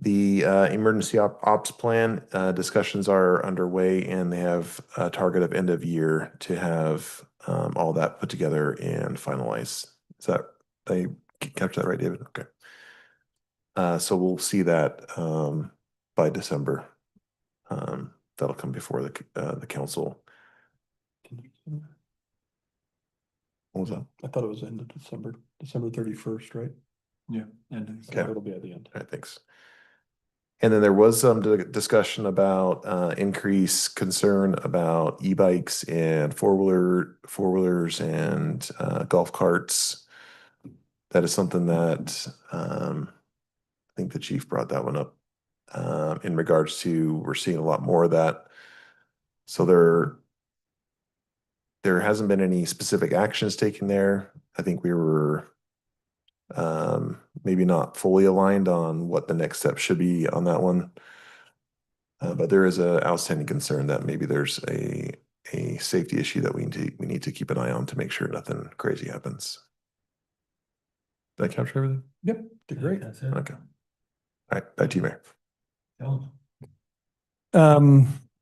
The emergency ops plan discussions are underway, and they have a target of end of year to have all that put together and finalized. Is that, they capture that right, David? Okay. So we'll see that by December. That'll come before the council. What was that? I thought it was end of December, December 31st, right? Yeah. And So it'll be at the end. All right, thanks. And then there was some discussion about increased concern about e-bikes and four-wheelers and golf carts. That is something that I think the chief brought that one up in regards to, we're seeing a lot more of that. So there hasn't been any specific actions taken there. I think we were maybe not fully aligned on what the next step should be on that one. But there is a outstanding concern that maybe there's a safety issue that we need to keep an eye on to make sure nothing crazy happens. Did I capture everything? Yep, did great. That's it. Okay. All right, back to you, Mayor.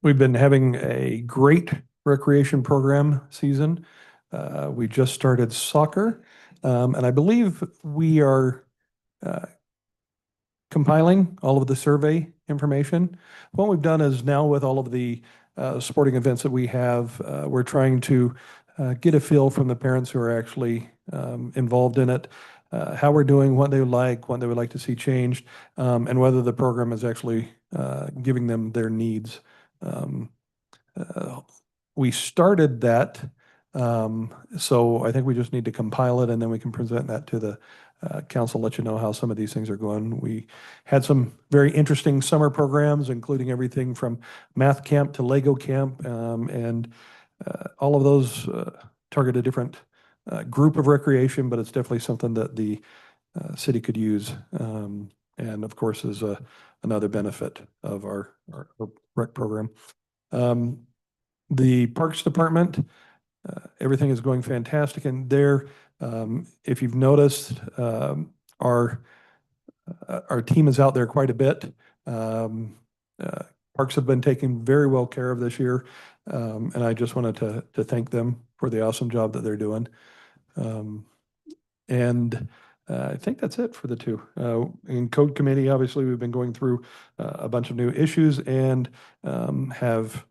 We've been having a great recreation program season. We just started soccer, and I believe we are compiling all of the survey information. What we've done is now with all of the sporting events that we have, we're trying to get a feel from the parents who are actually involved in it, how we're doing, what they like, what they would like to see changed, and whether the program is actually giving them their needs. We started that, so I think we just need to compile it and then we can present that to the council, let you know how some of these things are going. We had some very interesting summer programs, including everything from math camp to Lego camp, and all of those target a different group of recreation, but it's definitely something that the city could use, and of course is another benefit of our rec program. The Parks Department, everything is going fantastic, and there, if you've noticed, our team is out there quite a bit. Parks have been taken very well care of this year, and I just wanted to thank them for the awesome job that they're doing. And I think that's it for the two. In Code Committee, obviously, we've been going through a bunch of new issues and have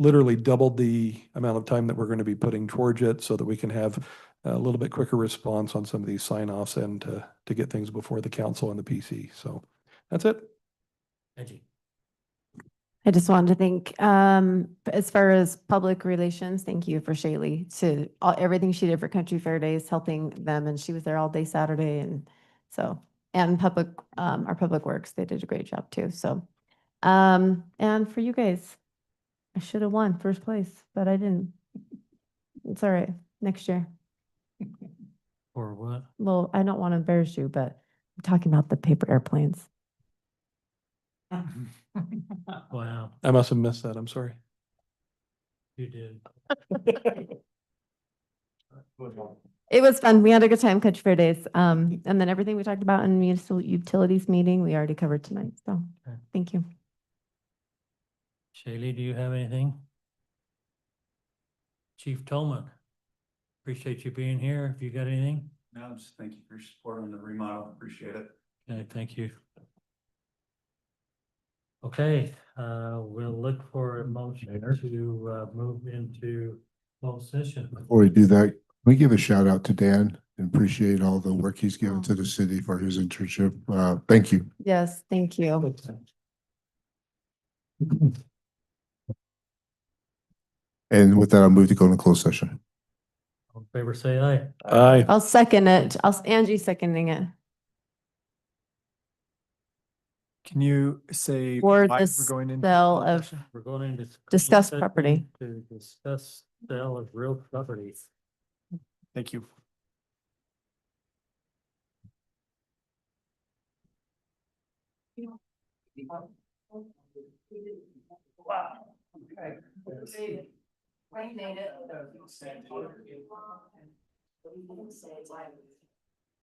literally doubled the amount of time that we're going to be putting towards it so that we can have a little bit quicker response on some of these sign-offs and to get things before the council and the PC. So that's it. Thank you. I just wanted to thank, as far as public relations, thank you for Shaylee to everything she did for Country Fair Days, helping them, and she was there all day Saturday, and so, and our public works, they did a great job too. So, and for you guys, I should have won first place, but I didn't. It's all right. Next year. Or what? Well, I don't want to embarrass you, but I'm talking about the paper airplanes. Wow, I must have missed that. I'm sorry. you did. It was fun. We had a good time, Country Fair Days. And then everything we talked about in municipal utilities meeting, we already covered tonight. So Okay. thank you. Shaylee, do you have anything? Chief Tolman, appreciate you being here. Have you got anything? No, just thank you for your support on the remodel. Appreciate it. Okay, thank you. Okay, we'll look for a motion to move into closed session. Before we do that, can we give a shout out to Dan and appreciate all the work he's given to the city for his internship. Thank you. Yes, thank you. And with that, I'll move to go into closed session. All in favor, say aye. Aye. I'll second it. Angie seconding it. Can you say Or why the we're going into sale closed of session? We're going into discuss session property. to discuss sale of real properties. Thank you. Wow. Okay. Wayne made it.